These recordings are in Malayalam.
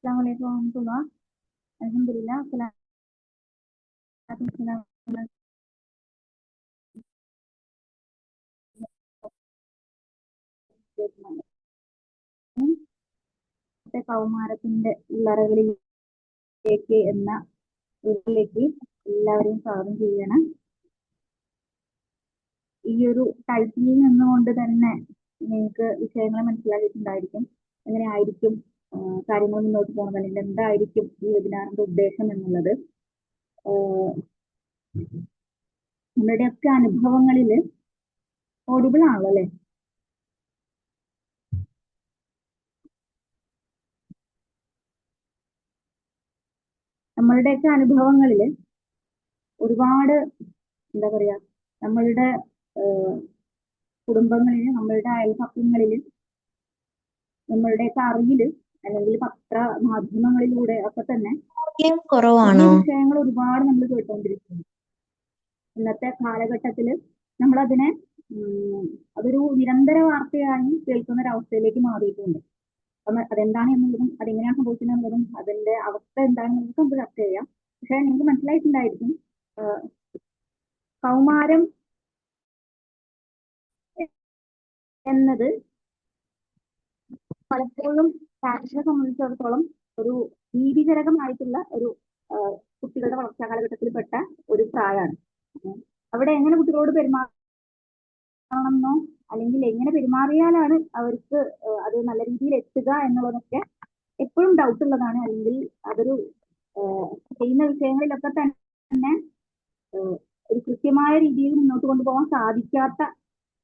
Assalamualaikum warahmatullah. Alhamdulillah. കൗമാരത്തിന്റെ ഉള്ളറകളിലേക്ക് എന്ന ഇതിലേക്ക് എല്ലാവരെയും സ്വാഗതം ചെയ്യണം. ഈ ഒരു ടൈറ്റിലിൽ നിന്നുകൊണ്ട് തന്നെ നിങ്ങൾക്ക് വിഷയങ്ങളെ മനസ്സിലാക്കിയിട്ടുണ്ടായിരിക്കും. എങ്ങനെ ആയിരിക്കും കാര്യങ്ങൾ മുന്നോട്ട് പോകുന്നത്, അല്ലെങ്കിൽ എന്തായിരിക്കും ഈ വെബിനാറിന്റെ ഉദ്ദേശം എന്നുള്ളത്. നമ്മുടെയൊക്കെ അനുഭവങ്ങളിൽ ഓഡിബിൾ ആണല്ലോ അല്ലെ? നമ്മളുടെയൊക്കെ അനുഭവങ്ങളിൽ ഒരുപാട് എന്താ പറയാ, നമ്മളുടെ കുടുംബങ്ങളിൽ, നമ്മളുടെ അയൽപക്കങ്ങളിൽ, നമ്മളുടെയൊക്കെ അറിവില് അല്ലെങ്കിൽ പത്ര മാധ്യമങ്ങളിലൂടെ ഒക്കെ തന്നെ വിഷയങ്ങൾ ഒരുപാട് നമ്മൾ കേട്ടുകൊണ്ടിരിക്കുന്നു. ഇന്നത്തെ കാലഘട്ടത്തില് നമ്മളതിനെ അതൊരു നിരന്തര വാർത്തയായി കേൾക്കുന്ന ഒരവസ്ഥയിലേക്ക് മാറിയിട്ടുണ്ട്. അതെന്താണ് എന്നുള്ളതും അതെങ്ങനെയാണ് സംഭവിക്കുന്നത് എന്നുള്ളതും അതിന്റെ അവസ്ഥ എന്താണെന്നുള്ളത് നമുക്ക് ചർച്ച ചെയ്യാം. പക്ഷെ നിങ്ങൾക്ക് മനസ്സിലായിട്ടുണ്ടായിരിക്കും, കൗമാരം എന്നത് പലപ്പോഴും പാരന്റ്സിനെ സംബന്ധിച്ചിടത്തോളം ഒരു ഭീതിജനകമായിട്ടുള്ള ഒരു കുട്ടികളുടെ വളർച്ചാ കാലഘട്ടത്തിൽപ്പെട്ട ഒരു പ്രായമാണ്. അവിടെ എങ്ങനെ കുട്ടികളോട് പെരുമാറണമെന്നോ അല്ലെങ്കിൽ എങ്ങനെ പെരുമാറിയാലാണ് അവർക്ക് അത് നല്ല രീതിയിൽ എത്തുക എന്നുള്ളതൊക്കെ എപ്പോഴും ഡൗട്ട് ഉള്ളതാണ്. അല്ലെങ്കിൽ അതൊരു ചെയ്യുന്ന വിഷയങ്ങളിലൊക്കെ തന്നെ ഒരു കൃത്യമായ രീതിയിൽ മുന്നോട്ട് കൊണ്ടുപോകാൻ സാധിക്കാത്ത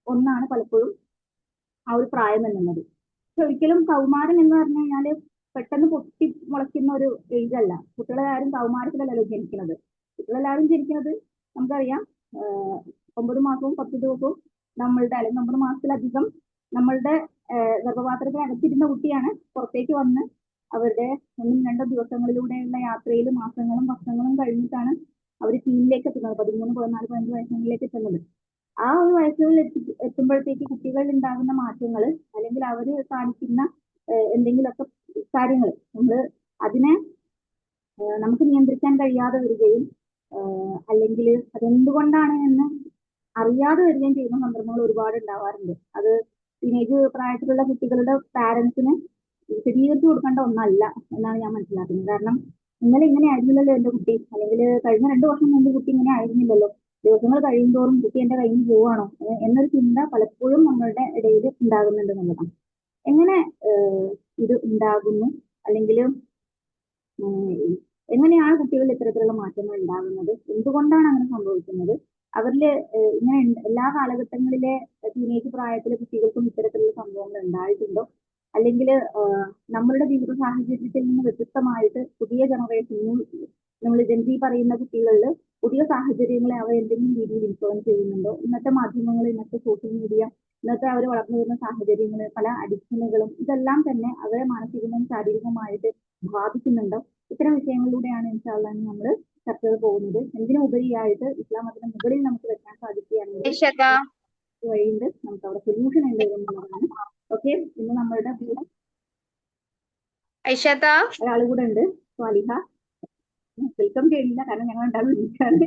ഒന്നാണ് പലപ്പോഴും ആ ഒരു പ്രായം എന്നുള്ളത്. പക്ഷെ ഒരിക്കലും കൗമാരം എന്ന് പറഞ്ഞു കഴിഞ്ഞാല് പെട്ടെന്ന് പൊട്ടി മുളയ്ക്കുന്ന ഒരു ഏജ് അല്ല. കുട്ടികളെല്ലാവരും കൗമാരത്തിലല്ലല്ലോ ജനിക്കുന്നത്. കുട്ടികളെല്ലാവരും ജനിക്കുന്നത് നമുക്കറിയാം 9 മാസവും 10 ദിവസവും നമ്മളുടെ, അല്ലെങ്കിൽ 9 മാസത്തിലധികം നമ്മളുടെ ഗർഭപാത്രത്തിനകത്തിരുന്ന കുട്ടിയാണ് പുറത്തേക്ക് വന്ന് അവരുടെ 1-2 ദിവസങ്ങളിലൂടെയുള്ള യാത്രയിൽ മാസങ്ങളും വർഷങ്ങളും കഴിഞ്ഞിട്ടാണ് അവർ ടീമിലേക്ക് എത്തുന്നത്. 13, 14, 15 വയസ്സുകളിലേക്ക് എത്തുന്നത്. ആ ഒരു വയസ്സുകളിൽ എത്തുമ്പോഴത്തേക്ക് കുട്ടികളിൽ ഉണ്ടാകുന്ന മാറ്റങ്ങൾ അല്ലെങ്കിൽ അവർ കാണിക്കുന്ന എന്തെങ്കിലുമൊക്കെ കാര്യങ്ങൾ അതിനെ നമുക്ക് നിയന്ത്രിക്കാൻ കഴിയാതെ വരികയും അല്ലെങ്കിൽ അതെന്തുകൊണ്ടാണ് എന്ന് അറിയാതെ വരികയും ചെയ്യുന്ന സന്ദർഭങ്ങൾ ഒരുപാട് ഉണ്ടാവാറുണ്ട്. അത് ടീനേജ് പ്രായത്തിലുള്ള കുട്ടികളുടെ പാരന്റ്സിന് വിശദീകരിച്ചു കൊടുക്കേണ്ട ഒന്നല്ല എന്നാണ് ഞാൻ മനസ്സിലാക്കുന്നത്. കാരണം ഇന്നലെ ഇങ്ങനെ ആയിരുന്നില്ലല്ലോ എന്റെ കുട്ടി, അല്ലെങ്കിൽ കഴിഞ്ഞ 2 വർഷം മുമ്പ് കുട്ടി ഇങ്ങനെ ആയിരുന്നില്ലല്ലോ, ദിവസങ്ങൾ കഴിയുന്തോറും കുട്ടി എന്റെ കയ്യിൽ നിന്ന് പോവാണോ എന്നൊരു ചിന്ത പലപ്പോഴും നമ്മളുടെ ഇടയിൽ ഉണ്ടാകുന്നുണ്ട് എന്നുള്ളതാണ്. എങ്ങനെ ഇത് ഉണ്ടാകുന്നു, അല്ലെങ്കിൽ എങ്ങനെയാണ് കുട്ടികളിൽ ഇത്തരത്തിലുള്ള മാറ്റങ്ങൾ ഉണ്ടാകുന്നത്, എന്തുകൊണ്ടാണ് അങ്ങനെ സംഭവിക്കുന്നത്, അവരില് ഇങ്ങനെ എല്ലാ കാലഘട്ടങ്ങളിലെ ടീനേജ് പ്രായത്തിലെ കുട്ടികൾക്കും ഇത്തരത്തിലുള്ള സംഭവങ്ങൾ ഉണ്ടായിട്ടുണ്ടോ, അല്ലെങ്കിൽ നമ്മളുടെ ജീവിത സാഹചര്യത്തിൽ നിന്ന് വ്യത്യസ്തമായിട്ട് പുതിയ ജനറേഷൻ, നമ്മൾ ജെൻസി പറയുന്ന കുട്ടികളിൽ പുതിയ സാഹചര്യങ്ങളെ അവർ എന്തെങ്കിലും രീതിയിൽ ഇൻഫ്ലുവൻസ് ചെയ്യുന്നുണ്ടോ, ഇന്നത്തെ മാധ്യമങ്ങൾ, ഇന്നത്തെ സോഷ്യൽ മീഡിയ, ഇന്നത്തെ അവർ വളർന്നു വരുന്ന സാഹചര്യങ്ങൾ, പല അഡിക്ഷനുകളും, ഇതെല്ലാം തന്നെ അവരെ മാനസികവും ശാരീരികവുമായിട്ട് ബാധിക്കുന്നുണ്ടോ? ഇത്തരം വിഷയങ്ങളിലൂടെയാണ് ഇൻഷാല്ലാ നമ്മൾ ചർച്ചകൾ പോകുന്നത്. എന്തിനും ഉപരിയായിട്ട് ഇസ്ലാം മതത്തിന് മുകളിൽ നമുക്ക് വെക്കാൻ സാധിക്കുകയാണെങ്കിൽ വഴിയുണ്ട്, നമുക്ക് അവിടെ സൊല്യൂഷൻ ഉണ്ട് എന്നുള്ളതാണ്. ഓക്കെ, ഇന്ന് നമ്മളുടെ കൂടെ ഒരാൾ കൂടെ ഉണ്ട്, സ്വാലിഹ. വെൽക്കം ചെയ്യുന്നില്ല കാരണം ഞങ്ങൾ രണ്ടാളും വിളിച്ചാണ്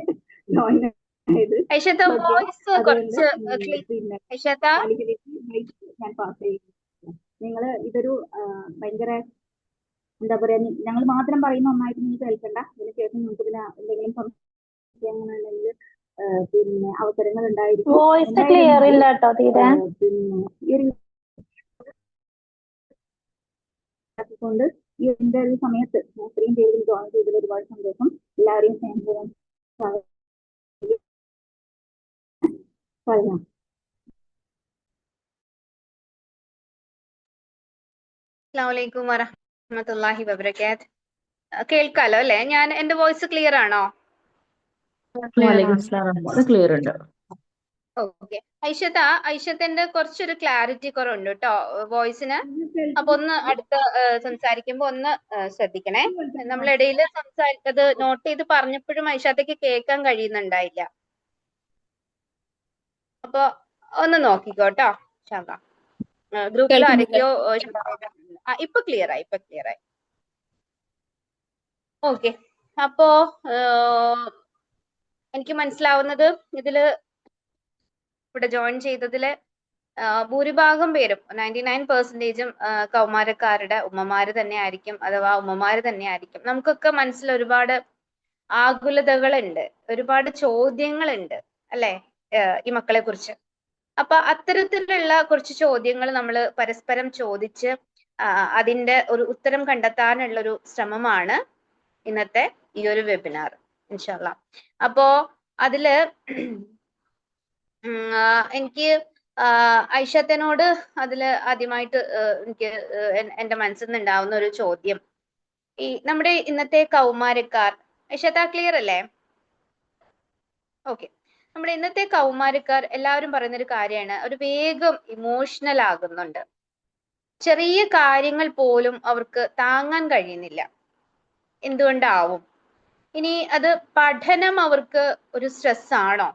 ജോയിൻ ആയത്. ഞാൻ പാസ് ചെയ്യുന്നു. നിങ്ങൾ ഇതൊരു ഭയങ്കര എന്താ പറയാ, ഞങ്ങൾ മാത്രം പറയുന്ന ഒന്നായിട്ട് നിങ്ങൾ കേൾക്കണ്ട. അതിനുശേഷം നിങ്ങൾക്ക് പിന്നെ എന്തെങ്കിലും സംശയങ്ങളുണ്ടെങ്കിൽ പിന്നെ അവസരങ്ങൾ ഉണ്ടായിരിക്കും. പിന്നെ ഈ കൊണ്ട് ഈ എന്റെ ഒരു സമയത്ത് ഇത്രയും പേരിൽ ജോയിൻ ചെയ്തതിൽ ഒരുപാട് സന്തോഷം. എല്ലാവരെയും സ്നേഹപൂർവ്വം പറയാം. അസ്സലാമു വറഹ്മത്തുള്ളാഹി വബറകാത്ത്. കേൾക്കാലോ അല്ലെ? ഞാൻ എന്റെ വോയിസ് ക്ലിയർ ആണോ? ക്ലിയർ ഉണ്ട്. ഓക്കെ. ഐഷത്തിന്റെ കുറച്ചൊരു ക്ലാരിറ്റി കുറവുണ്ട് കേട്ടോ വോയിസിന്. അപ്പൊ ഒന്ന് അടുത്ത് സംസാരിക്കുമ്പോ ഒന്ന് ശ്രദ്ധിക്കണേ. നമ്മളിടയിൽ സംസാരിച്ചത് നോട്ട് ചെയ്ത് പറഞ്ഞപ്പോഴും ഐഷത്തേക്ക് കേൾക്കാൻ കഴിയുന്നുണ്ടായില്ല. അപ്പൊ ഒന്ന് നോക്കിക്കോട്ടോ. ഗ്രൂപ്പിൽ ആരൊക്കെയോ ഇപ്പൊ ക്ലിയർ ആയി. ഓക്കെ. അപ്പോ എനിക്ക് മനസ്സിലാവുന്നത് ഇതില് ഇവിടെ ജോയിൻ ചെയ്തതില് ഭൂരിഭാഗം പേരും 99% കൗമാരക്കാരുടെ ഉമ്മമാര് തന്നെ ആയിരിക്കും, അഥവാ ഉമ്മമാര് തന്നെ ആയിരിക്കും. നമുക്കൊക്കെ മനസ്സിൽ ഒരുപാട് ആകുലതകളുണ്ട്, ഒരുപാട് ചോദ്യങ്ങളുണ്ട് അല്ലെ ഈ മക്കളെ കുറിച്ച്. അപ്പൊ അത്തരത്തിലുള്ള കുറച്ച് ചോദ്യങ്ങൾ നമ്മൾ പരസ്പരം ചോദിച്ച് അതിന്റെ ഒരു ഉത്തരം കണ്ടെത്താനുള്ള ഒരു ശ്രമമാണ് ഇന്നത്തെ ഈ ഒരു വെബിനാർ ഇൻഷാ അള്ളാ. അപ്പോ അതില് എനിക്ക് ഐഷത്തിനോട് അതില് ആദ്യമായിട്ട് എനിക്ക് എന്റെ മനസ്സിൽ നിന്നുണ്ടാവുന്ന ഒരു ചോദ്യം, ഈ നമ്മുടെ ഇന്നത്തെ കൗമാരക്കാർ, ഐഷത്ത ക്ലിയർ അല്ലേ? ഓക്കെ. നമ്മുടെ ഇന്നത്തെ കൗമാരക്കാർ എല്ലാവരും പറയുന്ന ഒരു കാര്യമാണ്, ഒരു വേഗം ഇമോഷണൽ ആകുന്നുണ്ട്. ചെറിയ കാര്യങ്ങൾ പോലും അവർക്ക് താങ്ങാൻ കഴിയുന്നില്ല. എന്തുകൊണ്ടാവും? ഇനി അത് പഠനം അവർക്ക് ഒരു സ്ട്രെസ് ആണോ?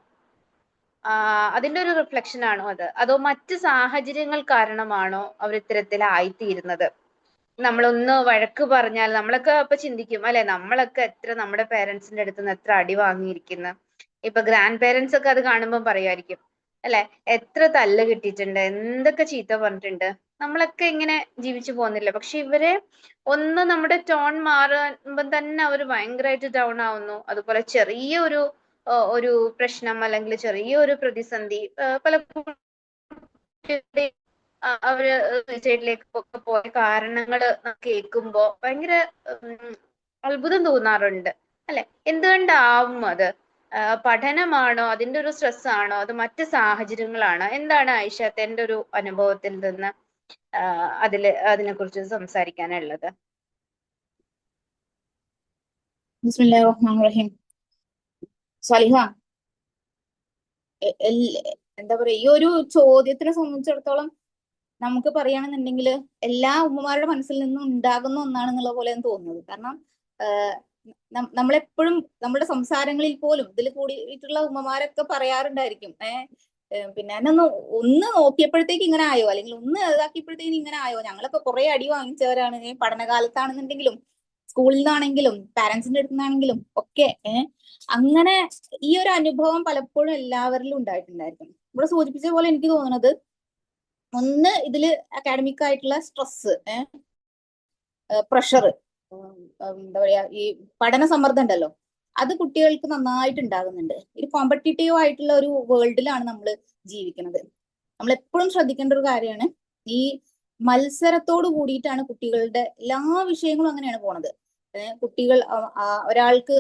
അതിന്റെ ഒരു റിഫ്ലക്ഷൻ ആണോ അത്? അതോ മറ്റ് സാഹചര്യങ്ങൾ കാരണമാണോ അവർ ഇത്തരത്തിലായിത്തീരുന്നത്? നമ്മളൊന്ന് വഴക്ക് പറഞ്ഞാൽ നമ്മളൊക്കെ ഇപ്പൊ ചിന്തിക്കും അല്ലെ, നമ്മളൊക്കെ എത്ര നമ്മുടെ പേരൻസിന്റെ അടുത്ത് നിന്ന് എത്ര അടി വാങ്ങിയിരിക്കുന്നു. ഇപ്പൊ ഗ്രാൻഡ് പേരൻസ് ഒക്കെ അത് കാണുമ്പോൾ പറയുമായിരിക്കും അല്ലെ, എത്ര തല്ല് കിട്ടിയിട്ടുണ്ട്, എന്തൊക്കെ ചീത്ത പറഞ്ഞിട്ടുണ്ട്, നമ്മളൊക്കെ ഇങ്ങനെ ജീവിച്ചു പോകുന്നില്ല. പക്ഷെ ഇവരെ ഒന്ന് നമ്മുടെ ടോൺ മാറുമ്പോ തന്നെ അവർ ഭയങ്കരമായിട്ട് ഡൗൺ ആവുന്നു. അതുപോലെ ചെറിയൊരു ഒരു പ്രശ്നം അല്ലെങ്കിൽ ചെറിയൊരു പ്രതിസന്ധി പല അവര് സൂയിസൈഡിലേക്ക് ഒക്കെ പോയ കാരണങ്ങൾ കേൾക്കുമ്പോ ഭയങ്കര അത്ഭുതം തോന്നാറുണ്ട് അല്ലെ. എന്തുകൊണ്ടാവും അത്? പഠനമാണോ, അതിന്റെ ഒരു സ്ട്രെസ് ആണോ, അത് മറ്റ് സാഹചര്യങ്ങളാണോ? എന്താണ് ഐഷത്തിന്റെ ഒരു അനുഭവത്തിൽ നിന്ന് അതിനെ കുറിച്ച് സംസാരിക്കാനുള്ളത്? ബിസ്മില്ലാഹിർ റഹ്മാനിർ റഹീം. സലിഹ, എന്താ പറയാ, ഈ ഒരു ചോദ്യത്തിനെ സംബന്ധിച്ചിടത്തോളം നമുക്ക് പറയുകയാണെന്നുണ്ടെങ്കിൽ എല്ലാ ഉമ്മമാരുടെ മനസ്സിൽ നിന്നും ഉണ്ടാകുന്ന ഒന്നാണെന്നുള്ള പോലെയാണ് തോന്നുന്നത്. കാരണം നമ്മളെപ്പോഴും നമ്മുടെ സംസാരങ്ങളിൽ പോലും ഇതിൽ കൂടിയിട്ടുള്ള ഉമ്മമാരൊക്കെ പറയാറുണ്ടായിരിക്കും, പിന്നെ ഒന്ന് നോക്കിയപ്പോഴത്തേക്ക് ഇങ്ങനെ ആയോ, അല്ലെങ്കിൽ ഒന്ന് ഇതാക്കിയപ്പോഴത്തേക്ക് ഇങ്ങനെ ആയോ, ഞങ്ങളൊക്കെ കുറെ അടി വാങ്ങിച്ചവരാണ് പഠനകാലത്താണെന്നുണ്ടെങ്കിലും സ്കൂളിൽ നിന്നാണെങ്കിലും പാരന്റ്സിന്റെ അടുത്ത് നിന്നാണെങ്കിലും ഒക്കെ. അങ്ങനെ ഈ ഒരു അനുഭവം പലപ്പോഴും എല്ലാവരിലും ഉണ്ടായിട്ടുണ്ടായിരിക്കും. ഇവിടെ സൂചിപ്പിച്ച പോലെ എനിക്ക് തോന്നുന്നത്, ഒന്ന് ഇതില് അക്കാഡമിക് ആയിട്ടുള്ള സ്ട്രെസ്, പ്രഷർ, എന്താ പറയാ, ഈ പഠന സമ്മർദ്ദം ഉണ്ടല്ലോ, അത് കുട്ടികൾക്ക് നന്നായിട്ട് ഉണ്ടാകുന്നുണ്ട്. ഒരു കോമ്പറ്റീറ്റീവ് ആയിട്ടുള്ള ഒരു വേൾഡിലാണ് നമ്മൾ ജീവിക്കുന്നത്. നമ്മൾ എപ്പോഴും ശ്രദ്ധിക്കേണ്ട ഒരു കാര്യമാണ്, ഈ മത്സരത്തോട് കൂടിയിട്ടാണ് കുട്ടികളുടെ എല്ലാ വിഷയങ്ങളും അങ്ങനെയാണ് പോണത്. കുട്ടികൾ ഒരാൾക്ക്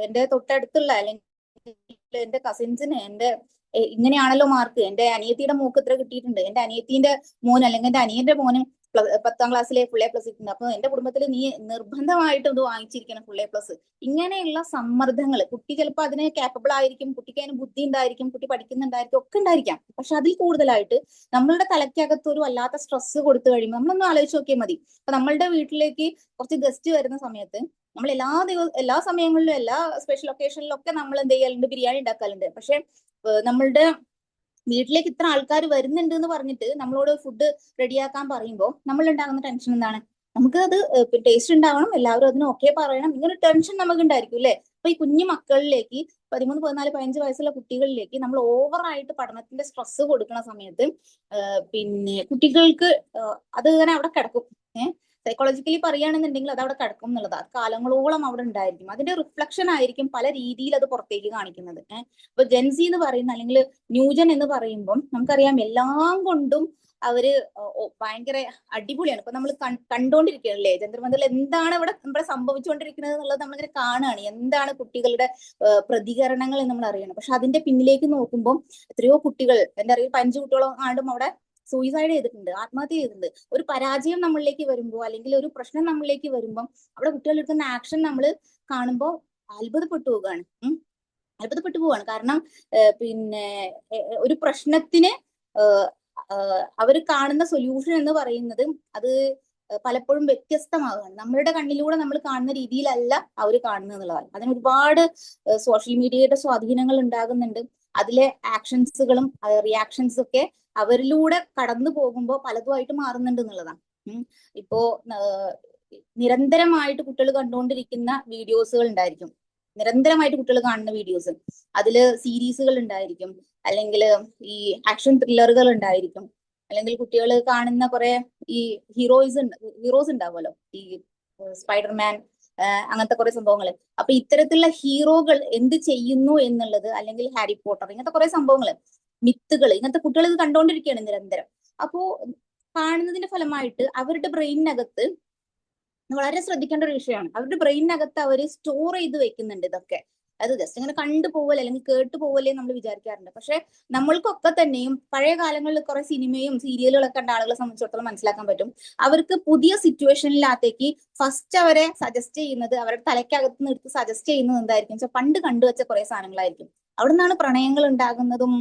എന്റെ തൊട്ടടുത്തുള്ള അല്ലെങ്കിൽ എന്റെ കസിൻസിന് ഇങ്ങനെയാണല്ലോ മാർക്ക്, എന്റെ അനിയത്തിയുടെ മോക്ക് ഇത്ര കിട്ടിയിട്ടുണ്ട്, എന്റെ അനിയത്തിന്റെ മോൻ അല്ലെങ്കിൽ എന്റെ അനിയന്റെ മോന് 10ാം ക്ലാസ്സിലെ ഫുൾ എ പ്ലസ് കിട്ടുന്നുണ്ട്, അപ്പൊ എന്റെ കുടുംബത്തിൽ നീ നിർബന്ധമായിട്ട് ഇത് വാങ്ങിച്ചിരിക്കണം ഫുൾ എ പ്ലസ്. ഇങ്ങനെയുള്ള സമ്മർദ്ദങ്ങൾ, കുട്ടി ചിലപ്പോൾ അതിന് കാപ്പബിൾ ആയിരിക്കും, കുട്ടിക്ക് അതിന് ബുദ്ധി ഉണ്ടായിരിക്കും, കുട്ടി പഠിക്കുന്നുണ്ടായിരിക്കും, ഒക്കെ ഉണ്ടായിരിക്കാം. പക്ഷെ അതിൽ കൂടുതലായിട്ട് നമ്മളുടെ തലയ്ക്കകത്ത് ഒരു വല്ലാത്ത സ്ട്രെസ് കൊടുത്തു കഴിയുമ്പോൾ നമ്മളൊന്ന് ആലോചിച്ച് നോക്കിയാൽ മതി. അപ്പൊ നമ്മളുടെ വീട്ടിലേക്ക് കുറച്ച് ഗസ്റ്റ് വരുന്ന സമയത്ത് നമ്മൾ എല്ലാ സമയങ്ങളിലും എല്ലാ സ്പെഷ്യൽ ഒക്കേഷനിലും ഒക്കെ നമ്മൾ എന്ത് ചെയ്യാറുണ്ട്, ബിരിയാണി ഉണ്ടാക്കാറുണ്ട്. പക്ഷെ നമ്മളുടെ വീട്ടിലേക്ക് ഇത്ര ആൾക്കാർ വരുന്നുണ്ട് എന്ന് പറഞ്ഞിട്ട് നമ്മളോട് ഫുഡ് റെഡിയാക്കാൻ പറയുമ്പോൾ നമ്മൾ ഉണ്ടാകുന്ന ടെൻഷൻ എന്താണ്? നമുക്ക് അത് ടേസ്റ്റ് ഉണ്ടാവണം, എല്ലാവരും അതിന് ഓക്കെ പറയണം, ഇങ്ങനെ ടെൻഷൻ നമുക്ക് ഉണ്ടായിരിക്കും അല്ലെ. അപ്പൊ ഈ കുഞ്ഞു മക്കളിലേക്ക് 13, 14, 15 വയസ്സുള്ള കുട്ടികളിലേക്ക് നമ്മൾ ഓവറായിട്ട് പഠനത്തിന്റെ സ്ട്രെസ് കൊടുക്കുന്ന സമയത്ത് പിന്നെ കുട്ടികൾക്ക് അത് ഇങ്ങനെ അവിടെ കിടക്കും. സൈക്കോളജിക്കലി പറയുകയാണെന്നുണ്ടെങ്കിൽ അത് അവിടെ കിടക്കും എന്നുള്ളത്, അത് കാലങ്ങളോളം അവിടെ ഉണ്ടായിരിക്കും. അതിന്റെ റിഫ്ലക്ഷൻ ആയിരിക്കും പല രീതിയിൽ അത് പുറത്തേക്ക് കാണിക്കുന്നത്. ഇപ്പൊ ജെൻസി എന്ന് പറയുന്ന അല്ലെങ്കിൽ ന്യൂജൻ എന്ന് പറയുമ്പോൾ നമുക്കറിയാം എല്ലാം കൊണ്ടും അവര് ഭയങ്കര അടിപൊളിയാണ്. ഇപ്പൊ നമ്മൾ കണ്ടോണ്ടിരിക്കുകയല്ലേ ചന്ദ്രമന്ദിറിൽ എന്താണ് ഇവിടെ സംഭവിച്ചുകൊണ്ടിരിക്കുന്നത് എന്നുള്ളത് നമ്മളിങ്ങനെ കാണുകയാണ്. എന്താണ് കുട്ടികളുടെ പ്രതികരണങ്ങൾ എന്ന് നമ്മൾ അറിയണം. പക്ഷെ അതിന്റെ പിന്നിലേക്ക് നോക്കുമ്പോൾ എത്രയോ കുട്ടികൾ, എന്റെ അറിയാം 5 കുട്ടികളും ആണ്ടും അവിടെ സൂയിസൈഡ് ചെയ്തിട്ടുണ്ട്, ആത്മഹത്യ ചെയ്തിട്ടുണ്ട്. ഒരു പരാജയം നമ്മളിലേക്ക് വരുമ്പോൾ അല്ലെങ്കിൽ ഒരു പ്രശ്നം നമ്മളിലേക്ക് വരുമ്പോൾ അവിടെ കുട്ടികൾ എടുക്കുന്ന ആക്ഷൻ നമ്മൾ കാണുമ്പോൾ അത്ഭുതപ്പെട്ടു പോവുകയാണ്. കാരണം പിന്നെ ഒരു പ്രശ്നത്തിന് അവർ കാണുന്ന സൊല്യൂഷൻ എന്ന് പറയുന്നത് അത് പലപ്പോഴും വ്യത്യസ്തമാകുകയാണ്. നമ്മളുടെ കണ്ണിലൂടെ നമ്മൾ കാണുന്ന രീതിയിലല്ല അവർ കാണുന്നത് എന്നുള്ളതാണ്. അതിന് ഒരുപാട് സോഷ്യൽ മീഡിയയുടെ സ്വാധീനങ്ങൾ ഉണ്ടാകുന്നുണ്ട്. അതിലെ ആക്ഷൻസുകളും റിയാക്ഷൻസും ഒക്കെ അവരിലൂടെ കടന്നു പോകുമ്പോൾ പലതുമായിട്ട് മാറുന്നുണ്ട് എന്നുള്ളതാണ്. ഇപ്പോ നിരന്തരമായിട്ട് കുട്ടികൾ കണ്ടുകൊണ്ടിരിക്കുന്ന വീഡിയോസുകൾ ഉണ്ടായിരിക്കും. നിരന്തരമായിട്ട് കുട്ടികൾ കാണുന്ന വീഡിയോസ്, അതില് സീരീസുകൾ ഉണ്ടായിരിക്കും, അല്ലെങ്കിൽ ഈ ആക്ഷൻ ത്രില്ലറുകൾ ഉണ്ടായിരിക്കും, അല്ലെങ്കിൽ കുട്ടികൾ കാണുന്ന കുറെ ഈ ഹീറോസ് ഉണ്ടാവുമല്ലോ, ഈ സ്പൈഡർമാൻ അങ്ങനത്തെ കുറെ സംഭവങ്ങൾ. അപ്പൊ ഇത്തരത്തിലുള്ള ഹീറോകൾ എന്ത് ചെയ്യുന്നു എന്നുള്ളത്, അല്ലെങ്കിൽ ഹാരി പോട്ടർ, ഇങ്ങനത്തെ കുറെ സംഭവങ്ങൾ, മിത്തുകൾ, ഇങ്ങനത്തെ കുട്ടികൾ ഇത് കണ്ടുകൊണ്ടിരിക്കുകയാണ് നിരന്തരം. അപ്പോ കാണുന്നതിന്റെ ഫലമായിട്ട് അവരുടെ ബ്രെയിനിനകത്ത് വളരെ ശ്രദ്ധിക്കേണ്ട ഒരു വിഷയമാണ്. അവരുടെ ബ്രെയിനിനകത്ത് അവർ സ്റ്റോർ ചെയ്ത് വെക്കുന്നുണ്ട് ഇതൊക്കെ. അത് ജസ്റ്റ് ഇങ്ങനെ കണ്ടു പോവല്ലേ അല്ലെങ്കിൽ കേട്ടു പോവല്ലേ നമ്മൾ വിചാരിക്കാറുണ്ട്. പക്ഷെ നമ്മൾക്കൊക്കെ തന്നെയും പഴയ കാലങ്ങളിൽ കുറെ സിനിമയും സീരിയലുകളൊക്കെ കണ്ട ആളുകളെ സംബന്ധിച്ചിടത്തോളം മനസ്സിലാക്കാൻ പറ്റും. അവർക്ക് പുതിയ സിറ്റുവേഷനിലകത്തേക്ക് ഫസ്റ്റ് അവരെ സജസ്റ്റ് ചെയ്യുന്നത്, അവരുടെ തലയ്ക്കകത്ത് നിന്ന് എടുത്ത് സജസ്റ്റ് ചെയ്യുന്നത് എന്തായിരിക്കും വെച്ചാൽ പണ്ട് കണ്ടുവച്ച കുറെ സാധനങ്ങളായിരിക്കും. അവിടെ നിന്നാണ് പ്രണയങ്ങൾ ഉണ്ടാകുന്നതും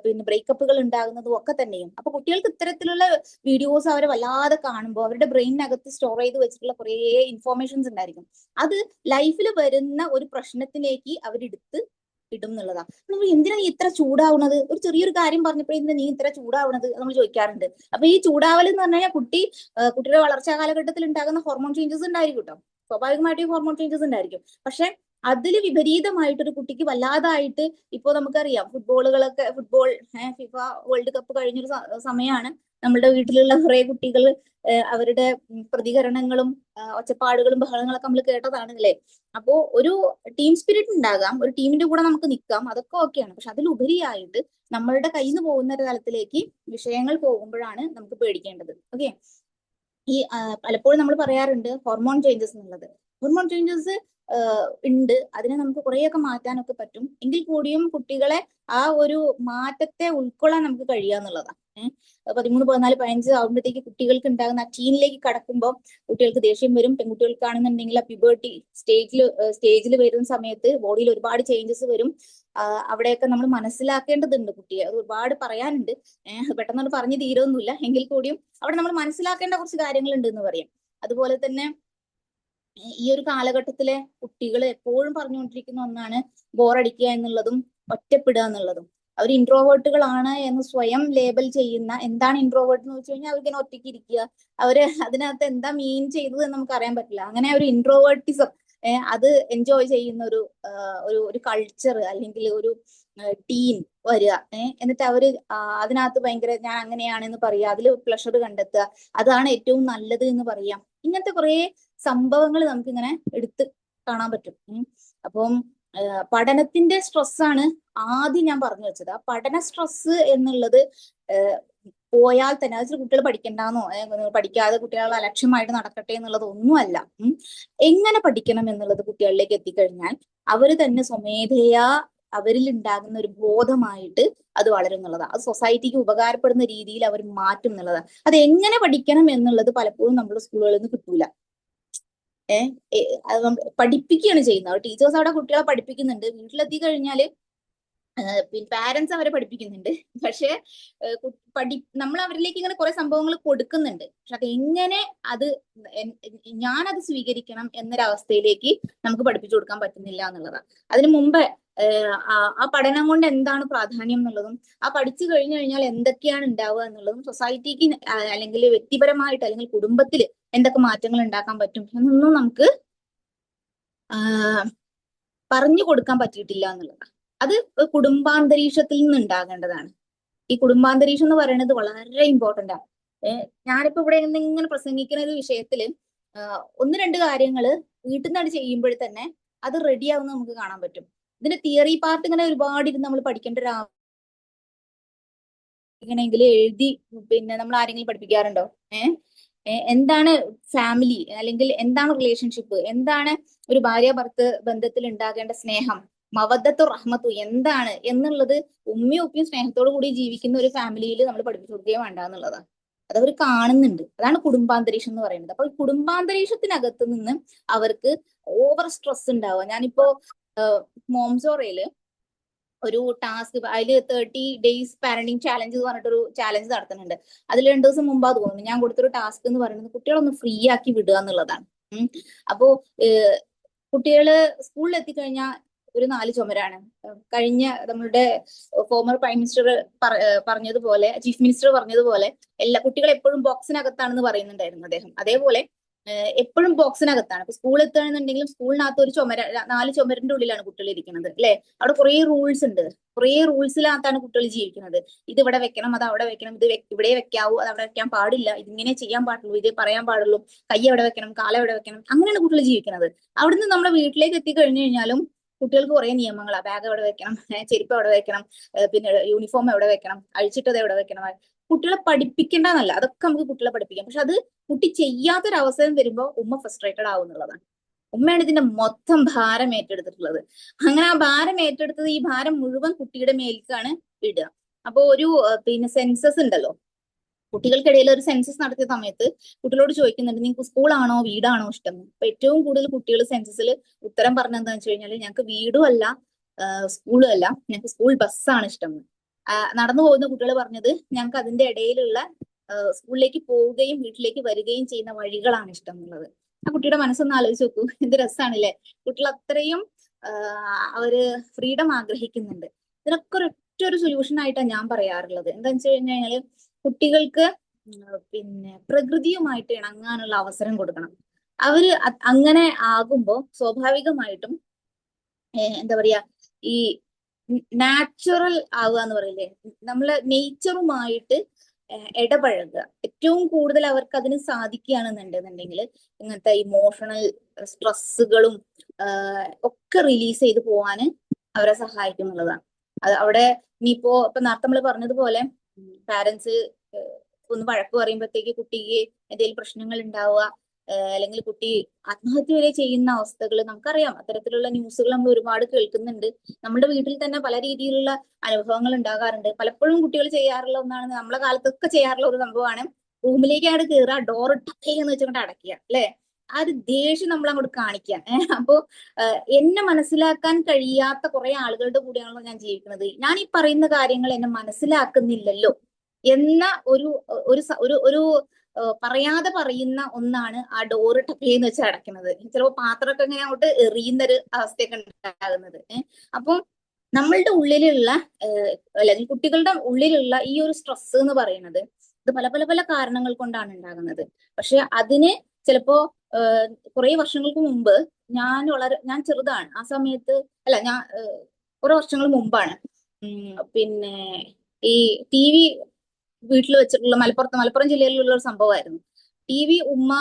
പിന്നെ ബ്രേക്കപ്പുകൾ ഉണ്ടാകുന്നതും ഒക്കെ തന്നെയും. അപ്പൊ കുട്ടികൾക്ക് ഇത്തരത്തിലുള്ള വീഡിയോസ് അവരെ വല്ലാതെ കാണുമ്പോൾ അവരുടെ ബ്രെയിനിനകത്ത് സ്റ്റോർ ചെയ്ത് വെച്ചിട്ടുള്ള കുറേ ഇൻഫോർമേഷൻസ് ഉണ്ടായിരിക്കും. അത് ലൈഫിൽ വരുന്ന ഒരു പ്രശ്നത്തിലേക്ക് അവരെടുത്ത് ഇടും എന്നുള്ളതാണ്. നമ്മൾ എന്തിനാ നീ ഇത്ര ചൂടാവുന്നത്, ഒരു ചെറിയൊരു കാര്യം പറഞ്ഞപ്പോഴേ എന്തിനാ നീ ഇത്ര ചൂടാവുന്നത് നമ്മൾ ചോദിക്കാറുണ്ട്. അപ്പൊ ഈ ചൂടാവൽ എന്ന് പറഞ്ഞു കഴിഞ്ഞാൽ കുട്ടിയുടെ വളർച്ചാ കാലഘട്ടത്തിൽ ഉണ്ടാകുന്ന ഹോർമോൺ ചേഞ്ചസ് ഉണ്ടായിരിക്കും കേട്ടോ. സ്വാഭാവികമായിട്ടും ഹോർമോൺ ചേഞ്ചസ് ഉണ്ടായിരിക്കും. പക്ഷെ അതിൽ വിപരീതമായിട്ടൊരു കുട്ടിക്ക് വല്ലാതായിട്ട്, ഇപ്പോ നമുക്കറിയാം ഫുട്ബോൾ ഫിഫ വേൾഡ് കപ്പ് കഴിഞ്ഞൊരു സമയമാണ്. നമ്മുടെ വീട്ടിലുള്ള കുറെ കുട്ടികൾ അവരുടെ പ്രതികരണങ്ങളും ഒച്ചപ്പാടുകളും ബഹളങ്ങളൊക്കെ നമ്മൾ കേട്ടതാണ് അല്ലെ. അപ്പോ ഒരു ടീം സ്പിരിറ്റ് ഉണ്ടാകാം, ഒരു ടീമിന്റെ കൂടെ നമുക്ക് നിൽക്കാം, അതൊക്കെ ഓക്കെയാണ്. പക്ഷെ അതിലുപരിയായിട്ട് നമ്മളുടെ കയ്യിൽ നിന്ന് പോകുന്ന ഒരു തലത്തിലേക്ക് വിഷയങ്ങൾ പോകുമ്പോഴാണ് നമുക്ക് പേടിക്കേണ്ടത്. ഓക്കെ, ഈ പലപ്പോഴും നമ്മൾ പറയാറുണ്ട് ഹോർമോൺ ചേഞ്ചസ് എന്നുള്ളത്. ഹോർമോൺ ചേഞ്ചസ് ഉണ്ട്, അതിനെ നമുക്ക് കുറേയൊക്കെ മാറ്റാനൊക്കെ പറ്റും. എങ്കിൽ കൂടിയും കുട്ടികളെ ആ ഒരു മാറ്റത്തെ ഉൾക്കൊള്ളാൻ നമുക്ക് കഴിയുക എന്നുള്ളതാണ്. 13, 14, 15 ആകുമ്പോഴത്തേക്ക് കുട്ടികൾക്ക് ഉണ്ടാകുന്ന ആ ടീനിലേക്ക് കടക്കുമ്പോൾ കുട്ടികൾക്ക് ദേഷ്യം വരും. പെൺകുട്ടികൾക്കാണെന്നുണ്ടെങ്കിൽ ആ പ്യൂബർട്ടി സ്റ്റേജിൽ വരുന്ന സമയത്ത് ബോഡിയിൽ ഒരുപാട് ചേഞ്ചസ് വരും. അവിടെയൊക്കെ നമ്മൾ മനസ്സിലാക്കേണ്ടതുണ്ട് കുട്ടിയെ. അത് ഒരുപാട് പറയാനുണ്ട്, പെട്ടെന്ന് പറഞ്ഞു തീരൊന്നുമില്ല. എങ്കിൽ കൂടിയും അവിടെ നമ്മൾ മനസ്സിലാക്കേണ്ട കുറച്ച് കാര്യങ്ങളുണ്ട് എന്ന് പറയാം. അതുപോലെ തന്നെ ഈ ഒരു കാലഘട്ടത്തിലെ കുട്ടികൾ എപ്പോഴും പറഞ്ഞുകൊണ്ടിരിക്കുന്ന ഒന്നാണ് ബോറടിക്കുക എന്നുള്ളതും ഒറ്റപ്പെടുക എന്നുള്ളതും. അവർ ഇൻട്രോവേർട്ടുകളാണ് എന്ന് സ്വയം ലേബൽ ചെയ്യുന്ന, എന്താണ് ഇൻട്രോവേർട്ട് എന്ന് വെച്ച് കഴിഞ്ഞാൽ അവരിങ്ങനെ ഒറ്റയ്ക്ക് ഇരിക്കുക, അവര് അതിനകത്ത് എന്താ മീൻ ചെയ്തത് എന്ന് നമുക്ക് അറിയാൻ പറ്റില്ല. അങ്ങനെ ഒരു ഇൻട്രോവേർട്ടിസം അത് എൻജോയ് ചെയ്യുന്ന ഒരു കൾച്ചർ, അല്ലെങ്കിൽ ഒരു ടീം വരിക. എന്നിട്ട് അവര് അതിനകത്ത് ഭയങ്കര ഞാൻ അങ്ങനെയാണെന്ന് പറയുക, അതിൽ പ്ലഷർ കണ്ടെത്തുക, അതാണ് ഏറ്റവും നല്ലത് എന്ന് പറയാം. ഇങ്ങനത്തെ കുറെ സംഭവങ്ങൾ നമുക്കിങ്ങനെ എടുത്ത് കാണാൻ പറ്റും. അപ്പം പഠനത്തിന്റെ സ്ട്രെസ്സാണ് ആദ്യം ഞാൻ പറഞ്ഞു വെച്ചത്. ആ പഠന സ്ട്രെസ് എന്നുള്ളത് പോയാൽ തന്നെ, അത് കുട്ടികൾ പഠിക്കണ്ടെന്നോ പഠിക്കാതെ കുട്ടികൾ അലക്ഷ്യമായിട്ട് നടക്കട്ടെ എന്നുള്ളത് ഒന്നുമല്ല. എങ്ങനെ പഠിക്കണം എന്നുള്ളത് കുട്ടികളിലേക്ക് എത്തിക്കഴിഞ്ഞാൽ അവര് തന്നെ സ്വമേധയാ അവരിൽ ഉണ്ടാകുന്ന ഒരു ബോധമായിട്ട് അത് വളരും എന്നുള്ളതാണ്. അത് സൊസൈറ്റിക്ക് ഉപകാരപ്പെടുന്ന രീതിയിൽ അവർ മാറ്റും എന്നുള്ളതാണ്. അത് എങ്ങനെ പഠിക്കണം എന്നുള്ളത് പലപ്പോഴും നമ്മുടെ സ്കൂളുകളിൽ നിന്ന് കിട്ടൂല. പഠിപ്പിക്കുകയാണ് ചെയ്യുന്നത്. ടീച്ചേഴ്സ് അവിടെ കുട്ടികളെ പഠിപ്പിക്കുന്നുണ്ട്, വീട്ടിലെത്തി കഴിഞ്ഞാല് പിന്നെ പാരന്റ്സ് അവരെ പഠിപ്പിക്കുന്നുണ്ട്. പക്ഷെ നമ്മൾ അവരിലേക്ക് ഇങ്ങനെ കുറെ സംഭവങ്ങൾ കൊടുക്കുന്നുണ്ട്. പക്ഷെ അത് എങ്ങനെ ഞാനത് സ്വീകരിക്കണം എന്നൊരവസ്ഥയിലേക്ക് നമുക്ക് പഠിപ്പിച്ചു കൊടുക്കാൻ പറ്റുന്നില്ല എന്നുള്ളതാണ്. അതിനു മുമ്പ് ആ പഠനം കൊണ്ട് എന്താണ് പ്രാധാന്യം എന്നുള്ളതും, ആ പഠിച്ചു കഴിഞ്ഞു കഴിഞ്ഞാൽ എന്തൊക്കെയാണ് ഉണ്ടാവുക എന്നുള്ളതും, സൊസൈറ്റിക്ക് അല്ലെങ്കിൽ വ്യക്തിപരമായിട്ട് അല്ലെങ്കിൽ കുടുംബത്തിൽ എന്തൊക്കെ മാറ്റങ്ങൾ ഉണ്ടാക്കാൻ പറ്റും എന്നൊന്നും നമുക്ക് പറഞ്ഞു കൊടുക്കാൻ പറ്റിയിട്ടില്ല എന്നുള്ളതാണ്. അത് കുടുംബാന്തരീക്ഷത്തിൽ നിന്ന് ഉണ്ടാകേണ്ടതാണ്. ഈ കുടുംബാന്തരീക്ഷം എന്ന് പറയുന്നത് വളരെ ഇമ്പോർട്ടന്റ് ആണ്. ഞാനിപ്പോ ഇവിടെ ഇങ്ങനെ പ്രസംഗിക്കുന്ന ഒരു വിഷയത്തില് 1-2 കാര്യങ്ങള് വീട്ടിൽ നിന്നാണ് ചെയ്യുമ്പോൾ തന്നെ അത് റെഡിയാവുന്ന നമുക്ക് കാണാൻ പറ്റും. ഇതിന്റെ തിയറി പാർട്ട് ഇങ്ങനെ ഒരുപാട് ഇരുന്ന് നമ്മൾ പഠിക്കേണ്ട ഇങ്ങനെയെങ്കിൽ എഴുതി പിന്നെ നമ്മൾ ആരെങ്കിലും പഠിപ്പിക്കാറുണ്ടോ? എന്താണ് ഫാമിലി, അല്ലെങ്കിൽ എന്താണ് റിലേഷൻഷിപ്പ്, എന്താണ് ഒരു ഭാര്യ ഭർത്തൃ ബന്ധത്തിൽ ഉണ്ടാകേണ്ട സ്നേഹം, മവദ്ദത്തു റഹ്മത്തു എന്താണ് എന്നുള്ളത് ഉമ്മയും ഉപ്പയും സ്നേഹത്തോടു കൂടി ജീവിക്കുന്ന ഒരു ഫാമിലിയിൽ നമ്മൾ പഠിപ്പിച്ചു കൊടുക്കുകയും വേണ്ട എന്നുള്ളതാണ്. അതവർ കാണുന്നുണ്ട്. അതാണ് കുടുംബാന്തരീക്ഷം എന്ന് പറയുന്നത്. അപ്പൊ കുടുംബാന്തരീക്ഷത്തിനകത്ത് നിന്ന് അവർക്ക് ഓവർ സ്ട്രെസ് ഉണ്ടാവുക. ഞാനിപ്പോ മോംസോറയില് ഒരു ടാസ്ക്, അതിൽ 30 days പാരന്റിങ് ചാലഞ്ച് എന്ന് പറഞ്ഞിട്ടൊരു ചാലഞ്ച് നടത്തുന്നുണ്ട്. അതിൽ 2 ദിവസം മുമ്പാ തോന്നുന്നു ഞാൻ കൊടുത്തൊരു ടാസ്ക് എന്ന് പറയുന്നത് കുട്ടികളൊന്ന് ഫ്രീ ആക്കി വിടുക എന്നുള്ളതാണ്. അപ്പോ കുട്ടികള് സ്കൂളിൽ എത്തിക്കഴിഞ്ഞാൽ ഒരു 4 ചുമരാണ്. കഴിഞ്ഞ നമ്മളുടെ ഫോമർ പ്രൈം മിനിസ്റ്റർ പറഞ്ഞതുപോലെ, ചീഫ് മിനിസ്റ്റർ പറഞ്ഞതുപോലെ, എല്ലാ കുട്ടികൾ എപ്പോഴും ബോക്സിനകത്താണെന്ന് പറയുന്നുണ്ടായിരുന്നു അദ്ദേഹം. അതേപോലെ എപ്പോഴും ബോക്സിനകത്താണ്. ഇപ്പൊ സ്കൂളിൽ എത്തുകയാണെന്നുണ്ടെങ്കിലും സ്കൂളിനകത്ത് ഒരു 4 ചുമരിന്റെ ഉള്ളിലാണ് കുട്ടികൾ ഇരിക്കുന്നത് അല്ലെ. അവിടെ കുറേ റൂൾസ് ഉണ്ട്, കുറേ റൂൾസിനകത്താണ് കുട്ടികൾ ജീവിക്കുന്നത്. ഇത് ഇവിടെ വെക്കണം, അത് അവിടെ വെക്കണം, ഇത് ഇവിടെ വെക്കാവൂ, അത് അവിടെ വെക്കാൻ പാടില്ല, ഇതിങ്ങനെ ചെയ്യാൻ പാടുള്ളൂ, ഇത് പറയാൻ പാടുള്ളൂ, കൈ എവിടെ വെക്കണം, കാലം എവിടെ വെക്കണം, അങ്ങനെയാണ് കുട്ടികൾ ജീവിക്കുന്നത്. അവിടുന്ന് നമ്മുടെ വീട്ടിലേക്ക് എത്തിക്കഴിഞ്ഞു കഴിഞ്ഞാലും കുട്ടികൾക്ക് കുറെ നിയമങ്ങളാണ്. ബാഗ് എവിടെ വെക്കണം, ചെരുപ്പ് എവിടെ വെക്കണം, പിന്നെ യൂണിഫോം എവിടെ വെക്കണം, അഴിച്ചിട്ടത് എവിടെ വെക്കണം. കുട്ടികളെ പഠിപ്പിക്കേണ്ടതല്ല, അതൊക്കെ നമുക്ക് കുട്ടികളെ പഠിപ്പിക്കാം. പക്ഷെ അത് കുട്ടി ചെയ്യാത്തൊരവസരം വരുമ്പോൾ ഉമ്മ ഫ്രസ്ട്രേറ്റഡ് ആവും എന്നുള്ളതാണ്. ഉമ്മയാണ് ഇതിന്റെ മൊത്തം ഭാരം ഏറ്റെടുത്തിട്ടുള്ളത്. അങ്ങനെ ആ ഭാരം ഏറ്റെടുത്തത്, ഈ ഭാരം മുഴുവൻ കുട്ടിയുടെ മേൽക്കാണ് ഇടുക. അപ്പൊ ഒരു പിന്നെ സെൻസസ് ഉണ്ടല്ലോ, കുട്ടികൾക്കിടയിൽ ഒരു സെൻസസ് നടത്തിയ സമയത്ത് കുട്ടികളോട് ചോദിക്കുന്നുണ്ട്, നിങ്ങൾക്ക് സ്കൂളാണോ വീടാണോ ഇഷ്ടം? അപ്പൊ ഏറ്റവും കൂടുതൽ കുട്ടികൾ സെൻസസിൽ ഉത്തരം പറഞ്ഞെന്താന്ന് വെച്ച് കഴിഞ്ഞാൽ, ഞങ്ങൾക്ക് വീടും അല്ല സ്കൂളും അല്ല, ഞങ്ങൾക്ക് സ്കൂൾ ബസ്സാണ് ഇഷ്ടം. നടന്നു പോകുന്ന കുട്ടികൾ പറഞ്ഞത്, ഞങ്ങൾക്ക് അതിന്റെ ഇടയിലുള്ള സ്കൂളിലേക്ക് പോവുകയും വീട്ടിലേക്ക് വരികയും ചെയ്യുന്ന വഴികളാണ് ഇഷ്ടം എന്നുള്ളത്. ആ കുട്ടിയുടെ മനസ്സൊന്ന് ആലോചിച്ച് നോക്കൂ, എന്ത് രസമാണല്ലേ. കുട്ടികൾ അത്രയും അവര് ഫ്രീഡം ആഗ്രഹിക്കുന്നുണ്ട്. ഇതിനൊക്കെ ഒരൊറ്റൊരു സൊല്യൂഷൻ ആയിട്ടാണ് ഞാൻ പറയാറുള്ളത്. എന്താന്ന് വെച്ച് കഴിഞ്ഞാല് കുട്ടികൾക്ക് പിന്നെ പ്രകൃതിയുമായിട്ട് ഇണങ്ങാനുള്ള അവസരം കൊടുക്കണം. അവര് അങ്ങനെ ആകുമ്പോ സ്വാഭാവികമായിട്ടും എന്താ പറയാ, ഈ നാച്ചുറൽ ആവുക എന്ന് പറയില്ലേ, നമ്മള് നേച്ചറുമായിട്ട് ഇടപഴകുക. ഏറ്റവും കൂടുതൽ അവർക്ക് അതിന് സാധിക്കുകയാണെന്നുണ്ടെന്നുണ്ടെങ്കിൽ ഇങ്ങനത്തെ ഇമോഷണൽ സ്ട്രെസ്സുകളും ഒക്കെ റിലീസ് ചെയ്ത് പോവാന് അവരെ സഹായിക്കും എന്നുള്ളതാണ്. അത് അവിടെ ഇനിയിപ്പോ ഇപ്പൊ നേരത്തെ നമ്മൾ പറഞ്ഞതുപോലെ പാരന്റ്സ് ഒന്ന് വഴക്ക് പറയുമ്പോഴത്തേക്ക് കുട്ടിക്ക് എന്തെങ്കിലും പ്രശ്നങ്ങൾ ഉണ്ടാവുക, അല്ലെങ്കിൽ കുട്ടി ആത്മഹത്യ വരെ ചെയ്യുന്ന അവസ്ഥകൾ നമുക്കറിയാം. അത്തരത്തിലുള്ള ന്യൂസുകൾ നമ്മൾ ഒരുപാട് കേൾക്കുന്നുണ്ട്. നമ്മുടെ വീട്ടിൽ തന്നെ പല രീതിയിലുള്ള അനുഭവങ്ങൾ ഉണ്ടാകാറുണ്ട്. പലപ്പോഴും കുട്ടികൾ ചെയ്യാറുള്ള ഒന്നാണ്, നമ്മളെ കാലത്തൊക്കെ ചെയ്യാറുള്ള ഒരു സംഭവമാണ്, റൂമിലേക്കാണ് കയറുക, ഡോർ എന്ന് വെച്ചുകൊണ്ട് അടയ്ക്കുക അല്ലെ. ആ ഒരു ദേഷ്യം നമ്മൾ അങ്ങോട്ട് കാണിക്കുക. അപ്പോ എന്നെ മനസ്സിലാക്കാൻ കഴിയാത്ത കുറെ ആളുകളുടെ കൂടെയാണല്ലോ ഞാൻ ജീവിക്കുന്നത്. ഞാൻ ഈ പറയുന്ന കാര്യങ്ങൾ എന്നെ മനസ്സിലാക്കുന്നില്ലല്ലോ എന്ന ഒരു പറയാതെ പറയുന്ന ഒന്നാണ് ആ ഡോറ് ടപ്പേന്ന് വെച്ച് അടയ്ക്കുന്നത്. ചിലപ്പോൾ പാത്രമൊക്കെ ഇങ്ങനെ അങ്ങോട്ട് എറിയുന്നൊരു അവസ്ഥയൊക്കെ ഉണ്ടാകുന്നത്. അപ്പം നമ്മളുടെ ഉള്ളിലുള്ള അല്ലെങ്കിൽ കുട്ടികളുടെ ഉള്ളിലുള്ള ഈ ഒരു സ്ട്രെസ് എന്ന് പറയുന്നത് ഇത് പല പല പല കാരണങ്ങൾ കൊണ്ടാണ് ഉണ്ടാകുന്നത്. പക്ഷെ അതിന് ചിലപ്പോ കുറെ വർഷങ്ങൾക്ക് മുമ്പ് ഞാൻ ചെറുതാണ് ആ സമയത്ത്, അല്ല ഞാൻ കുറെ വർഷങ്ങൾ മുമ്പാണ് പിന്നെ ഈ TV വീട്ടിൽ വെച്ചിട്ടുള്ള മലപ്പുറം ജില്ലയിലുള്ള ഒരു സംഭവമായിരുന്നു. TV ഉമ്മ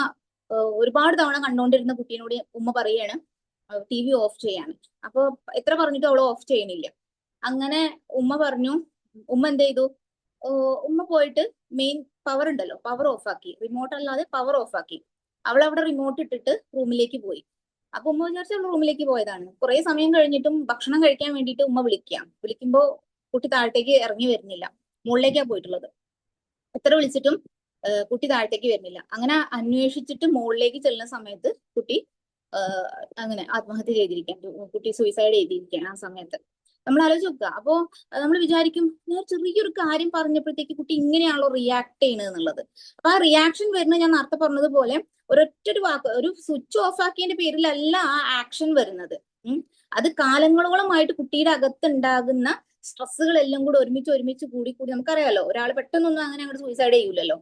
ഒരുപാട് തവണ കണ്ടുകൊണ്ടിരുന്ന കുട്ടീനോട് ഉമ്മ പറയാണ് TV ഓഫ് ചെയ്യാൻ. അപ്പൊ എത്ര പറഞ്ഞിട്ട് അവൾ ഓഫ് ചെയ്യണില്ല. അങ്ങനെ ഉമ്മ പറഞ്ഞു, ഉമ്മ എന്ത് ചെയ്തു, ഉമ്മ പോയിട്ട് മെയിൻ പവർ ഉണ്ടല്ലോ, പവർ ഓഫ് ആക്കി, റിമോട്ട് അല്ലാതെ പവർ ഓഫ് ആക്കി. അവൾ അവിടെ റിമോട്ട് ഇട്ടിട്ട് റൂമിലേക്ക് പോയി. അപ്പൊ ഉമ്മ വിചാരിച്ച അവൾ റൂമിലേക്ക് പോയതാണ്. കുറെ സമയം കഴിഞ്ഞിട്ടും ഭക്ഷണം കഴിക്കാൻ വേണ്ടിയിട്ട് ഉമ്മ വിളിക്കുമ്പോ കുട്ടി താഴത്തേക്ക് ഇറങ്ങി വരുന്നില്ല, മുകളിലേക്കാ പോയിട്ടുള്ളത്. എത്ര വിളിച്ചിട്ടും കുട്ടി താഴത്തേക്ക് വരുന്നില്ല. അങ്ങനെ അന്വേഷിച്ചിട്ട് മുകളിലേക്ക് ചെല്ലുന്ന സമയത്ത് കുട്ടി അങ്ങനെ ആത്മഹത്യ ചെയ്തിരിക്കാൻ, കുട്ടി സൂയിസൈഡ് ചെയ്തിരിക്കുകയാണ് ആ സമയത്ത്. നമ്മൾ ആലോചിച്ച് നോക്കുക. അപ്പോ നമ്മൾ വിചാരിക്കും, ഞാൻ ചെറിയൊരു കാര്യം പറഞ്ഞപ്പോഴത്തേക്ക് കുട്ടി ഇങ്ങനെയാണല്ലോ റിയാക്ട് ചെയ്യുന്നത് എന്നുള്ളത്. അപ്പൊ ആ റിയാക്ഷൻ വരുന്നത് ഞാൻ നേരത്തെ പറഞ്ഞതുപോലെ ഒരൊറ്റൊരു വാക്ക്, ഒരു സ്വിച്ച് ഓഫ് ആക്കിയതിന്റെ പേരിലല്ല ആ ആക്ഷൻ വരുന്നത്. അത് കാലങ്ങളോളമായിട്ട് കുട്ടിയുടെ അകത്തുണ്ടാകുന്ന സ്ട്രെസ്സുകളെല്ലാം കൂടി ഒരുമിച്ച് കൂടി നമുക്കറിയാലോ, ഒരാൾ പെട്ടെന്നൊന്നും അങ്ങനെ അങ്ങോട്ട് സൂയിസൈഡ് ചെയ്യൂലല്ലോ.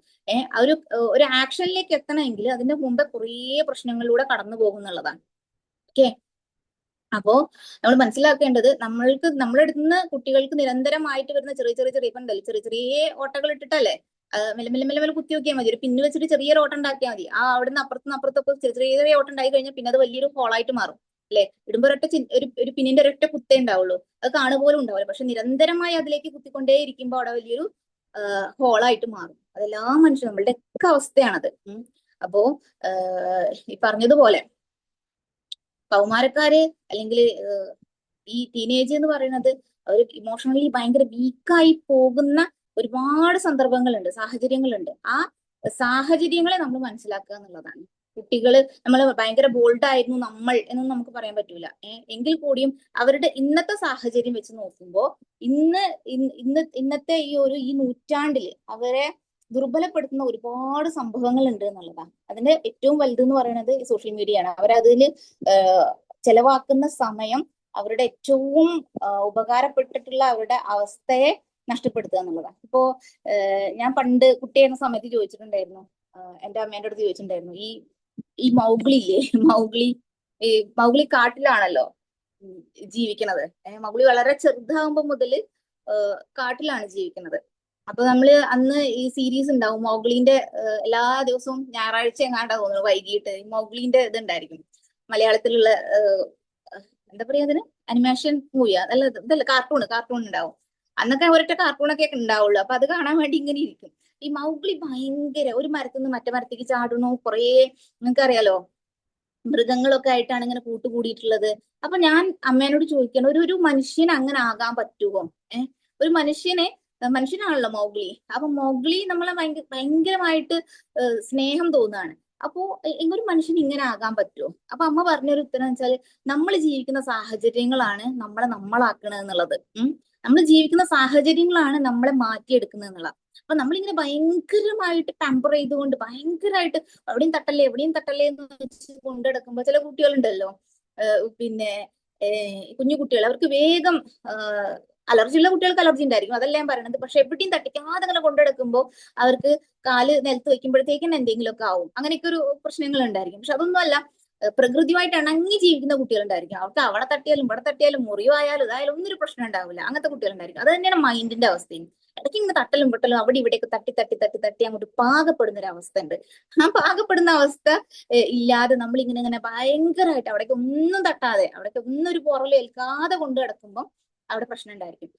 ഒരു ആക്ഷനിലേക്ക് എത്തണമെങ്കിൽ അതിന്റെ മുമ്പേ കുറേ പ്രശ്നങ്ങളിലൂടെ കടന്നു പോകുന്നുള്ളതാണ്. ഓക്കെ, അപ്പോ നമ്മൾ മനസ്സിലാക്കേണ്ടത്, നമ്മുടെ അടുത്ത് കുട്ടികൾക്ക് നിരന്തരമായിട്ട് വരുന്ന ചെറിയ ഇപ്പം ഉണ്ടല്ലോ, ചെറിയ ഓട്ടകൾ ഇട്ടിട്ടല്ലേ മെല്ലെ കുത്തി നോക്കിയാൽ മതി. ഒരു പിന്ന് വെച്ചിട്ട് ചെറിയൊരു ഓട്ടം ഉണ്ടാക്കിയാൽ മതി. ആ അവിടുന്ന് അപ്പുറത്തൊക്കെ ചെറിയ ഓട്ടം ഉണ്ടായി കഴിഞ്ഞാൽ പിന്നെ അത് വലിയൊരു ഹോളായിട്ട് മാറും അല്ലെ. ഇടുമ്പോ ഒരു പിന്നിന്റെ ഒരൊറ്റ കുത്തേ ഉണ്ടാവുള്ളൂ, അത് കാണുപോലും ഉണ്ടാവില്ല. പക്ഷെ നിരന്തരമായി അതിലേക്ക് കുത്തിക്കൊണ്ടേ ഇരിക്കുമ്പോൾ അവിടെ വലിയൊരു ഹോളായിട്ട് മാറും. അതെല്ലാ മനുഷ്യരും നമ്മളുടെ ഒക്കെ അവസ്ഥയാണത്. അപ്പോ ഈ പറഞ്ഞതുപോലെ കൗമാരക്കാര് അല്ലെങ്കിൽ ഈ ടീനേജ് എന്ന് പറയുന്നത് അവർ ഇമോഷണലി ഭയങ്കര വീക്കായി പോകുന്ന ഒരുപാട് സന്ദർഭങ്ങളുണ്ട്, സാഹചര്യങ്ങളുണ്ട്. ആ സാഹചര്യങ്ങളെ നമ്മൾ മനസ്സിലാക്കുക എന്നുള്ളതാണ്. കുട്ടികള് നമ്മൾ ഭയങ്കര ബോൾഡ് ആയിരുന്നു നമ്മൾ എന്നൊന്നും നമുക്ക് പറയാൻ പറ്റൂല. എങ്കിൽ കൂടിയും അവരുടെ ഇന്നത്തെ സാഹചര്യം വെച്ച് നോക്കുമ്പോൾ ഇന്നത്തെ ഈ നൂറ്റാണ്ടില് അവരെ ദുർബലപ്പെടുത്തുന്ന ഒരുപാട് സംഭവങ്ങൾ ഉണ്ട് എന്നുള്ളതാണ്. അതിന്റെ ഏറ്റവും വലുതെന്ന് പറയുന്നത് ഈ സോഷ്യൽ മീഡിയയാണ്. അവരതില് ചെലവാക്കുന്ന സമയം അവരുടെ ഏറ്റവും ഉപകാരപ്പെട്ടിട്ടുള്ള അവരുടെ അവസ്ഥയെ നഷ്ടപ്പെടുത്തുക എന്നുള്ളതാണ്. ഇപ്പോ ഞാൻ പണ്ട് കുട്ടിയായിരുന്ന സമയത്ത് ചോദിച്ചിട്ടുണ്ടായിരുന്നു, എന്റെ അമ്മേന്റെ അടുത്ത് ചോദിച്ചിട്ടുണ്ടായിരുന്നു, ഈ ഈ മൗഗ്ലി ഇല്ലേ, മൗഗ്ലി മൗഗ്ലി കാട്ടിലാണല്ലോ ജീവിക്കുന്നത്. മൗഗ്ലി വളരെ ചെറുതാകുമ്പോ മുതല് കാട്ടിലാണ് ജീവിക്കുന്നത്. അപ്പൊ നമ്മള് അന്ന് ഈ സീരീസ് ഉണ്ടാവും മൗഗ്ലിന്റെ, എല്ലാ ദിവസവും ഞായറാഴ്ച എങ്ങാണ്ടാ തോന്നുന്നു വൈകിട്ട് മൗഗ്ലിന്റെ ഇതുണ്ടായിരിക്കും. മലയാളത്തിലുള്ള എന്താ പറയാ അതിന്, അനിമേഷൻ മൂവിയാ അല്ല, ഇതല്ല, കാർട്ടൂൺ ഉണ്ടാവും. അന്നൊക്കെ ഒരൊറ്റ കാർട്ടൂണൊക്കെ ഉണ്ടാവുള്ളൂ. അപ്പൊ അത് കാണാൻ വേണ്ടി ഇങ്ങനെ ഇരിക്കും. ഈ മൗഗ്ലി ഭയങ്കര, ഒരു മരത്തിൽ നിന്ന് മറ്റേ മരത്തേക്ക് ചാടുന്നു, കുറേ നിങ്ങൾക്കറിയാലോ മൃഗങ്ങളൊക്കെ ആയിട്ടാണ് ഇങ്ങനെ കൂട്ടുകൂടിയിട്ടുള്ളത്. അപ്പൊ ഞാൻ അമ്മേനോട് ചോദിക്കണം, ഒരു മനുഷ്യന് അങ്ങനെ ആകാൻ പറ്റുമോ? ഒരു മനുഷ്യനാണല്ലോ മൗഗ്ലി. അപ്പൊ മൗഗ്ലി നമ്മളെ ഭയങ്കരമായിട്ട് സ്നേഹം തോന്നുകയാണ്. അപ്പോ ഒരു മനുഷ്യന് ഇങ്ങനെ ആകാൻ പറ്റുമോ? അപ്പൊ അമ്മ പറഞ്ഞൊരു ഉത്തരം എന്ന് വെച്ചാല്, നമ്മൾ ജീവിക്കുന്ന സാഹചര്യങ്ങളാണ് നമ്മളാക്കണത് എന്നുള്ളത്. നമ്മൾ ജീവിക്കുന്ന സാഹചര്യങ്ങളാണ് നമ്മളെ മാറ്റിയെടുക്കുന്നത് എന്നുള്ളത്. അപ്പൊ നമ്മളിങ്ങനെ ഭയങ്കരമായിട്ട് ടെമ്പർ ചെയ്തുകൊണ്ട് ഭയങ്കരമായിട്ട് എവിടെയും തട്ടല്ലേ എന്ന് വെച്ച് കൊണ്ടെടുക്കുമ്പോ ചില കുട്ടികളുണ്ടല്ലോ, പിന്നെ കുഞ്ഞു കുട്ടികൾ, അവർക്ക് വേഗം അലർജി ഉള്ള കുട്ടികൾക്ക് അലർജി ഉണ്ടായിരിക്കും, അതല്ല ഞാൻ പറയണത്. പക്ഷെ എവിടെയും തട്ടിക്കാതെ അങ്ങനെ കൊണ്ടെടുക്കുമ്പോ അവർക്ക് കാല് നിലത്ത് വെക്കുമ്പോഴത്തേക്കും എന്തെങ്കിലുമൊക്കെ ആവും. അങ്ങനെയൊക്കെ ഒരു പ്രശ്നങ്ങൾ ഉണ്ടായിരിക്കും. പക്ഷെ അതൊന്നും അല്ല, പ്രകൃതിയുമായിട്ട് ഇണങ്ങി ജീവിക്കുന്ന കുട്ടികളുണ്ടായിരിക്കും. അവർക്ക് അവിടെ തട്ടിയാലും ഇവിടെ തട്ടിയാലും മുറിവായാലും ഇതായാലും ഒന്നും ഒരു പ്രശ്നം ഉണ്ടാവില്ല. അങ്ങനത്തെ കുട്ടികളുണ്ടായിരിക്കും. അത് തന്നെയാണ് മൈൻഡിന്റെ അവസ്ഥയും. ഇടയ്ക്ക് ഇങ്ങനെ തട്ടലും പൊട്ടലും അവിടെ ഇവിടെയൊക്കെ തട്ടി അങ്ങോട്ട് പാകപ്പെടുന്ന ഒരു അവസ്ഥ ഉണ്ട്. ആ പാകപ്പെടുന്ന അവസ്ഥ ഇല്ലാതെ നമ്മൾ ഇങ്ങനെ ഭയങ്കരമായിട്ട് അവിടേക്ക് ഒന്നും തട്ടാതെ, അവിടേക്ക് ഒന്നും ഒരു പുറലും ഏൽക്കാതെ കൊണ്ട് കിടക്കുമ്പോൾ അവിടെ പ്രശ്നം ഉണ്ടായിരിക്കും.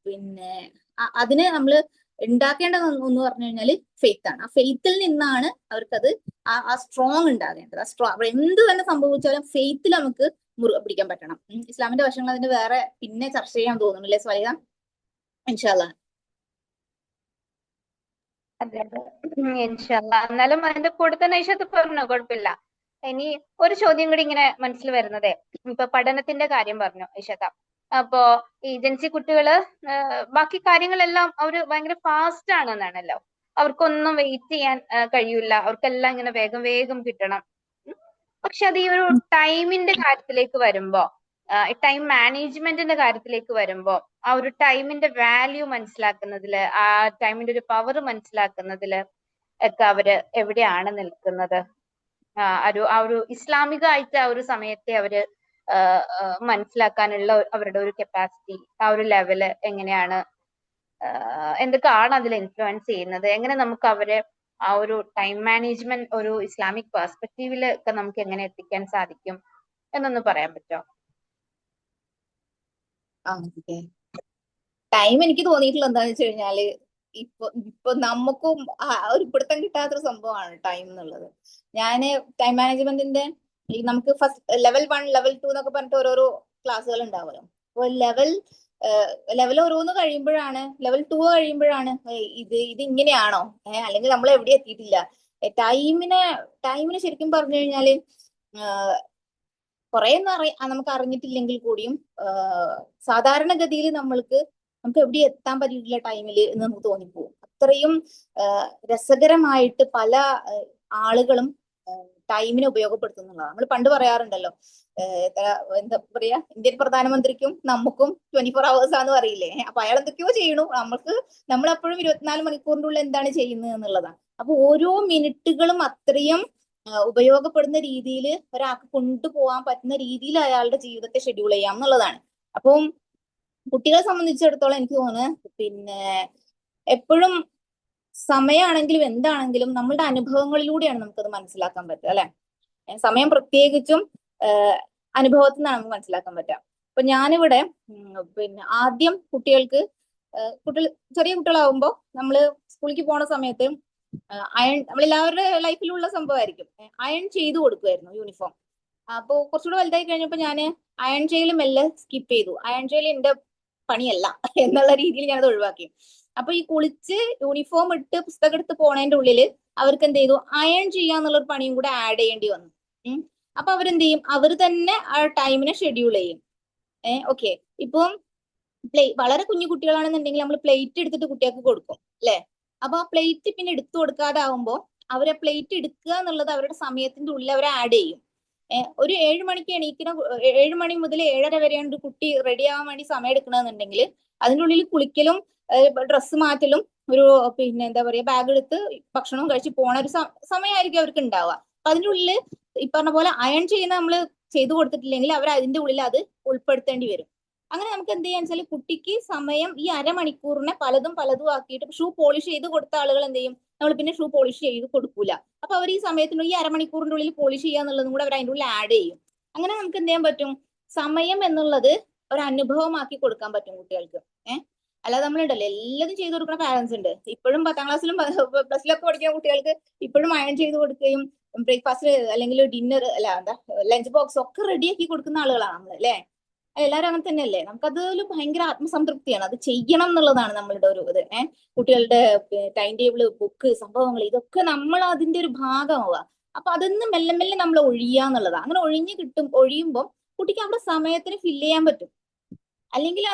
പിന്നെ അതിന് നമ്മൾ ഉണ്ടാക്കേണ്ടത് എന്ന് പറഞ്ഞു കഴിഞ്ഞാൽ ഫെയ്ത്ത് ആണ്. ആ ഫെയ്ത്തിൽ നിന്നാണ് അവർക്കത് ആ സ്ട്രോങ് ഉണ്ടാകേണ്ടത്. അവിടെ എന്ത് തന്നെ സംഭവിച്ചാലും ഫെയ്ത്തിൽ നമുക്ക് മുറുകെ പിടിക്കാൻ പറ്റണം. ഇസ്ലാമിന്റെ വശങ്ങൾ അതിന് വേറെ പിന്നെ ചർച്ച ചെയ്യാൻ തോന്നുന്നു അല്ലേ സ്വാലിഹ? ഇൻഷാ അല്ലാ. അതെ അതെ, ഇൻഷാല്ലാ. എന്നാലും അതിന്റെ കൂടെ തന്നെ ഐഷത്ത് പറഞ്ഞു, കുഴപ്പമില്ല. ഇനി ഒരു ചോദ്യം കൂടി ഇങ്ങനെ മനസ്സിൽ വരുന്നതേ, ഇപ്പൊ പഠനത്തിന്റെ കാര്യം പറഞ്ഞു ഐഷത്ത. അപ്പോ ഈ ജൻസി കുട്ടികള് ബാക്കി കാര്യങ്ങളെല്ലാം അവര് ഭയങ്കര ഫാസ്റ്റ് ആണെന്നാണല്ലോ. അവർക്കൊന്നും വെയിറ്റ് ചെയ്യാൻ കഴിയൂല, അവർക്കെല്ലാം ഇങ്ങനെ വേഗം വേഗം കിട്ടണം. പക്ഷെ അത് ഈ ഒരു ടൈമിന്റെ കാര്യത്തിലേക്ക് വരുമ്പോ, ടൈം മാനേജ്മെന്റിന്റെ കാര്യത്തിലേക്ക് വരുമ്പോ, ആ ഒരു ടൈമിന്റെ വാല്യൂ മനസ്സിലാക്കുന്നതില്, ആ ടൈമിന്റെ ഒരു പവർ മനസ്സിലാക്കുന്നതില് ഒക്കെ അവര് എവിടെയാണ് നിൽക്കുന്നത്? ആ ഒരു ഇസ്ലാമികമായിട്ട് ആ ഒരു സമയത്തെ അവര് മനസ്സിലാക്കാനുള്ള അവരുടെ ഒരു കപ്പാസിറ്റി, ആ ഒരു ലെവല് എങ്ങനെയാണ്? എന്തൊക്കെയാണ് അതിൽ ഇൻഫ്ലുവൻസ് ചെയ്യുന്നത്? എങ്ങനെ നമുക്ക് അവരെ ആ ഒരു ടൈം മാനേജ്മെന്റ് ഒരു ഇസ്ലാമിക് പെർസ്പെക്റ്റീവിൽ ഒക്കെ നമുക്ക് എങ്ങനെ എത്തിക്കാൻ സാധിക്കും എന്നൊന്ന് പറയാൻ പറ്റുമോ? ടൈം എനിക്ക് തോന്നിയിട്ടുള്ള എന്താന്ന് വെച്ച് കഴിഞ്ഞാല്, ഇപ്പൊ നമുക്കും ഒരു പിടുത്തം കിട്ടാത്തൊരു സംഭവമാണ് ടൈം എന്നുള്ളത്. ഞാന് ടൈം മാനേജ്മെന്റിന്റെ നമുക്ക് ഫസ്റ്റ് ലെവൽ 1 ലെവൽ 2 എന്നൊക്കെ പറഞ്ഞിട്ട് ഓരോരോ ക്ലാസ്സുകൾ ഉണ്ടാവുമല്ലോ. അപ്പോൾ ലെവൽ ഓരോന്ന് കഴിയുമ്പോഴാണ്, ലെവൽ 2 കഴിയുമ്പോഴാണ് ഇത് ഇങ്ങനെയാണോ, അല്ലെങ്കിൽ നമ്മൾ എവിടെ എത്തിയിട്ടില്ല. ടൈമിന് ശരിക്കും പറഞ്ഞു കഴിഞ്ഞാല് കുറെ നമുക്ക് അറിഞ്ഞിട്ടില്ലെങ്കിൽ കൂടിയും സാധാരണഗതിയിൽ നമുക്ക് എവിടെ എത്താൻ പറ്റിയിട്ടില്ല ടൈമിൽ എന്ന് നമുക്ക് തോന്നിപ്പോകും. അത്രയും രസകരമായിട്ട് പല ആളുകളും ടൈമിനെ ഉപയോഗപ്പെടുത്തുന്നതാണ്. നമ്മൾ പണ്ട് പറയാറുണ്ടല്ലോ, എന്താ പറയാ, ഇന്ത്യൻ പ്രധാനമന്ത്രിക്കും നമുക്കും 24 hours ആന്ന് പറയില്ലേ. അപ്പൊ അയാൾ എന്തൊക്കെയോ ചെയ്യണു, നമ്മളെപ്പോഴും 24 മണിക്കൂറിന്റെ ഉള്ളിൽ എന്താണ് ചെയ്യുന്നത് എന്നുള്ളതാണ്. അപ്പൊ ഓരോ മിനിറ്റുകളും അത്രയും ഉപയോഗപ്പെടുന്ന രീതിയിൽ ഒരാൾക്ക് കൊണ്ടുപോകാൻ പറ്റുന്ന രീതിയിൽ അയാളുടെ ജീവിതത്തെ ഷെഡ്യൂൾ ചെയ്യാം എന്നുള്ളതാണ്. അപ്പം കുട്ടികളെ സംബന്ധിച്ചിടത്തോളം എനിക്ക് തോന്നുന്നു, പിന്നെ എപ്പോഴും സമയമാണെങ്കിലും എന്താണെങ്കിലും നമ്മളുടെ അനുഭവങ്ങളിലൂടെയാണ് നമുക്കത് മനസ്സിലാക്കാൻ പറ്റുക, അല്ലെ? സമയം പ്രത്യേകിച്ചും അനുഭവത്തിൽ നിന്നാണ് നമുക്ക് മനസ്സിലാക്കാൻ പറ്റുക. അപ്പൊ ഞാനിവിടെ പിന്നെ ആദ്യം കുട്ടികൾ ചെറിയ കുട്ടികളാവുമ്പോൾ നമ്മള് സ്കൂളിലേക്ക് പോണ സമയത്ത് അയൺ, നമ്മളെല്ലാവരുടെ ലൈഫിലുള്ള സംഭവമായിരിക്കും, അയൺ ചെയ്തു കൊടുക്കുമായിരുന്നു യൂണിഫോം. അപ്പൊ കുറച്ചുകൂടെ വലുതായി കഴിഞ്ഞപ്പോ ഞാൻ അയൺ ചെയ്യൽ മെല്ലെ സ്കിപ്പ് ചെയ്തു. അയൺ ചെയ്യൽ എന്റെ പണിയല്ല എന്നുള്ള രീതിയിൽ ഞാനത് ഒഴിവാക്കി. അപ്പൊ ഈ കുളിച്ച് യൂണിഫോം ഇട്ട് പുസ്തകം എടുത്ത് പോണതിന്റെ ഉള്ളില് അവർക്ക് എന്ത് ചെയ്തു, അയൺ ചെയ്യാന്നുള്ളൊരു പണിയും കൂടെ ആഡ് ചെയ്യേണ്ടി വന്നു. അപ്പൊ അവരെന്ത് ചെയ്യും, അവർ തന്നെ ആ ടൈമിനെ ഷെഡ്യൂൾ ചെയ്യും. ഓക്കെ, ഇപ്പം വളരെ കുഞ്ഞു കുട്ടികളാണെന്നുണ്ടെങ്കിൽ നമ്മൾ പ്ലേറ്റ് എടുത്തിട്ട് കുട്ടികൾക്ക് കൊടുക്കും, അല്ലെ? അപ്പൊ ആ പ്ലേറ്റ് പിന്നെ എടുത്തു കൊടുക്കാതെ ആവുമ്പോൾ അവരെ പ്ലേറ്റ് എടുക്കുക എന്നുള്ളത് അവരുടെ സമയത്തിന്റെ ഉള്ളിൽ അവർ ആഡ് ചെയ്യും. ഒരു 7 മണിക്ക് എണീക്കുന്ന 7 മണി മുതൽ 7:30 വരെയാണ് ഒരു കുട്ടി റെഡി ആവാൻ വേണ്ടി സമയം എടുക്കണമെന്നുണ്ടെങ്കിൽ അതിൻ്റെ ഉള്ളിൽ കുളിക്കലും ഡ്രസ്സ് മാറ്റലും ഒരു പിന്നെ എന്താ പറയാ ബാഗ് എടുത്ത് ഭക്ഷണവും കഴിച്ച് പോണ ഒരു സമയമായിരിക്കും അവർക്ക് ഉണ്ടാവുക. അപ്പൊ അതിന്റെ ഉള്ളിൽ ഈ പറഞ്ഞ പോലെ അയൺ ചെയ്യുന്ന നമ്മൾ ചെയ്തു കൊടുത്തിട്ടില്ലെങ്കിൽ അവർ അതിന്റെ ഉള്ളിൽ അത് ഉൾപ്പെടുത്തേണ്ടി വരും. അങ്ങനെ നമുക്ക് എന്ത് ചെയ്യാന്ന് വെച്ചാൽ കുട്ടിക്ക് സമയം ഈ അരമണിക്കൂറിനെ പലതും ആക്കിയിട്ട് ഷൂ പോളിഷ് ചെയ്ത് കൊടുത്ത ആളുകൾ എന്ത് ചെയ്യും, നമ്മൾ പിന്നെ ഷൂ പോളിഷ് ചെയ്ത് കൊടുക്കൂല. അപ്പൊ അവർ ഈ സമയത്തിന് ഈ അരമണിക്കൂറിന്റെ ഉള്ളിൽ പോളിഷ് ചെയ്യാന്നുള്ളതും കൂടെ അവർ അതിന്റെ ഉള്ളിൽ ആഡ് ചെയ്യും. അങ്ങനെ നമുക്ക് എന്ത് ചെയ്യാൻ പറ്റും, സമയം എന്നുള്ളത് ഒരു അനുഭവമാക്കി കൊടുക്കാൻ പറ്റും കുട്ടികൾക്ക്. അല്ലാതെ നമ്മളുണ്ടല്ലോ എല്ലാതും ചെയ്തു കൊടുക്കുന്ന പാരന്റ്സ് ഉണ്ട്. ഇപ്പോഴും 10ാം ക്ലാസ്സിലും പ്ലസിലൊക്കെ പഠിക്കുന്ന കുട്ടികൾക്ക് ഇപ്പോഴും അയൺ ചെയ്ത് കൊടുക്കുകയും ബ്രേക്ക്ഫാസ്റ്റ് അല്ലെങ്കിൽ ഡിന്നർ അല്ല എന്താ ലഞ്ച് ബോക്സ് ഒക്കെ റെഡിയാക്കി കൊടുക്കുന്ന ആളുകളാണ് നമ്മൾ, അല്ലെ? എല്ലാവരും അങ്ങനെ തന്നെയല്ലേ? നമുക്കതൊരു ഭയങ്കര ആത്മസംതൃപ്തിയാണ്. അത് ചെയ്യണം എന്നുള്ളതാണ് നമ്മളുടെ ഒരു ഇത്. കുട്ടികളുടെ ടൈം ടേബിള്, ബുക്ക്, സംഭവങ്ങൾ ഇതൊക്കെ നമ്മൾ അതിന്റെ ഒരു ഭാഗമാവുക. അപ്പൊ അതിന്ന് മെല്ലെ മെല്ലെ നമ്മൾ ഒഴിയാന്നുള്ളതാണ്. അങ്ങനെ ഒഴിയുമ്പോൾ കുട്ടിക്ക് അവിടെ സമയത്തിന് ഫില്ല് ചെയ്യാൻ പറ്റും. അല്ലെങ്കിൽ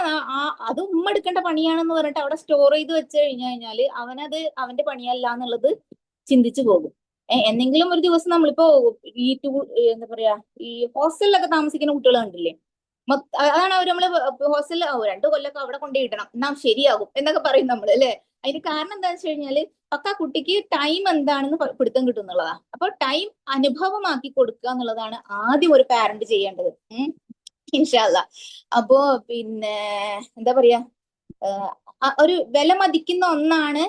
അത് ഉമ്മ എടുക്കേണ്ട പണിയാണെന്ന് പറഞ്ഞിട്ട് അവിടെ സ്റ്റോർ ചെയ്ത് വെച്ച് കഴിഞ്ഞാല് അവനത് അവന്റെ പണിയല്ല എന്നുള്ളത് ചിന്തിച്ചു പോകും. എന്തെങ്കിലും ഒരു ദിവസം നമ്മളിപ്പോ ഈ എന്താ പറയാ ഈ ഹോസ്റ്റലിലൊക്കെ താമസിക്കുന്ന കുട്ടികൾ കണ്ടില്ലേ, അതാണ് അവർ നമ്മള് ഹോസ്റ്റലിൽ 2 കൊല്ലൊക്കെ അവിടെ കൊണ്ടുപോയിടണം എന്നാ ശരിയാകും എന്നൊക്കെ പറയും നമ്മൾ, അല്ലെ? അതിന് കാരണം എന്താണെന്ന് വെച്ച് കഴിഞ്ഞാല് പക്ക കുട്ടിക്ക് ടൈം എന്താണെന്ന് പിടുത്തം കിട്ടും എന്നുള്ളതാ. അപ്പൊ ടൈം അനുഭവമാക്കി കൊടുക്കുക എന്നുള്ളതാണ് ആദ്യം ഒരു പാരന്റ് ചെയ്യേണ്ടത്. ഇൻഷാ അല്ലാ. അപ്പോ പിന്നെ എന്താ പറയാ, ഒരു വില മതിക്കുന്ന ഒന്നാണ്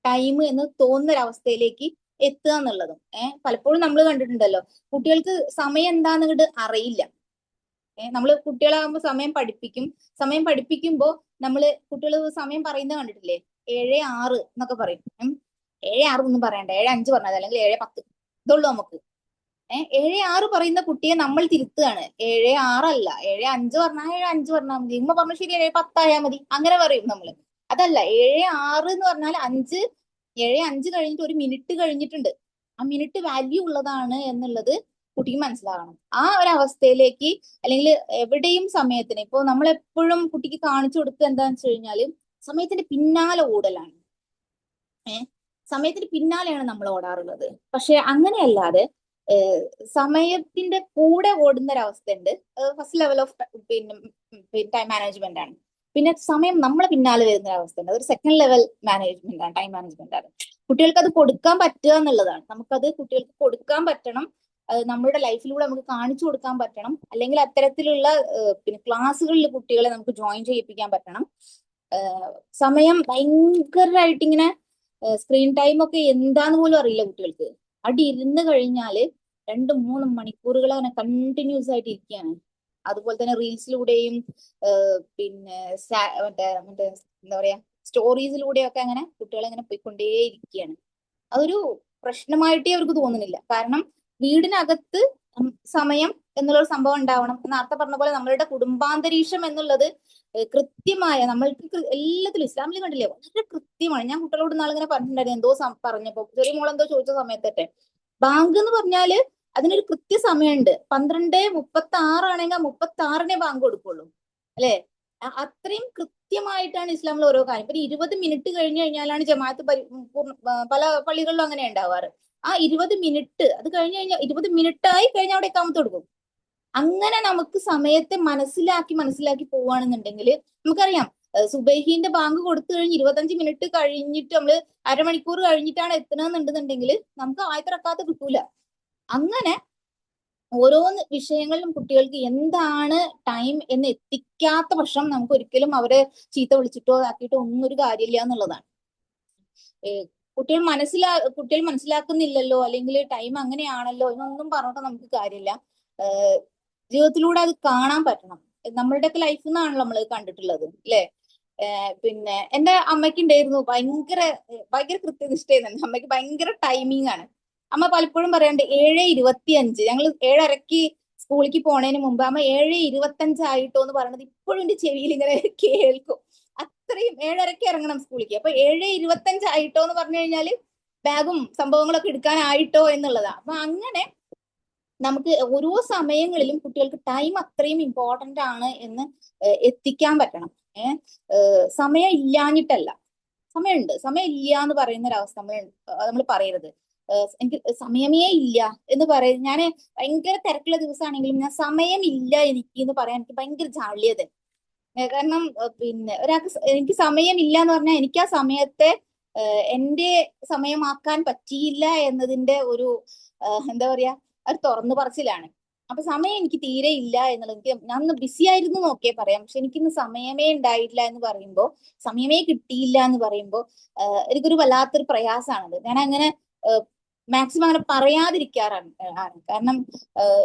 ടൈം എന്ന് തോന്നുന്നൊരവസ്ഥയിലേക്ക് എത്തുക എന്നുള്ളതും. പലപ്പോഴും നമ്മൾ കണ്ടിട്ടുണ്ടല്ലോ, കുട്ടികൾക്ക് സമയം എന്താന്ന് അറിയില്ല. നമ്മൾ കുട്ടികളാകുമ്പോൾ സമയം പഠിപ്പിക്കുമ്പോൾ നമ്മള് കുട്ടികൾ സമയം പറയുന്നത് കണ്ടിട്ടില്ലേ, 7:06 എന്നൊക്കെ പറയും. 7:06 ഒന്നും പറയണ്ട, 7:05 പറഞ്ഞത്, അല്ലെങ്കിൽ 7:10 ഇതുള്ളൂ നമുക്ക്. 7:06 പറയുന്ന കുട്ടിയെ നമ്മൾ തിരുത്തുകയാണ്. 7:06 അല്ല, 7:05 പറഞ്ഞാൽ 7:05 പറഞ്ഞാൽ മതി. ഉമ്മ പറഞ്ഞു ശരി 7:10 ആയാൽ മതി, അങ്ങനെ പറയും നമ്മള്. അതല്ല, 7:06 എന്ന് പറഞ്ഞാൽ 7:05 കഴിഞ്ഞിട്ട് 1 മിനിറ്റ് കഴിഞ്ഞിട്ടുണ്ട്. ആ മിനിറ്റ് വാല്യൂ ഉള്ളതാണ് എന്നുള്ളത് കുട്ടിക്ക് മനസ്സിലാകണം. ആ ഒരു അവസ്ഥയിലേക്ക്, അല്ലെങ്കിൽ എവിടെയും സമയത്തിന് ഇപ്പൊ നമ്മളെപ്പോഴും കുട്ടിക്ക് കാണിച്ചു കൊടുക്കുക എന്താന്ന് വെച്ച് കഴിഞ്ഞാല് സമയത്തിന്റെ പിന്നാലെ ഓടലാണ്. സമയത്തിന് പിന്നാലെയാണ് നമ്മൾ ഓടാറുള്ളത്. പക്ഷെ അങ്ങനെയല്ലാതെ സമയത്തിന്റെ കൂടെ ഓടുന്ന ഒരവസ്ഥ ഉണ്ട്. First level of time management ആണ്. പിന്നെ സമയം നമ്മളെ പിന്നാലെ വരുന്ന ഒരവസ്ഥ ഉണ്ട്, അതൊരു സെക്കൻഡ് ലെവൽ മാനേജ്മെന്റ് ആണ്, ടൈം മാനേജ്മെന്റ് ആണ്. കുട്ടികൾക്ക് അത് കൊടുക്കാൻ പറ്റുക എന്നുള്ളതാണ്. നമുക്കത് കുട്ടികൾക്ക് കൊടുക്കാൻ പറ്റണം, അത് നമ്മുടെ ലൈഫിലൂടെ നമുക്ക് കാണിച്ചു കൊടുക്കാൻ പറ്റണം. അല്ലെങ്കിൽ അത്തരത്തിലുള്ള ക്ലാസ്സുകളിൽ കുട്ടികളെ നമുക്ക് ജോയിൻ ചെയ്യിപ്പിക്കാൻ പറ്റണം. സമയം ഭയങ്കരമായിട്ട് ഇങ്ങനെ സ്ക്രീൻ ടൈം ഒക്കെ എന്താന്ന് പോലും അറിയില്ല കുട്ടികൾക്ക്. അവിടെ ഇരുന്ന് കഴിഞ്ഞാല് 2-3 മണിക്കൂറുകൾ അങ്ങനെ കണ്ടിന്യൂസ് ആയിട്ട് ഇരിക്കുകയാണ്. അതുപോലെ തന്നെ റീൽസിലൂടെയും പിന്നെ മറ്റേ എന്താ പറയാ സ്റ്റോറീസിലൂടെയൊക്കെ അങ്ങനെ കുട്ടികളെ അങ്ങനെ പോയിക്കൊണ്ടേ ഇരിക്കുകയാണ്. അതൊരു പ്രശ്നമായിട്ടേ അവർക്ക് തോന്നുന്നില്ല. കാരണം വീടിനകത്ത് സമയം എന്നുള്ളൊരു സംഭവം ഉണ്ടാവണം. നേരത്തെ പറഞ്ഞ പോലെ നമ്മളുടെ കുടുംബാന്തരീക്ഷം എന്നുള്ളത് കൃത്യമായ, നമ്മൾക്ക് എല്ലാത്തിലും ഇസ്ലാമിൽ കണ്ടില്ലേ വളരെ കൃത്യമാണ്. ഞാൻ കുട്ടികളോട് നാളിങ്ങനെ പറഞ്ഞിട്ടുണ്ടായിരുന്നു, എന്തോ പറഞ്ഞപ്പോ ചെറിയ മോളെന്തോ ചോദിച്ച സമയത്തൊക്കെ ബാങ്ക് എന്ന് പറഞ്ഞാല് അതിനൊരു കൃത്യസമയമുണ്ട്. 12:36 ആണെങ്കിൽ 36-നെ ബാങ്ക് കൊടുക്കുള്ളൂ, അല്ലെ? അത്രയും കൃത്യമായിട്ടാണ് ഇസ്ലാമിൽ ഓരോ കാര്യം. ഇപ്പൊ 20 മിനിറ്റ് കഴിഞ്ഞു കഴിഞ്ഞാലാണ് ജമാഅത്ത് പല പള്ളികളിലും അങ്ങനെ ഉണ്ടാവാറ്. ആ 20 മിനിറ്റ് അത് കഴിഞ്ഞു കഴിഞ്ഞാൽ 20 മിനിറ്റ് ആയി കഴിഞ്ഞാൽ അവിടെ ഇഖാമത്ത് കൊടുക്കും. അങ്ങനെ നമുക്ക് സമയത്തെ മനസ്സിലാക്കി പോവുകയാണെന്നുണ്ടെങ്കിൽ നമുക്കറിയാം, സുബൈഹിന്റെ ബാങ്ക് കൊടുത്തു കഴിഞ്ഞ് 25 മിനിറ്റ് കഴിഞ്ഞിട്ട് നമ്മള് അരമണിക്കൂർ കഴിഞ്ഞിട്ടാണ് എത്തണമെന്നുണ്ടെന്നുണ്ടെങ്കിൽ നമുക്ക് ആയത്തെ റക്കാത്ത് കിട്ടൂല. അങ്ങനെ ഓരോ വിഷയങ്ങളിലും കുട്ടികൾക്ക് എന്താണ് ടൈം എന്ന് എത്തിക്കാത്ത പക്ഷം നമുക്ക് ഒരിക്കലും അവരെ ചീത്ത വിളിച്ചിട്ടോ ആക്കിയിട്ടോ ഒന്നും ഒരു കാര്യമില്ല എന്നുള്ളതാണ്. കുട്ടികൾ മനസ്സിലാക്കുന്നില്ലല്ലോ, അല്ലെങ്കിൽ ടൈം അങ്ങനെയാണല്ലോ എന്നൊന്നും പറഞ്ഞിട്ട് നമുക്ക് കാര്യമില്ല. ജീവിതത്തിലൂടെ അത് കാണാൻ പറ്റണം. നമ്മളുടെയൊക്കെ ലൈഫിൽ നിന്നാണല്ലോ നമ്മൾ കണ്ടിട്ടുള്ളത്, അല്ലെ? പിന്നെ എന്റെ അമ്മയ്ക്ക് ഉണ്ടായിരുന്നു ഭയങ്കര കൃത്യനിഷ്ഠയെന്ന്. അമ്മയ്ക്ക് ഭയങ്കര ടൈമിംഗ് ആണ്. അമ്മ പലപ്പോഴും പറയാണ്ട് 7:25, ഞങ്ങൾ 7:30 സ്കൂളിലേക്ക് പോണതിന് മുമ്പ് അമ്മ 7:25 ആയിട്ടോ എന്ന് പറയണത് ഇപ്പോഴും എന്റെ ചെവിയിൽ ഇങ്ങനെ കേൾക്കും. അത്രയും 7:30 ഇറങ്ങണം സ്കൂളിലേക്ക്. അപ്പൊ 7:25 ആയിട്ടോ എന്ന് പറഞ്ഞു കഴിഞ്ഞാല് ബാഗും സംഭവങ്ങളൊക്കെ എടുക്കാനായിട്ടോ എന്നുള്ളതാ. അപ്പൊ അങ്ങനെ നമുക്ക് ഓരോ സമയങ്ങളിലും കുട്ടികൾക്ക് ടൈം അത്രയും ഇമ്പോർട്ടന്റ് ആണ് എന്ന് എത്തിക്കാൻ പറ്റണം. സമയം ഇല്ലാഞ്ഞിട്ടല്ല, സമയമുണ്ട്, സമയം ഇല്ല എന്ന് പറയുന്ന ഒരവസ്ഥ നമ്മൾ പറയരുത്. എനിക്ക് സമയമേ ഇല്ല എന്ന് പറയും. ഞാൻ ഭയങ്കര തിരക്കുള്ള ദിവസമാണെങ്കിലും ഞാൻ സമയമില്ല എനിക്ക് എന്ന് പറയാൻ എനിക്ക് ഭയങ്കര ജാള്യത. കാരണം പിന്നെ ഒരാൾക്ക് എനിക്ക് സമയമില്ല എന്ന് പറഞ്ഞാൽ എനിക്ക് ആ സമയത്തെ എന്റെ സമയമാക്കാൻ പറ്റിയില്ല എന്നതിന്റെ ഒരു എന്താ പറയാ ഒരു തുറന്നു പറച്ചിലാണ്. അപ്പൊ സമയം എനിക്ക് തീരെ ഇല്ല എന്നുള്ളത്, ഞാൻ ഇന്ന് ബിസി ആയിരുന്നു നോക്കിയേ പറയാം, പക്ഷെ എനിക്കിന്ന് സമയമേ ഉണ്ടായിട്ടില്ല എന്ന് പറയുമ്പോ, സമയമേ കിട്ടിയില്ല എന്ന് പറയുമ്പോ എനിക്കൊരു വല്ലാത്തൊരു പ്രയാസമാണത്. ഞാൻ അങ്ങനെ മാക്സിമം അങ്ങനെ പറയാതിരിക്കാറാണ്. കാരണം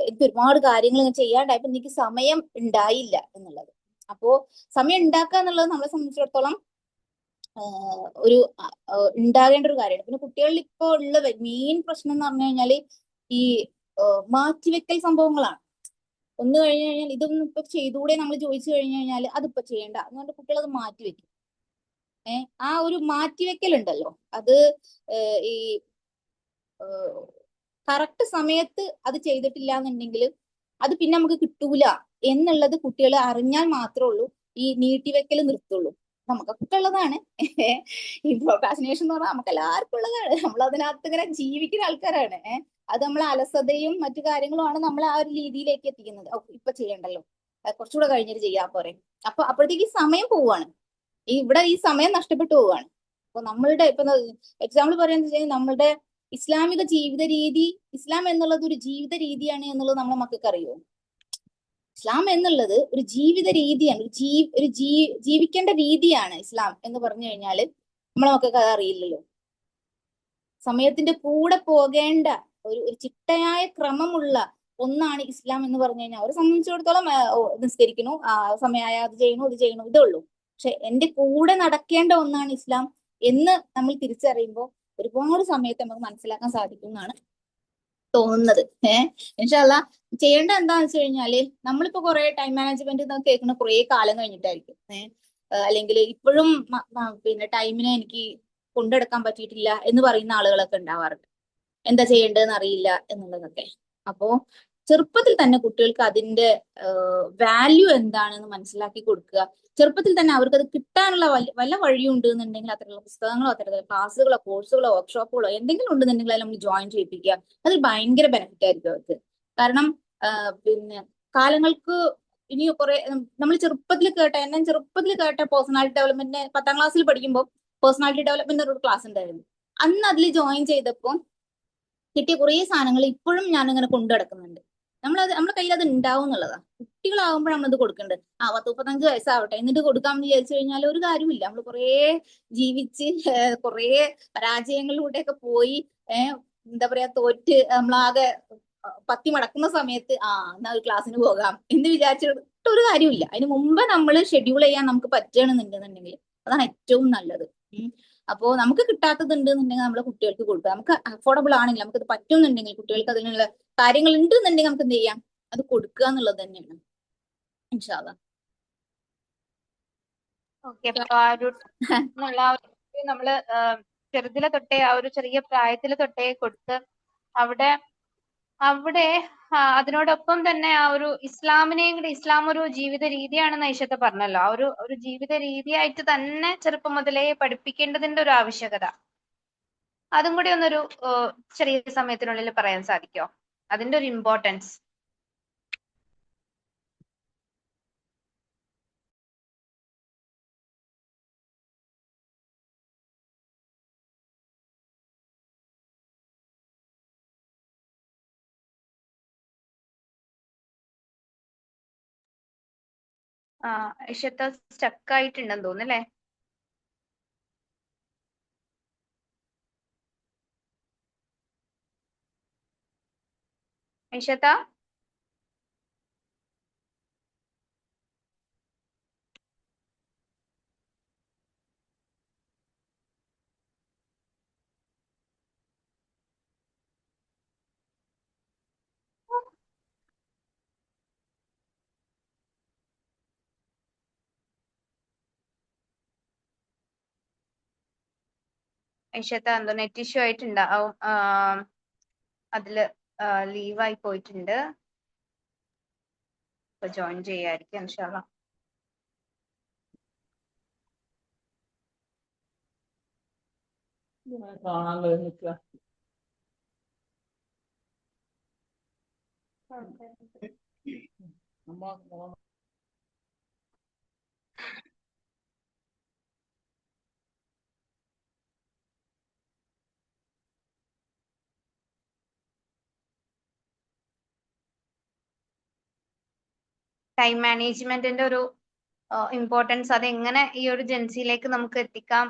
എനിക്ക് ഒരുപാട് കാര്യങ്ങൾ ചെയ്യാണ്ടായപ്പോ എനിക്ക് സമയം ഉണ്ടായില്ല എന്നുള്ളത്. അപ്പോ സമയം ഉണ്ടാക്കുക എന്നുള്ളത് നമ്മളെ സംബന്ധിച്ചിടത്തോളം ഒരു ഉണ്ടാകേണ്ട ഒരു കാര്യമാണ്. പിന്നെ കുട്ടികളിൽ ഇപ്പോ ഉള്ള മെയിൻ പ്രശ്നം എന്ന് പറഞ്ഞു കഴിഞ്ഞാല് ഈ മാറ്റിവെക്കൽ സംഭവങ്ങളാണ്. ഒന്ന് കഴിഞ്ഞു കഴിഞ്ഞാൽ ഇതൊന്നും ഇപ്പൊ ചെയ്തുകൂടെ നമ്മൾ ചോദിച്ചു കഴിഞ്ഞു കഴിഞ്ഞാൽ അതിപ്പോ ചെയ്യണ്ട എന്നുകൊണ്ട് കുട്ടികൾ അത് മാറ്റിവെക്കും. ആ ഒരു മാറ്റിവെക്കൽ ഉണ്ടല്ലോ, അത് ഈ കറക്റ്റ് സമയത്ത് അത് ചെയ്തിട്ടില്ല എന്നുണ്ടെങ്കിൽ അത് പിന്നെ നമുക്ക് കിട്ടൂല എന്നുള്ളത് കുട്ടികൾ അറിഞ്ഞാൽ മാത്രമേ ഉള്ളൂ ഈ നീട്ടിവെക്കൽ നിർത്തുള്ളൂ. നമുക്കൊക്കെ ഉള്ളതാണ് ഈ പ്രോക്രാസ്റ്റിനേഷൻ എന്ന് പറഞ്ഞാൽ നമുക്ക് എല്ലാവർക്കും ഉള്ളതാണ്. നമ്മൾ അതിനകത്ത് ഇങ്ങനെ ജീവിക്കുന്ന ആൾക്കാരാണ്. അത് നമ്മളെ അലസതയും മറ്റു കാര്യങ്ങളുമാണ് നമ്മളെ ആ ഒരു രീതിയിലേക്ക് എത്തിക്കുന്നത്. ഇപ്പൊ ചെയ്യണ്ടല്ലോ, കുറച്ചുകൂടെ കഴിഞ്ഞിട്ട് ചെയ്യാ പോരെ. അപ്പൊ അപ്പോഴത്തേക്ക് സമയം പോവാണ്, ഇവിടെ ഈ സമയം നഷ്ടപ്പെട്ടു പോവാണ്. അപ്പൊ നമ്മളുടെ ഇപ്പൊ എക്സാമ്പിൾ പറയാന്ന് വെച്ചാൽ നമ്മളുടെ ഇസ്ലാമിക ജീവിത രീതി, ഇസ്ലാം എന്നുള്ളത് ഒരു ജീവിത രീതിയാണ് എന്നുള്ളത് നമ്മളെ മക്കൾക്ക് അറിയോ? ഇസ്ലാം എന്നുള്ളത് ഒരു ജീവിത രീതിയാണ്, ജീവിക്കേണ്ട രീതിയാണ് ഇസ്ലാം എന്ന് പറഞ്ഞു കഴിഞ്ഞാല് നമ്മളെ മക്കൾക്ക് അത് അറിയില്ലല്ലോ. സമയത്തിന്റെ കൂടെ പോകേണ്ട ഒരു ചിട്ടയായ ക്രമമുള്ള ഒന്നാണ് ഇസ്ലാം എന്ന് പറഞ്ഞു കഴിഞ്ഞാൽ അവരെ സംബന്ധിച്ചിടത്തോളം നിസ്കരിക്കണു, സമയമായ അത് ചെയ്യണു, ഇത് ചെയ്യണു, ഇതേ ഉള്ളൂ. പക്ഷെ എന്റെ കൂടെ നടക്കേണ്ട ഒന്നാണ് ഇസ്ലാം എന്ന് നമ്മൾ തിരിച്ചറിയുമ്പോൾ ഒരുപാട് സമയത്ത് നമുക്ക് മനസ്സിലാക്കാൻ സാധിക്കും എന്നാണ് തോന്നുന്നത്. ഇൻഷാ അല്ലാഹ് ചെയ്യേണ്ട എന്താന്ന് വെച്ച് കഴിഞ്ഞാല് നമ്മളിപ്പോ കുറെ ടൈം മാനേജ്മെന്റ് എന്നൊക്കെ കേൾക്കുന്ന കുറെ കാലം കഴിഞ്ഞിട്ടായിരിക്കും. അല്ലെങ്കിൽ ഇപ്പോഴും പിന്നെ ടൈമിനെ എനിക്ക് കൊണ്ടെടുക്കാൻ പറ്റിയിട്ടില്ല എന്ന് പറയുന്ന ആളുകളൊക്കെ ഉണ്ടാവാറുണ്ട്, എന്താ ചെയ്യേണ്ടതെന്ന് അറിയില്ല എന്നുള്ളതൊക്കെ. അപ്പോ ചെറുപ്പത്തിൽ തന്നെ കുട്ടികൾക്ക് അതിന്റെ വാല്യൂ എന്താണെന്ന് മനസ്സിലാക്കി കൊടുക്കുക. ചെറുപ്പത്തിൽ തന്നെ അവർക്ക് അത് കിട്ടാനുള്ള വല്ല വഴിയുണ്ട് എന്നുണ്ടെങ്കിൽ അത്തരത്തിലുള്ള പുസ്തകങ്ങളോ അത്തരത്തിലുള്ള ക്ലാസ്സുകളോ കോഴ്സുകളോ വർക്ക്ഷോപ്പുകളോ എന്തെങ്കിലും ഉണ്ടെന്നുണ്ടെങ്കിൽ അത് നമ്മൾ ജോയിൻ ചെയ്യിപ്പിക്കുക. അതിൽ ഭയങ്കര ബെനിഫിറ്റ് ആയിരിക്കും അവർക്ക്. കാരണം പിന്നെ കാലങ്ങൾക്ക് ഇനി കുറെ നമ്മൾ ചെറുപ്പത്തിൽ കേട്ട, എന്നെ ചെറുപ്പത്തിൽ കേട്ട പേഴ്സണാലിറ്റി ഡെവലപ്മെന്റ് 10ാം ക്ലാസ്സിൽ പഠിക്കുമ്പോൾ പേഴ്സണാലിറ്റി ഡെവലപ്മെന്റ് ഒരു ക്ലാസ് ഉണ്ടായിരുന്നു. അന്ന് അതിൽ ജോയിൻ ചെയ്തപ്പോൾ കിട്ടിയ കുറേ സാധനങ്ങൾ ഇപ്പോഴും ഞാനിങ്ങനെ കൊണ്ടു നടക്കുന്നുണ്ട്. നമ്മുടെ കയ്യിൽ അത് ഉണ്ടാവും എന്നുള്ളതാണ്. കുട്ടികളാകുമ്പോൾ നമ്മളത് കൊടുക്കേണ്ടത് 10-35 വയസ്സാവട്ടെ എന്നിട്ട് കൊടുക്കാമെന്ന് വിചാരിച്ചു കഴിഞ്ഞാൽ ഒരു കാര്യമില്ല. നമ്മൾ കുറേ ജീവിച്ച് കുറേ പരാജയങ്ങളിലൂടെയൊക്കെ പോയി എന്താ പറയാ തോറ്റ് നമ്മളാകെ പത്തി മടക്കുന്ന സമയത്ത് എന്നാ ഒരു ക്ലാസ്സിന് പോകാം എന്ന് വിചാരിച്ചിട്ട് ഒരു കാര്യമില്ല. അതിന് മുമ്പ് നമ്മൾ ഷെഡ്യൂൾ ചെയ്യാൻ നമുക്ക് പറ്റുകയാണെന്നുണ്ടെന്നുണ്ടെങ്കിൽ അതാണ് ഏറ്റവും നല്ലത്. അപ്പോ നമുക്ക് കിട്ടാത്തത് ഉണ്ടെന്നുണ്ടെങ്കിൽ നമ്മളെ കുട്ടികൾക്ക് കൊടുക്കുക. നമുക്ക് അഫോർഡബിൾ ആണെങ്കിൽ, നമുക്കത് പറ്റുന്നുണ്ടെങ്കിൽ, കുട്ടികൾക്ക് അതിനുള്ള കാര്യങ്ങൾ ഉണ്ടെന്നുണ്ടെങ്കിൽ നമുക്ക് എന്ത് ചെയ്യാം, അത് കൊടുക്കുക എന്നുള്ളത് തന്നെയാണ് ഇൻഷാ അല്ലാഹ്. ഓക്കെ, അപ്പൊ ആ ഒരു നമ്മള് ചെറുതിലെ തൊട്ടേ ആ ഒരു ചെറിയ പ്രായത്തില് തൊട്ടേ കൊടുത്ത് അവിടെ അതിനോടൊപ്പം തന്നെ ആ ഒരു ഇസ്ലാമിനെയും കൂടി, ഇസ്ലാം ഒരു ജീവിത രീതിയാണെന്ന് ഐഷത്ത് പറഞ്ഞല്ലോ, ആ ഒരു ജീവിത രീതിയായിട്ട് തന്നെ ചെറുപ്പം മുതലേ പഠിപ്പിക്കേണ്ടതിന്റെ ഒരു ആവശ്യകത, അതും കൂടി ഒന്നൊരു ചെറിയ സമയത്തിനുള്ളിൽ പറയാൻ സാധിക്കോ, അതിന്റെ ഒരു ഇമ്പോർട്ടൻസ്? ഐഷത്ത് സ്റ്റക്ക് ആയിട്ടുണ്ടെന്ന് തോന്നുന്നല്ലേ? ഐഷത്ത, ഐഷത്ത എന്തോ നെറ്റ് ഇഷ്യൂ ആയിട്ടുണ്ടാവും, അതില് ലീവായി പോയിട്ടുണ്ട്. ഇപ്പൊ ജോയിൻ ചെയ്യായിരിക്കും ഇൻഷാ അല്ലാഹ്. കാണാൻ നിൽക്കുക. ടൈം മാനേജ്മെന്റിന്റെ ഒരു ഇമ്പോർട്ടൻസ്, അതെങ്ങനെ ഈ ഒരു ജെൻസിയിലേക്ക് നമുക്ക് എത്തിക്കാം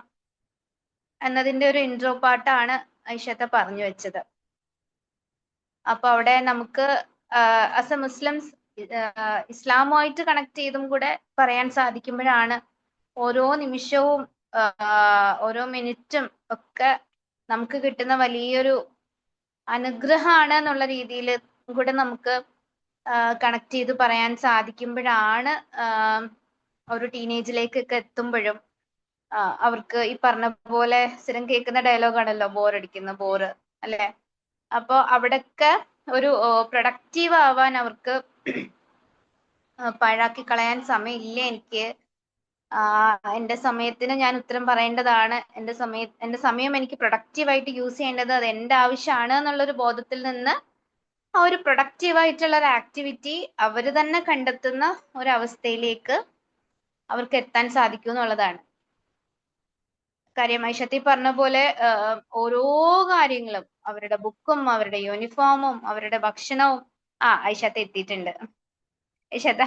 എന്നതിന്റെ ഒരു ഇൻട്രോ പാർട്ടാണ് ഐഷത്ത പറഞ്ഞു വെച്ചത്. അപ്പൊ അവിടെ നമുക്ക് ആസ് എ മുസ്ലിംസ് ഇസ്ലാമുമായിട്ട് കണക്ട് ചെയ്തും കൂടെ പറയാൻ സാധിക്കുമ്പോഴാണ് ഓരോ നിമിഷവും ഓരോ മിനിറ്റും ഒക്കെ നമുക്ക് കിട്ടുന്ന വലിയൊരു അനുഗ്രഹമാണ് എന്നുള്ള രീതിയിൽ കൂടെ നമുക്ക് കണക്ട് ചെയ്ത് പറയാൻ സാധിക്കുമ്പോഴാണ് ഒരു ടീനേജിലേക്കൊക്കെ എത്തുമ്പോഴും അവർക്ക് ഈ പറഞ്ഞ പോലെ സ്ഥിരം കേൾക്കുന്ന ഡയലോഗാണല്ലോ, ബോറടിക്കുന്ന ബോറ് അല്ലെ. അപ്പൊ അവിടൊക്കെ ഒരു പ്രൊഡക്റ്റീവ് ആവാൻ അവർക്ക് പാഴാക്കി കളയാൻ സമയമില്ല എനിക്ക്. എന്റെ സമയത്തിന് ഞാൻ ഉത്തരം പറയേണ്ടതാണ്, എന്റെ സമയം എനിക്ക് പ്രൊഡക്റ്റീവായിട്ട് യൂസ് ചെയ്യേണ്ടത് അത് എന്റെ ആവശ്യമാണ് എന്നുള്ളൊരു ബോധത്തിൽ നിന്ന് ആ ഒരു പ്രൊഡക്റ്റീവായിട്ടുള്ള ഒരു ആക്ടിവിറ്റി അവർ തന്നെ കണ്ടെത്തുന്ന ഒരവസ്ഥയിലേക്ക് അവർക്ക് എത്താൻ സാധിക്കും എന്നുള്ളതാണ് കാര്യം. ഐഷത്തി പറഞ്ഞ പോലെ ഓരോ കാര്യങ്ങളും, അവരുടെ ബുക്കും അവരുടെ യൂണിഫോമും അവരുടെ ഭക്ഷണവും. ഐഷത്ത എത്തിയിട്ടുണ്ട്. ഐഷത്ത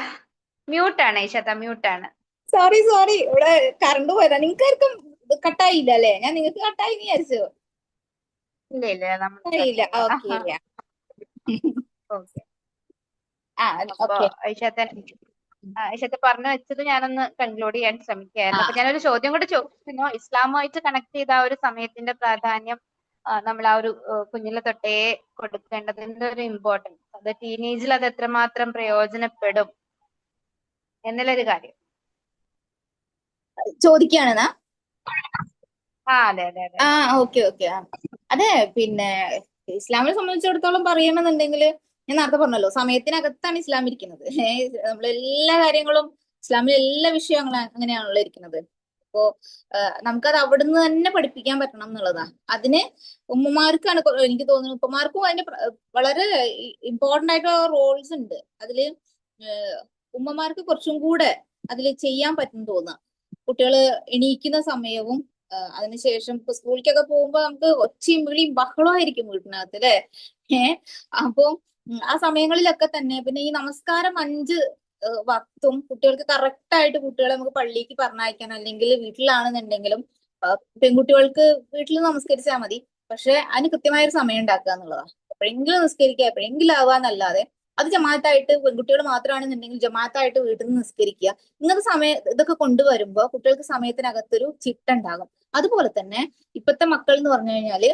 മ്യൂട്ടാണ്, ഐഷത്ത മ്യൂട്ടാണ്. സോറി ഇവിടെ കറണ്ട് പോയതാ. നിങ്ങൾക്ക് ആർക്കും കട്ടായില്ല അല്ലെ? ഞാൻ നിങ്ങൾക്ക് കട്ടായി വിചാരിച്ചു. ഇല്ല ഇല്ല, ഓക്കെ ഇല്ല. ഓക്കെ. ആ അപ്പൊ ഓക്കെ. ഐഷത്ത പറഞ്ഞു വെച്ചത് ഞാനൊന്ന് കൺക്ലൂഡ് ചെയ്യാൻ ശ്രമിക്കുകയായിരുന്നു. അപ്പൊ ഞാനൊരു ചോദ്യം കൂടെ ചോദിക്കുന്നു. ഇസ്ലാമുമായിട്ട് കണക്ട് ചെയ്ത ആ ഒരു സമയത്തിന്റെ പ്രാധാന്യം നമ്മൾ ആ ഒരു കുഞ്ഞിലെ തൊട്ടേ കൊടുക്കേണ്ടതിന്റെ ഒരു ഇമ്പോർട്ടൻസ്, അത് ടീനേജിൽ അത് എത്രമാത്രം പ്രയോജനപ്പെടും എന്നുള്ളൊരു കാര്യം ചോദിക്കുകയാണെന്നാ? അതെ. ആ ഓക്കെ. അതെ, പിന്നെ ഇസ്ലാമിനെ സംബന്ധിച്ചിടത്തോളം പറയണമെന്നുണ്ടെങ്കിൽ ഞാൻ നേരത്തെ പറഞ്ഞല്ലോ, സമയത്തിനകത്താണ് ഇസ്ലാം ഇരിക്കുന്നത്. നമ്മളെല്ലാ കാര്യങ്ങളും ഇസ്ലാമിലെ എല്ലാ വിഷയങ്ങളും അങ്ങനെയാണല്ലോ ഇരിക്കുന്നത്. അപ്പോ നമുക്കത് അവിടുന്ന് തന്നെ പഠിപ്പിക്കാൻ പറ്റണം എന്നുള്ളതാ. അതിന് ഉമ്മമാർക്കാണ് എനിക്ക് തോന്നുന്നത്, ഉപ്പമാർക്കും അതിന്റെ വളരെ ഇമ്പോർട്ടന്റ് ആയിട്ടുള്ള റോൾസ് ഉണ്ട്. അതില് ഉമ്മമാർക്ക് കുറച്ചും കൂടെ അതിൽ ചെയ്യാൻ പറ്റും തോന്നുക. കുട്ടികൾ എണീക്കുന്ന സമയവും അതിനുശേഷം ഇപ്പൊ സ്കൂളിലേക്കൊക്കെ പോകുമ്പോ നമുക്ക് ഒച്ചയും വിളിയും ബഹളമായിരിക്കും വീട്ടിനകത്ത് അല്ലെ. അപ്പൊ ആ സമയങ്ങളിലൊക്കെ തന്നെ പിന്നെ ഈ നമസ്കാരം 5 വക്തും കുട്ടികൾക്ക് കറക്റ്റ് ആയിട്ട് കുട്ടികളെ നമുക്ക് പള്ളിക്ക് പറഞ്ഞയക്കാൻ, അല്ലെങ്കിൽ വീട്ടിലാണെന്നുണ്ടെങ്കിലും പെൺകുട്ടികൾക്ക് വീട്ടിൽ നമസ്കരിച്ചാൽ മതി. പക്ഷെ അതിന് കൃത്യമായ ഒരു സമയം ഉണ്ടാക്കുക എന്നുള്ളതാണ്. എപ്പോഴെങ്കിലും നിസ്കരിക്കുക, എപ്പോഴെങ്കിലും ആവാന്നല്ലാതെ അത് ജമാഅത്തായിട്ട് പെൺകുട്ടികൾ മാത്രമാണെന്നുണ്ടെങ്കിൽ ജമാഅത്തായിട്ട് വീട്ടിൽ നിന്ന് നിസ്കരിക്കുക. ഇങ്ങനത്തെ ഇതൊക്കെ കൊണ്ടുവരുമ്പോ കുട്ടികൾക്ക് സമയത്തിനകത്തൊരു ചിട്ടുണ്ടാകും. അതുപോലെ തന്നെ ഇപ്പത്തെ മക്കൾ എന്ന് പറഞ്ഞു കഴിഞ്ഞാല്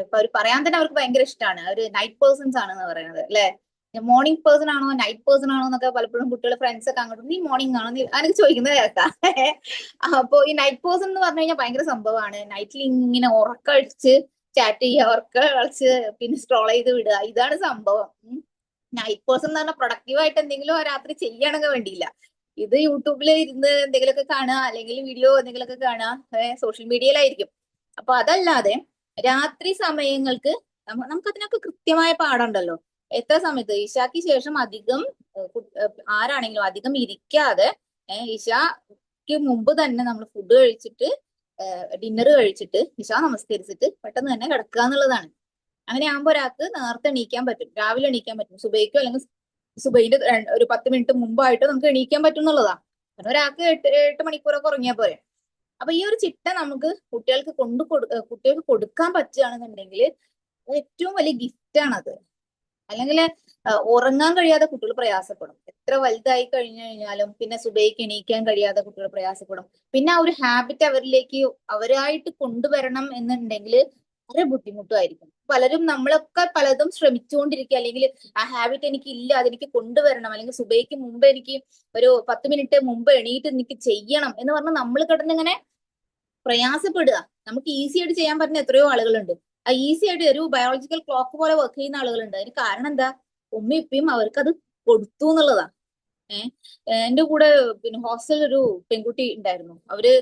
ഇപ്പൊ അവർ പറയാൻ തന്നെ അവർക്ക് ഭയങ്കര ഇഷ്ടമാണ്. അവര് നൈറ്റ് പേഴ്സൺസ് ആണെന്ന് പറയുന്നത് അല്ലെ. മോർണിംഗ് പേഴ്സൺ ആണോ നൈറ്റ് പേഴ്സൺ ആണോ എന്നൊക്കെ പലപ്പോഴും കുട്ടികൾ ഫ്രണ്ട്സ് ഒക്കെ അങ്ങോട്ട്, നീ മോർണിംഗ് ആണോ എനിക്ക് ചോദിക്കുന്നത് കേൾക്കാം. അപ്പൊ ഈ നൈറ്റ് പേഴ്സൺ എന്ന് പറഞ്ഞു കഴിഞ്ഞാൽ ഭയങ്കര സംഭവമാണ്. നൈറ്റിൽ ഇങ്ങനെ ഉറക്കഴിച്ച് ചാറ്റ് ചെയ്യുക, ഉറക്കളിച്ച് പിന്നെ സ്ക്രോൾ ചെയ്ത് വിടുക, ഇതാണ് സംഭവം. നൈറ്റ് പേഴ്സൺ എന്ന് പറഞ്ഞാൽ പ്രൊഡക്റ്റീവായിട്ട് എന്തെങ്കിലും രാത്രി ചെയ്യണമെങ്കിൽ വേണ്ടിയില്ല. ഇത് യൂട്യൂബിൽ ഇരുന്ന് എന്തെങ്കിലുമൊക്കെ കാണുക, അല്ലെങ്കിൽ വീഡിയോ എന്തെങ്കിലുമൊക്കെ കാണുക, സോഷ്യൽ മീഡിയയിലായിരിക്കും. അപ്പൊ അതല്ലാതെ രാത്രി സമയങ്ങൾക്ക് നമുക്കതിനൊക്കെ കൃത്യമായ പാടുണ്ടല്ലോ. എത്ര സമയത്ത് ഇശാക്ക് ശേഷം അധികം ആരാണെങ്കിലും അധികം ഇരിക്കാതെ ഇശാക്ക് മുമ്പ് തന്നെ നമ്മൾ ഫുഡ് കഴിച്ചിട്ട് ഡിന്നർ കഴിച്ചിട്ട് ഇശ നമസ്കരിച്ചിട്ട് പെട്ടെന്ന് തന്നെ കിടക്കുക എന്നുള്ളതാണ്. അങ്ങനെ ആകുമ്പോൾ ഒരാൾക്ക് നേരത്തെ എണീക്കാൻ പറ്റും, രാവിലെ എണീക്കാൻ പറ്റും. സുബൈക്കോ അല്ലെങ്കിൽ സുബൈന്റെ ഒരു 10 മിനിറ്റ് മുമ്പായിട്ട് നമുക്ക് എണീക്കാൻ പറ്റും എന്നുള്ളതാണ്. കാരണം ഒരാൾക്ക് 8 മണിക്കൂറൊക്കെ ഉറങ്ങിയാൽ പോരെ. അപ്പൊ ഈ ഒരു ചിട്ട നമുക്ക് കുട്ടികൾക്ക് കൊടുക്കാൻ പറ്റുകയാണെന്നുണ്ടെങ്കിൽ ഏറ്റവും വലിയ ഗിഫ്റ്റ് ആണത്. അല്ലെങ്കിൽ ഉറങ്ങാൻ കഴിയാതെ കുട്ടികൾ പ്രയാസപ്പെടും. എത്ര വലുതായി കഴിഞ്ഞു കഴിഞ്ഞാലും പിന്നെ സുബൈക്ക് എണീക്കാൻ കഴിയാതെ കുട്ടികൾ പ്രയാസപ്പെടും. പിന്നെ ആ ഒരു ഹാബിറ്റ് അവരിലേക്ക് അവരായിട്ട് കൊണ്ടുവരണം എന്നുണ്ടെങ്കിൽ വളരെ ബുദ്ധിമുട്ടായിരിക്കും. പലരും നമ്മളൊക്കെ പലതും ശ്രമിച്ചുകൊണ്ടിരിക്കുക, അല്ലെങ്കിൽ ആ ഹാബിറ്റ് എനിക്ക് ഇല്ല, അതെനിക്ക് കൊണ്ടുവരണം, അല്ലെങ്കിൽ സുബൈക്ക് മുമ്പ് എനിക്ക് ഒരു 10 മിനിറ്റ് മുമ്പ് എണീറ്റ് എനിക്ക് ചെയ്യണം എന്ന് പറഞ്ഞാൽ നമ്മൾ കിടന്നിങ്ങനെ പ്രയാസപ്പെടുക. നമുക്ക് ഈസി ആയിട്ട് ചെയ്യാൻ പറ്റുന്ന എത്രയോ ആളുകളുണ്ട്. ആ ഈസി ആയിട്ട് ഒരു ബയോളജിക്കൽ ക്ലോക്ക് പോലെ വർക്ക് ചെയ്യുന്ന ആളുകളുണ്ട്. അതിന് കാരണം എന്താ? ഉമ്മയും ഇപ്പയും അവർക്ക് അത് കൊടുത്തു എന്നുള്ളതാ. എന്റെ കൂടെ പിന്നെ ഹോസ്റ്റലിൽ ഒരു പെൺകുട്ടി ഉണ്ടായിരുന്നു. അവര്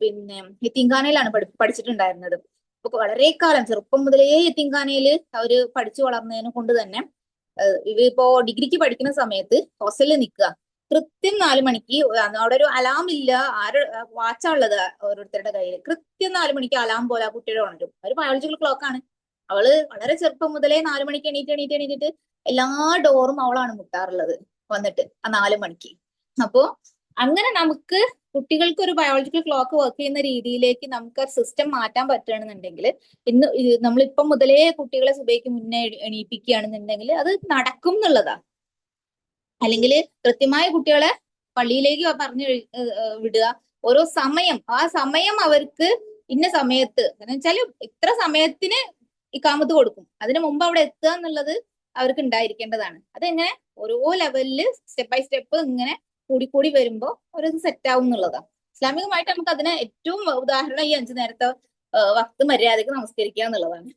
പിന്നെ യത്തീംഖാനയിലാണ് പഠിച്ചിട്ടുണ്ടായിരുന്നത്. അപ്പൊ വളരെ കാലം ചെറുപ്പം മുതലേ യത്തീംഖാനയില് അവര് പഠിച്ചു വളർന്നതിനെ കൊണ്ട് തന്നെ ഇവരിപ്പോ ഡിഗ്രിക്ക് പഠിക്കുന്ന സമയത്ത് ഹോസ്റ്റലിൽ നിൽക്കുക. കൃത്യം 4 മണിക്ക് അവിടെ ഒരു അലാം ഇല്ല, വാച്ചാ ഉള്ളത് ഓരോരുത്തരുടെ കയ്യിൽ. കൃത്യം 4 മണിക്ക് അലാം പോലെ ആ കുട്ടിയുടെ ഉണരും. ഒരു ബയോളജിക്കൽ ക്ലോക്കാണ്. അവള് വളരെ ചെറുപ്പം മുതലേ 4 മണിക്ക് എണീറ്റിട്ട് എല്ലാ ഡോറും അവളാണ് മുട്ടാറുള്ളത്. വന്നിട്ട് ആ 4 മണിക്ക്. അപ്പോ അങ്ങനെ നമുക്ക് കുട്ടികൾക്ക് ഒരു ബയോളജിക്കൽ ക്ലോക്ക് വർക്ക് ചെയ്യുന്ന രീതിയിലേക്ക് നമുക്ക് സിസ്റ്റം മാറ്റാൻ പറ്റുകയാണെന്നുണ്ടെങ്കിൽ ഇന്ന് നമ്മളിപ്പം മുതലേ കുട്ടികളെ സുബഹിക്ക് മുന്നേ എണീപ്പിക്കുകയാണെന്നുണ്ടെങ്കിൽ അത് നടക്കും എന്നുള്ളതാ. അല്ലെങ്കിൽ കൃത്യമായ കുട്ടികളെ പള്ളിയിലേക്ക് പറഞ്ഞു വിടുക. ഓരോ സമയം, ആ സമയം അവർക്ക് ഇന്ന സമയത്ത് എന്ന് വെച്ചാല് ഇത്ര സമയത്തിന് ഇക്കാമത്ത് കൊടുക്കും, അതിന് മുമ്പ് അവിടെ എത്തുക എന്നുള്ളത് അവർക്ക് ഉണ്ടായിരിക്കേണ്ടതാണ്. അതെങ്ങനെ ഓരോ ലെവലില് സ്റ്റെപ്പ് ബൈ സ്റ്റെപ്പ് ഇങ്ങനെ കൂടി വരുമ്പോ അവരത് സെറ്റ് ആവും എന്നുള്ളതാണ്. ഇസ്ലാമികമായിട്ട് നമുക്ക് അതിന് ഏറ്റവും ഉദാഹരണം ഈ 5 നേരത്തെ വക്ത് മര്യാദക്ക് നമസ്കരിക്കുക എന്നുള്ളതാണ്.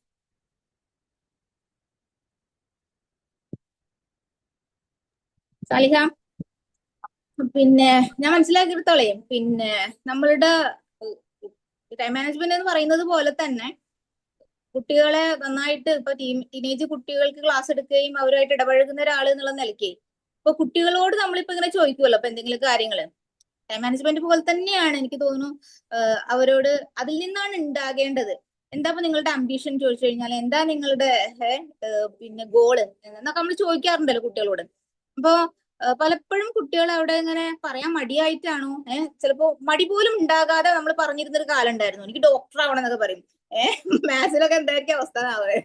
സാലിഹ, പിന്നെ ഞാൻ മനസ്സിലാക്കിയെടുത്തോളേ, പിന്നെ നമ്മളുടെ ടൈം മാനേജ്മെന്റ് എന്ന് പറയുന്നത് പോലെ തന്നെ കുട്ടികളെ നന്നായിട്ട് ഇപ്പൊ ടീനേജ് കുട്ടികൾക്ക് ക്ലാസ് എടുക്കുകയും അവരുമായിട്ട് ഇടപഴകുന്ന ഒരാൾ എന്നുള്ള നിലയ്ക്ക് ഇപ്പൊ കുട്ടികളോട് നമ്മളിപ്പോ ഇങ്ങനെ ചോദിക്കുമല്ലോ അപ്പൊ എന്തെങ്കിലും കാര്യങ്ങള്, ടൈം മാനേജ്മെന്റ് പോലെ തന്നെയാണ് എനിക്ക് തോന്നുന്നു അവരോട് അതിൽ നിന്നാണ് ഉണ്ടാകേണ്ടത്. എന്താ ഇപ്പൊ നിങ്ങളുടെ അംബീഷൻ ചോദിച്ചു കഴിഞ്ഞാൽ, എന്താ നിങ്ങളുടെ പിന്നെ ഗോള് എന്നൊക്കെ നമ്മൾ ചോദിക്കാറുണ്ടല്ലോ കുട്ടികളോട്. അപ്പൊ പലപ്പോഴും കുട്ടികൾ അവിടെ ഇങ്ങനെ പറയാൻ മടിയായിട്ടാണോ, ചിലപ്പോ മടി പോലും ഉണ്ടാകാതെ നമ്മൾ പറഞ്ഞിരുന്നൊരു കാലം ഉണ്ടായിരുന്നു, എനിക്ക് ഡോക്ടർ ആവണം എന്നൊക്കെ പറയും. മാത്സിലൊക്കെ എന്തായിരിക്കും അവസ്ഥ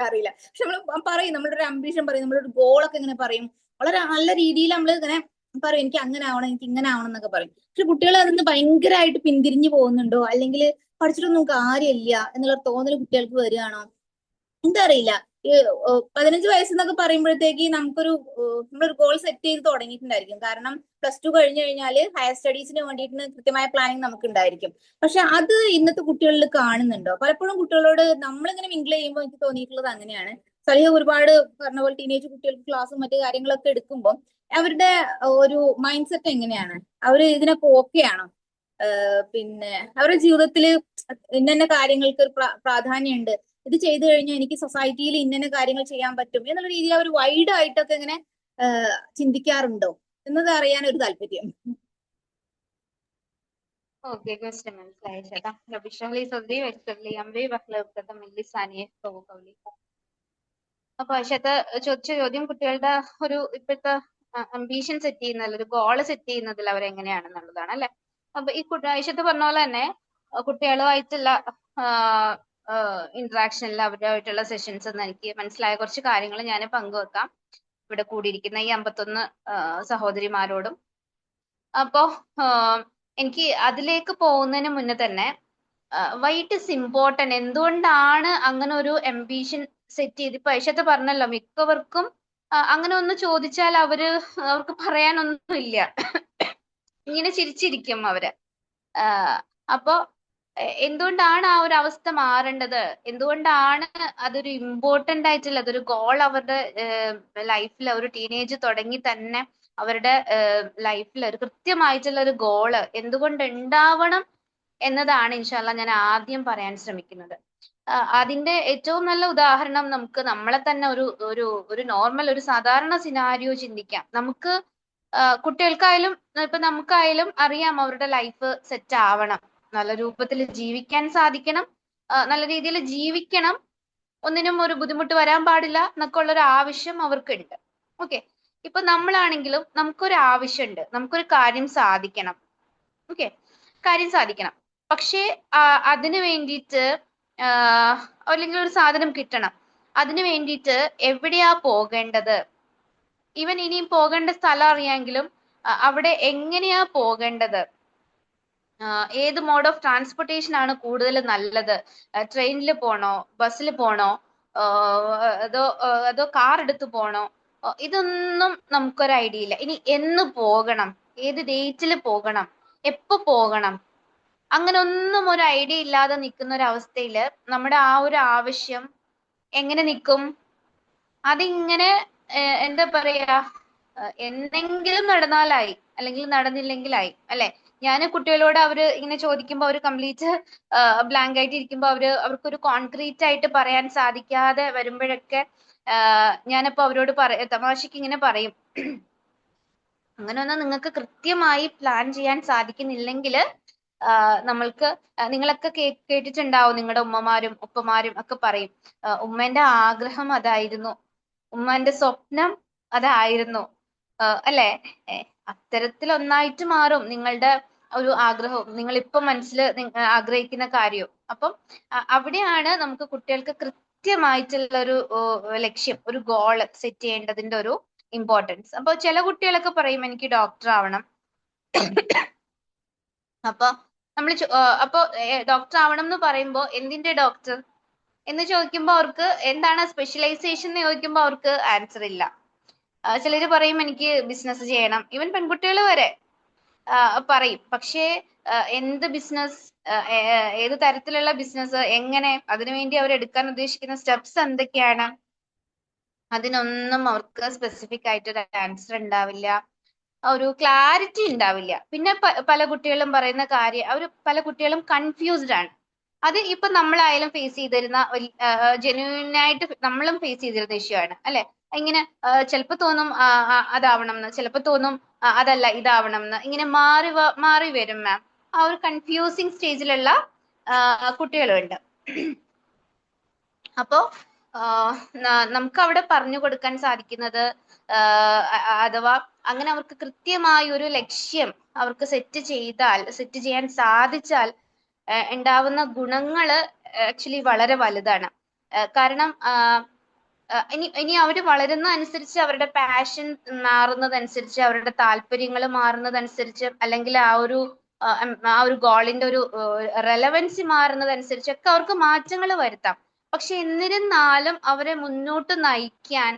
അറിയില്ല. പക്ഷെ നമ്മൾ പറയും, നമ്മുടെ ഒരു അംബീഷൻ പറയും, നമ്മുടെ ഒരു ഗോളൊക്കെ ഇങ്ങനെ പറയും, വളരെ നല്ല രീതിയിൽ നമ്മൾ ഇങ്ങനെ പറയും, എനിക്ക് അങ്ങനെ ആവണം, എനിക്ക് ഇങ്ങനെ ആവണം എന്നൊക്കെ പറയും. പക്ഷെ കുട്ടികൾ അതിന് ഭയങ്കരമായിട്ട് പിന്തിരിഞ്ഞു പോകുന്നുണ്ടോ, അല്ലെങ്കിൽ പഠിച്ചിട്ടൊന്നും കാര്യമില്ല എന്നുള്ള തോന്നൽ കുട്ടികൾക്ക് വരികയാണോ എന്താ അറിയില്ല. 15 വയസ്സെന്നൊക്കെ പറയുമ്പോഴത്തേക്ക് നമുക്കൊരു നമ്മളൊരു ഗോൾ സെറ്റ് ചെയ്ത് തുടങ്ങിയിട്ടുണ്ടായിരിക്കും. കാരണം +2 കഴിഞ്ഞു കഴിഞ്ഞാൽ ഹയർ സ്റ്റഡീസിന് വേണ്ടിയിട്ട് കൃത്യമായ പ്ലാനിങ് നമുക്ക് ഉണ്ടായിരിക്കും. പക്ഷെ അത് ഇന്നത്തെ കുട്ടികളിൽ കാണുന്നുണ്ടോ? പലപ്പോഴും കുട്ടികളോട് നമ്മളിങ്ങനെ മിങ്കിൾ ചെയ്യുമ്പോൾ എനിക്ക് തോന്നിയിട്ടുള്ളത് അങ്ങനെയാണ്. സലിഹ ഒരുപാട് പറഞ്ഞ പോലെ ടീനേജ് കുട്ടികൾക്ക് ക്ലാസ്സും മറ്റു കാര്യങ്ങളൊക്കെ എടുക്കുമ്പോൾ അവരുടെ ഒരു മൈൻഡ് സെറ്റ് എങ്ങനെയാണ്, അവർ ഇതിനൊക്കെ ഓക്കെയാണോ, പിന്നെ അവരുടെ ജീവിതത്തിൽ ഇന്ന കാര്യങ്ങൾക്ക് ഒരു പ്രാധാന്യമുണ്ട്, ഇത് ചെയ്തു കഴിഞ്ഞാൽ എനിക്ക് സൊസൈറ്റിയിൽ ഇന്ന കാര്യങ്ങൾ ചെയ്യാൻ പറ്റും എന്നുള്ള രീതിയിൽ അവർ വൈഡ് ആയിട്ടൊക്കെ ഇങ്ങനെ ചിന്തിക്കാറുണ്ടോ എന്നത് അറിയാൻ ഒരു താല്പര്യം. ഓക്കെ, ക്വസ്റ്റ്യൻ മനസ്സിലായി ചേട്ടാ. رب اشرح لي صدري ويسر لي امري واحلل عقدة من لساني يفقهوا قولي. അപ്പൊ ആയിഷത്ത് ചോദിച്ച ചോദ്യം കുട്ടികളുടെ ഒരു ഇപ്പോഴത്തെ അംബീഷൻ സെറ്റ് ചെയ്യുന്നതിൽ, ഒരു ഗോള് സെറ്റ് ചെയ്യുന്നതിൽ അവരെങ്ങനെയാണെന്നുള്ളതാണ് അല്ലെ. അപ്പൊ ഈ ആയിഷത്ത് പറഞ്ഞ പോലെ തന്നെ കുട്ടികളുമായിട്ടുള്ള ഇന്ററാക്ഷനിൽ അവരുമായിട്ടുള്ള സെഷൻസ് എനിക്ക് മനസ്സിലായ കുറച്ച് കാര്യങ്ങൾ ഞാൻ പങ്കുവെക്കാം ഇവിടെ കൂടിയിരിക്കുന്ന ഈ 51 സഹോദരിമാരോടും. അപ്പോ എനിക്ക് അതിലേക്ക് പോകുന്നതിന് മുന്നേ തന്നെ വൈ ഇറ്റ് ഇസ് ഇമ്പോർട്ടന്റ്, എന്തുകൊണ്ടാണ് അങ്ങനെ ഒരു അംബീഷൻ സെറ്റ് ചെയ്ത്, ഇപ്പൊ ഐഷത്ത് പറഞ്ഞല്ലോ മിക്കവർക്കും അങ്ങനെ ഒന്ന് ചോദിച്ചാൽ അവർക്ക് പറയാനൊന്നുമില്ല, ഇങ്ങനെ ചിരിച്ചിരിക്കും അവര്. അപ്പോ എന്തുകൊണ്ടാണ് ആ ഒരു അവസ്ഥ മാറേണ്ടത്, എന്തുകൊണ്ടാണ് അതൊരു ഇമ്പോർട്ടന്റ് ആയിട്ടുള്ള അതൊരു ഗോൾ അവരുടെ ലൈഫിൽ, ഒരു ടീനേജ് തുടങ്ങി തന്നെ അവരുടെ ലൈഫിൽ ഒരു കൃത്യമായിട്ടുള്ള ഒരു ഗോള് എന്തുകൊണ്ട് ഉണ്ടാവണം എന്നതാണ് ഇൻഷാല്ല ഞാൻ ആദ്യം പറയാൻ ശ്രമിക്കുന്നത്. അതിന്റെ ഏറ്റവും നല്ല ഉദാഹരണം നമുക്ക് നമ്മളെ തന്നെ ഒരു നോർമൽ ഒരു സാധാരണ സിനാരിയോ ചിന്തിക്കാം. നമുക്ക് കുട്ടികൾക്കായാലും ഇപ്പൊ നമുക്കായാലും അറിയാം അവരുടെ ലൈഫ് സെറ്റ് ആവണം, നല്ല രൂപത്തിൽ ജീവിക്കാൻ സാധിക്കണം, നല്ല രീതിയിൽ ജീവിക്കണം, ഒന്നിനും ഒരു ബുദ്ധിമുട്ട് വരാൻ പാടില്ല എന്നൊക്കെ ഉള്ളൊരു ആവശ്യം അവർക്കുണ്ട്. ഓക്കെ, ഇപ്പൊ നമ്മളാണെങ്കിലും നമുക്കൊരു ആവശ്യമുണ്ട്, നമുക്കൊരു കാര്യം സാധിക്കണം. ഓക്കെ, കാര്യം സാധിക്കണം. പക്ഷേ അതിന് വേണ്ടിയിട്ട് അല്ലെങ്കിൽ ഒരു സാധനം കിട്ടണം, അതിന് വേണ്ടിയിട്ട് എവിടെയാ പോകേണ്ടത്, ഈവൻ ഇനിയും പോകേണ്ട സ്ഥലം അറിയാമെങ്കിലും അവിടെ എങ്ങനെയാ പോകേണ്ടത്, ഏത് മോഡ് ഓഫ് ട്രാൻസ്പോർട്ടേഷൻ ആണ് കൂടുതൽ നല്ലത്, ട്രെയിനിൽ പോണോ, ബസ്സിൽ പോണോ, അതോ കാർ എടുത്ത് പോണോ, ഇതൊന്നും നമുക്കൊരു ഐഡിയ ഇല്ല. ഇനി എന്ന് പോകണം, ഏത് ഡേറ്റിൽ പോകണം, എപ്പോ പോകണം, അങ്ങനെ ഒന്നും ഒരു ഐഡിയ ഇല്ലാതെ നിൽക്കുന്ന ഒരു അവസ്ഥയില് നമ്മുടെ ആ ഒരു ആവശ്യം എങ്ങനെ നിൽക്കും? അതിങ്ങനെ എന്താ പറയാ, എന്തെങ്കിലും നടന്നാലായി, അല്ലെങ്കിൽ നടന്നില്ലെങ്കിലായി അല്ലെ. ഞാൻ കുട്ടികളോട് അവര് ഇങ്ങനെ ചോദിക്കുമ്പോ അവര് കംപ്ലീറ്റ് ബ്ലാങ്ക് ആയിട്ട് ഇരിക്കുമ്പോ അവർക്കൊരു കോൺക്രീറ്റ് ആയിട്ട് പറയാൻ സാധിക്കാതെ വരുമ്പോഴൊക്കെ ഞാനിപ്പോ അവരോട് തമാശക്ക് ഇങ്ങനെ പറയും, അങ്ങനെ ഒന്നും നിങ്ങൾക്ക് കൃത്യമായി പ്ലാൻ ചെയ്യാൻ സാധിക്കുന്നില്ലെങ്കിൽ നമ്മൾക്ക് നിങ്ങളൊക്കെ കേട്ടിട്ടുണ്ടാവും, നിങ്ങളുടെ ഉമ്മമാരും ഉപ്പമാരും ഒക്കെ പറയും, ഉമ്മേന്റെ ആഗ്രഹം അതായിരുന്നു, ഉമ്മന്റെ സ്വപ്നം അതായിരുന്നു, അല്ലേ? അത്തരത്തിൽ ഒന്നായിട്ട് മാറും നിങ്ങളുടെ ഒരു ആഗ്രഹവും നിങ്ങൾ ഇപ്പൊ മനസ്സിൽ ആഗ്രഹിക്കുന്ന കാര്യവും. അപ്പം അവിടെയാണ് നമുക്ക് കുട്ടികൾക്ക് കൃത്യമായിട്ടുള്ള ഒരു ലക്ഷ്യം, ഒരു ഗോൾ സെറ്റ് ചെയ്യേണ്ടതിന്റെ ഒരു ഇമ്പോർട്ടൻസ്. അപ്പൊ ചില കുട്ടികളൊക്കെ പറയും എനിക്ക് ഡോക്ടർ ആവണം. അപ്പൊ നമ്മൾ അപ്പൊ ഡോക്ടർ ആവണം എന്ന് പറയുമ്പോ എന്തിന്റെ ഡോക്ടർ എന്ന് ചോദിക്കുമ്പോ അവർക്ക് എന്താണ് സ്പെഷ്യലൈസേഷൻ എന്ന് ചോദിക്കുമ്പോ അവർക്ക് ആൻസർ ഇല്ല. ചിലര് പറയും എനിക്ക് ബിസിനസ് ചെയ്യണം. ഈവൻ പെൺകുട്ടികൾ വരെ പറയും. പക്ഷേ എന്ത് ബിസിനസ്, ഏത് തരത്തിലുള്ള ബിസിനസ്, എങ്ങനെ, അതിനുവേണ്ടി അവർ എടുക്കാൻ ഉദ്ദേശിക്കുന്ന സ്റ്റെപ്സ് എന്തൊക്കെയാണ്, അതിനൊന്നും അവർക്ക് സ്പെസിഫിക് ആയിട്ട് ഒരു ആൻസർ ഉണ്ടാവില്ല, ഒരു ക്ലാരിറ്റി ഉണ്ടാവില്ല. പിന്നെ പല കുട്ടികളും പറയുന്ന കാര്യം, പല കുട്ടികളും കൺഫ്യൂസ്ഡ് ആണ്. അത് ഇപ്പൊ നമ്മളായാലും ഫേസ് ചെയ്തിരുന്ന ജെന്യൂൻ ആയിട്ട് നമ്മളും ഫേസ് ചെയ്തിരുന്ന ഇഷ്യൂ ആണ് അല്ലെ? ഇങ്ങനെ ചിലപ്പോ തോന്നും അതാവണം എന്ന്, ചിലപ്പോ തോന്നും അതല്ല ഇതാവണം എന്ന്, ഇങ്ങനെ മാറി വരും മാം. ആ ഒരു കൺഫ്യൂസിങ് സ്റ്റേജിലുള്ള കുട്ടികളുണ്ട്. അപ്പോ നമുക്ക് അവിടെ പറഞ്ഞു കൊടുക്കാൻ സാധിക്കുന്നത്, അഥവാ അങ്ങനെ അവർക്ക് കൃത്യമായ ഒരു ലക്ഷ്യം അവർക്ക് സെറ്റ് ചെയ്യാൻ സാധിച്ചാൽ ഉണ്ടാവുന്ന ഗുണങ്ങള് ആക്ച്വലി വളരെ വലുതാണ്. കാരണം ഇനി അവര് വളരുന്ന അനുസരിച്ച്, അവരുടെ പാഷൻ മാറുന്നതനുസരിച്ച്, അവരുടെ താല്പര്യങ്ങൾ മാറുന്നതനുസരിച്ച്, അല്ലെങ്കിൽ ആ ഒരു ഗോളിന്റെ ഒരു റെലവൻസി മാറുന്നതനുസരിച്ചൊക്കെ അവർക്ക് മാറ്റങ്ങൾ വരുത്താം. പക്ഷെ എന്നിരുന്നാലും അവരെ മുന്നോട്ട് നയിക്കാൻ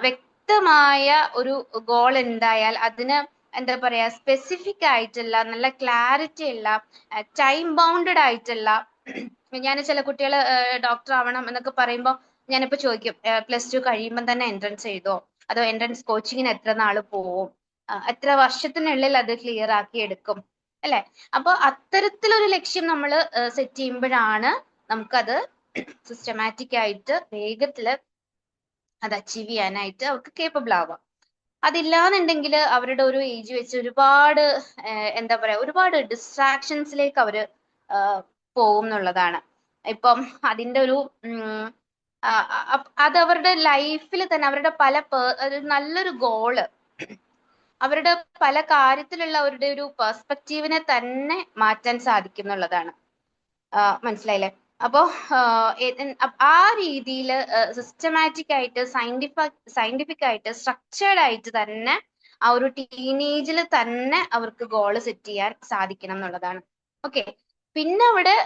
വ്യക്തമായ ഒരു ഗോൾ ഉണ്ടായാൽ, അതിന് എന്താ പറയാ, സ്പെസിഫിക് ആയിട്ടുള്ള, നല്ല ക്ലാരിറ്റി ഉള്ള, ടൈം ബൗണ്ടഡ് ആയിട്ടുള്ള, ഞാൻ ചില കുട്ടികൾ ഡോക്ടർ ആവണം എന്നൊക്കെ പറയുമ്പോൾ ഞാനിപ്പോ ചോദിക്കും, +2 കഴിയുമ്പോൾ തന്നെ എൻട്രൻസ് എഴുതോ, അതോ എൻട്രൻസ് കോച്ചിങ്ങിന് എത്ര നാള് പോവും, എത്ര വർഷത്തിനുള്ളിൽ അത് ക്ലിയർ ആക്കി എടുക്കും, അല്ലെ? അപ്പൊ അത്തരത്തിലൊരു ലക്ഷ്യം നമ്മൾ സെറ്റ് ചെയ്യുമ്പോഴാണ് നമുക്കത് സിസ്റ്റമാറ്റിക് ആയിട്ട് വേഗത്തില് അത് അച്ചീവ് ചെയ്യാനായിട്ട് അവർക്ക് കേപ്പബിൾ ആവാം. അതില്ലാന്നുണ്ടെങ്കിൽ അവരുടെ ഒരു ഏജ് വെച്ച് ഒരുപാട് എന്താ പറയാ, ഒരുപാട് ഡിസ്ട്രാക്ഷൻസിലേക്ക് അവര് പോകും എന്നുള്ളതാണ്. ഇപ്പം അതിന്റെ ഒരു അത് അവരുടെ ലൈഫിൽ തന്നെ, അവരുടെ നല്ലൊരു ഗോള്, അവരുടെ പല കാര്യത്തിലുള്ള അവരുടെ ഒരു പെർസ്പെക്റ്റീവിനെ തന്നെ മാറ്റാൻ സാധിക്കും എന്നുള്ളതാണ്. മനസ്സിലായില്ലേ? അപ്പോ ആ രീതിയിൽ സിസ്റ്റമാറ്റിക് ആയിട്ട്, സയന്റിഫിക് ആയിട്ട്, സ്ട്രക്ചേർഡ് ആയിട്ട് തന്നെ ആ ഒരു ടീനേജിൽ തന്നെ അവർക്ക് ഗോള് സെറ്റ് ചെയ്യാൻ സാധിക്കണം എന്നുള്ളതാണ്. ഓക്കെ. പിന്നെ അവിടെ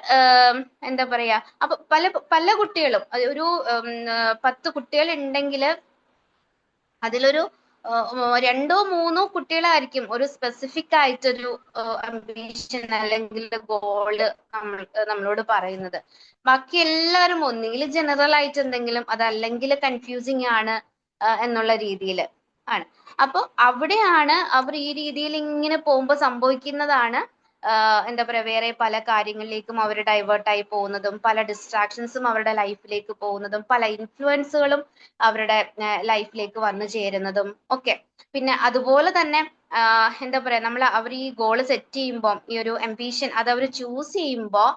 എന്താ പറയാ, അപ്പൊ പല കുട്ടികളും, ഒരു 10 കുട്ടികൾ ഉണ്ടെങ്കിൽ അതിലൊരു 2 or 3 കുട്ടികളായിരിക്കും ഒരു സ്പെസിഫിക് ആയിട്ടൊരു അംബിഷൻ അല്ലെങ്കിൽ ഗോള് നമ്മളോട് പറയുന്നത്. ബാക്കി എല്ലാവരും ഒന്നുകിൽ ജനറൽ ആയിട്ട് എന്തെങ്കിലും, അതല്ലെങ്കിൽ കൺഫ്യൂസിങ് ആണ് എന്നുള്ള രീതിയിൽ ആണ്. അപ്പൊ അവിടെയാണ് അവർ ഈ രീതിയിൽ ഇങ്ങനെ പോകുമ്പോൾ സംഭവിക്കുന്നതാണ് എന്താ പറയാ, വേറെ പല കാര്യങ്ങളിലേക്കും അവർ ഡൈവേർട്ടായി പോകുന്നതും, പല ഡിസ്ട്രാക്ഷൻസും അവരുടെ ലൈഫിലേക്ക് പോകുന്നതും, പല ഇൻഫ്ലുവൻസുകളും അവരുടെ ലൈഫിലേക്ക് വന്നു ചേരുന്നതും ഒക്കെ. പിന്നെ അതുപോലെ തന്നെ എന്താ പറയാ, അവർ ഈ ഗോള് സെറ്റ് ചെയ്യുമ്പോൾ, ഈ ഒരു അംബിഷൻ അത് അവർ ചൂസ് ചെയ്യുമ്പോൾ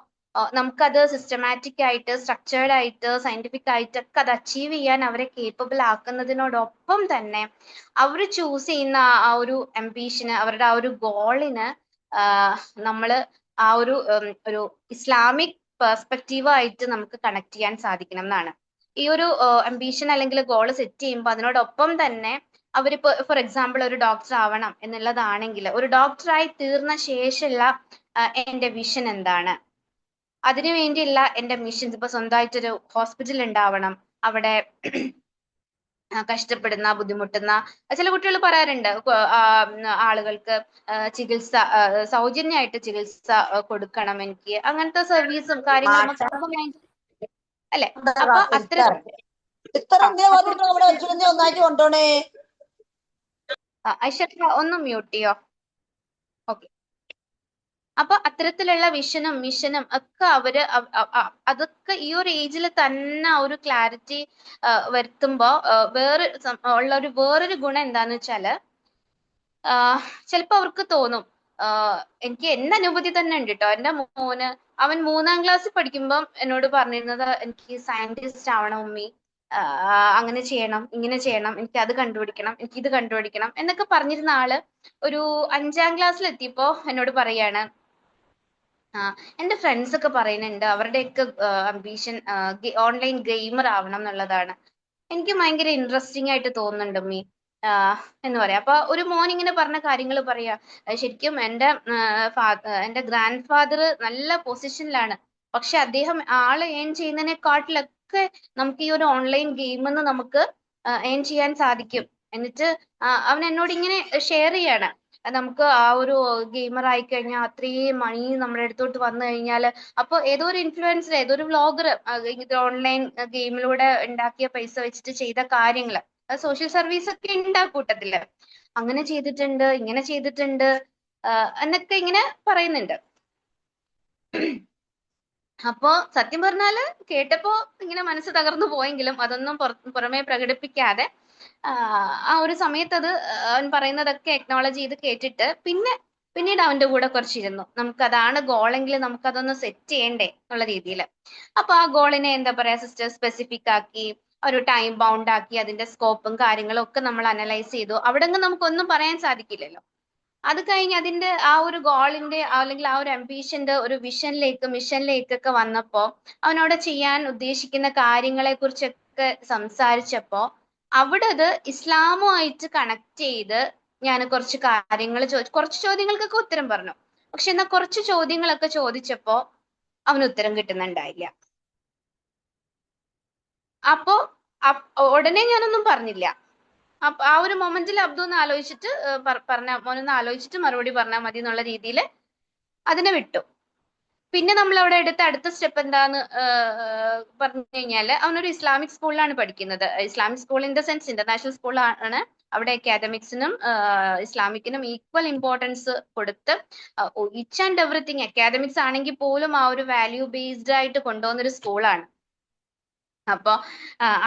നമുക്കത് സിസ്റ്റമാറ്റിക് ആയിട്ട്, സ്ട്രക്ചേർഡ് ആയിട്ട്, സയന്റിഫിക് ആയിട്ടൊക്കെ അത് അച്ചീവ് ചെയ്യാൻ അവരെ കേപ്പബിൾ ആക്കുന്നതിനോടൊപ്പം തന്നെ അവർ ചൂസ് ചെയ്യുന്ന ആ ഒരു അംബിഷന്, അവരുടെ ആ ഒരു ഗോളിന് നമ്മള് ആ ഒരു ഇസ്ലാമിക് പെർസ്പെക്റ്റീവ് ആയിട്ട് നമുക്ക് കണക്ട് ചെയ്യാൻ സാധിക്കണം എന്നാണ്. ഈ ഒരു അംബിഷൻ അല്ലെങ്കിൽ ഗോൾ സെറ്റ് ചെയ്യുമ്പോൾ അതിനോടൊപ്പം തന്നെ അവരിപ്പോ ഫോർ എക്സാമ്പിൾ ഒരു ഡോക്ടർ ആവണം എന്നുള്ളതാണെങ്കിൽ, ഒരു ഡോക്ടറായി തീർന്ന ശേഷമുള്ള എന്റെ വിഷൻ എന്താണ്, അതിനു വേണ്ടിയുള്ള എന്റെ മിഷൻസ്, ഇപ്പൊ സ്വന്തമായിട്ടൊരു ഹോസ്പിറ്റൽ ഉണ്ടാവണം, അവിടെ കഷ്ടപ്പെടുന്ന, ബുദ്ധിമുട്ടുന്ന ചില കുട്ടികൾ പറയാറുണ്ട്, ആളുകൾക്ക് ചികിത്സ, സൗജന്യമായിട്ട് ചികിത്സ കൊടുക്കണം എനിക്ക്, അങ്ങനത്തെ സർവീസും കാര്യങ്ങളും അല്ലെ? അപ്പൊ ഐശ്വര്യ ഒന്ന് മ്യൂട്ട് ചെയ്യോ? ഓക്കെ. അപ്പൊ അത്തരത്തിലുള്ള വിഷനും മിഷനും ഒക്കെ അതൊക്കെ ഈ ഒരു ഏജിൽ തന്നെ ഒരു ക്ലാരിറ്റി വരുത്തുമ്പോ വേറൊരു ഗുണം എന്താന്ന് വെച്ചാല്, ചിലപ്പോ അവർക്ക് തോന്നും, എനിക്ക് എന്റെ അനുഭൂതി തന്നെ ഉണ്ട് കേട്ടോ. എന്റെ മോന്, അവൻ 3ാം ക്ലാസ്സിൽ പഠിക്കുമ്പം എന്നോട് പറഞ്ഞിരുന്നത്, എനിക്ക് സയന്റിസ്റ്റ് ആവണം ഉമ്മി, അങ്ങനെ ചെയ്യണം, ഇങ്ങനെ ചെയ്യണം, എനിക്ക് അത് കണ്ടുപിടിക്കണം, എനിക്ക് ഇത് കണ്ടുപിടിക്കണം എന്നൊക്കെ പറഞ്ഞിരുന്ന ആള് ഒരു 5ാം ക്ലാസ്സിൽ എത്തിയപ്പോ എന്നോട് പറയാണ്, എന്റെ ഫ്രണ്ട്സ് ഒക്കെ പറയുന്നുണ്ട് അവരുടെയൊക്കെ അംബീഷൻ ഓൺലൈൻ ഗെയിമർ ആവണം എന്നുള്ളതാണ്. എനിക്ക് ഭയങ്കര ഇൻട്രസ്റ്റിംഗ് ആയിട്ട് തോന്നുന്നുണ്ട് മീ എന്ന് പറയാം. അപ്പൊ ഒരു മോൻ ഇങ്ങനെ പറഞ്ഞ കാര്യങ്ങൾ പറയാ, ശരിക്കും എന്റെ ഗ്രാൻഡ് ഫാദർ നല്ല പൊസിഷനിലാണ്, പക്ഷെ അദ്ദേഹം ആള് ഏൺ ചെയ്യുന്നതിനെക്കാട്ടിലൊക്കെ നമുക്ക് ഈ ഒരു ഓൺലൈൻ ഗെയിമിന്ന് നമുക്ക് ഏൺ ചെയ്യാൻ സാധിക്കും. എന്നിട്ട് അവൻ എന്നോട് ഇങ്ങനെ ഷെയർ ചെയ്യാണ്, നമുക്ക് ആ ഒരു ഗെയിമർ ആയി കഴിഞ്ഞാൽ അത്രയും മണി നമ്മുടെ അടുത്തോട്ട് വന്നു കഴിഞ്ഞാല്, അപ്പൊ ഏതോ ഒരു ഇൻഫ്ലുവൻസർ, ഏതോ ഒരു വ്ളോഗർ ഇത് ഓൺലൈൻ ഗെയിമിലൂടെ ഉണ്ടാക്കിയ പൈസ വെച്ചിട്ട് ചെയ്ത കാര്യങ്ങള്, സോഷ്യൽ സർവീസ് ഒക്കെ ഉണ്ട് ആ കൂട്ടത്തില്. അങ്ങനെ ചെയ്തിട്ടുണ്ട്, ഇങ്ങനെ ചെയ്തിട്ടുണ്ട് എന്നൊക്കെ ഇങ്ങനെ പറയുന്നുണ്ട്. അപ്പോ സത്യം പറഞ്ഞാല് കേട്ടപ്പോ ഇങ്ങനെ മനസ്സ് തകർന്നു പോയെങ്കിലും അതൊന്നും പുറമെ പ്രകടിപ്പിക്കാതെ ആ ഒരു സമയത്ത് അത് അവൻ പറയുന്നതൊക്കെ അക്നോളജ് ചെയ്ത് കേട്ടിട്ട് പിന്നീട് അവന്റെ കൂടെ കുറച്ചിരുന്നു. നമുക്ക് അതാണ് ഗോളെങ്കിൽ നമുക്ക് അതൊന്ന് സെറ്റ് ചെയ്യണ്ടേ എന്നുള്ള രീതിയിൽ. അപ്പൊ ആ ഗോളിനെ എന്താ പറയാ സിസ്റ്റർ സ്പെസിഫിക് ആക്കി, ഒരു ടൈം ബൗണ്ട് ആക്കി, അതിന്റെ സ്കോപ്പും കാര്യങ്ങളും ഒക്കെ നമ്മൾ അനലൈസ് ചെയ്തു. അവിടെ നമുക്കൊന്നും പറയാൻ സാധിക്കില്ലല്ലോ. അത് കഴിഞ്ഞ് അതിന്റെ ആ ഒരു ഗോളിന്റെ അല്ലെങ്കിൽ ആ ഒരു അംബീഷന്റെ ഒരു മിഷനിലേക്കൊക്കെ വന്നപ്പോ അവനോട് ചെയ്യാൻ ഉദ്ദേശിക്കുന്ന കാര്യങ്ങളെ കുറിച്ചൊക്കെ സംസാരിച്ചപ്പോ അവിടെ അത് ഇസ്ലാമുമായിട്ട് കണക്ട് ചെയ്ത് ഞാൻ കുറച്ച് കാര്യങ്ങൾ കുറച്ച് ചോദ്യങ്ങൾക്കൊക്കെ ഉത്തരം പറഞ്ഞു. പക്ഷെ എന്നാ കുറച്ച് ചോദ്യങ്ങളൊക്കെ ചോദിച്ചപ്പോ അവന് ഉത്തരം കിട്ടുന്നുണ്ടായില്ല. അപ്പോ ഉടനെ ഞാനൊന്നും പറഞ്ഞില്ല. ആ ഒരു മൊമെന്റിൽ അബ്ദു ഒന്ന് ആലോചിച്ചിട്ട് മോനൊന്ന് ആലോചിച്ചിട്ട് മറുപടി പറഞ്ഞാൽ മതി എന്നുള്ള രീതിയിൽ അതിനെ വിട്ടു. പിന്നെ നമ്മൾ അവിടെ എടുത്ത അടുത്ത സ്റ്റെപ്പ് എന്താന്ന് പറഞ്ഞു കഴിഞ്ഞാല് അവനൊരു ഇസ്ലാമിക് സ്കൂളിലാണ് പഠിക്കുന്നത്. Islamic school in the sense international സ്കൂളാണ്. അവിടെ അക്കാദമിക്സിനും ഇസ്ലാമിക്കിനും ഈക്വൽ ഇമ്പോർട്ടൻസ് കൊടുത്ത് ഈച്ച് ആൻഡ് എവറിത്തിങ്, അക്കാദമിക്സ് ആണെങ്കിൽ പോലും ആ ഒരു വാല്യൂ ബേസ്ഡ് ആയിട്ട് കൊണ്ടുപോകുന്ന ഒരു സ്കൂളാണ്. അപ്പൊ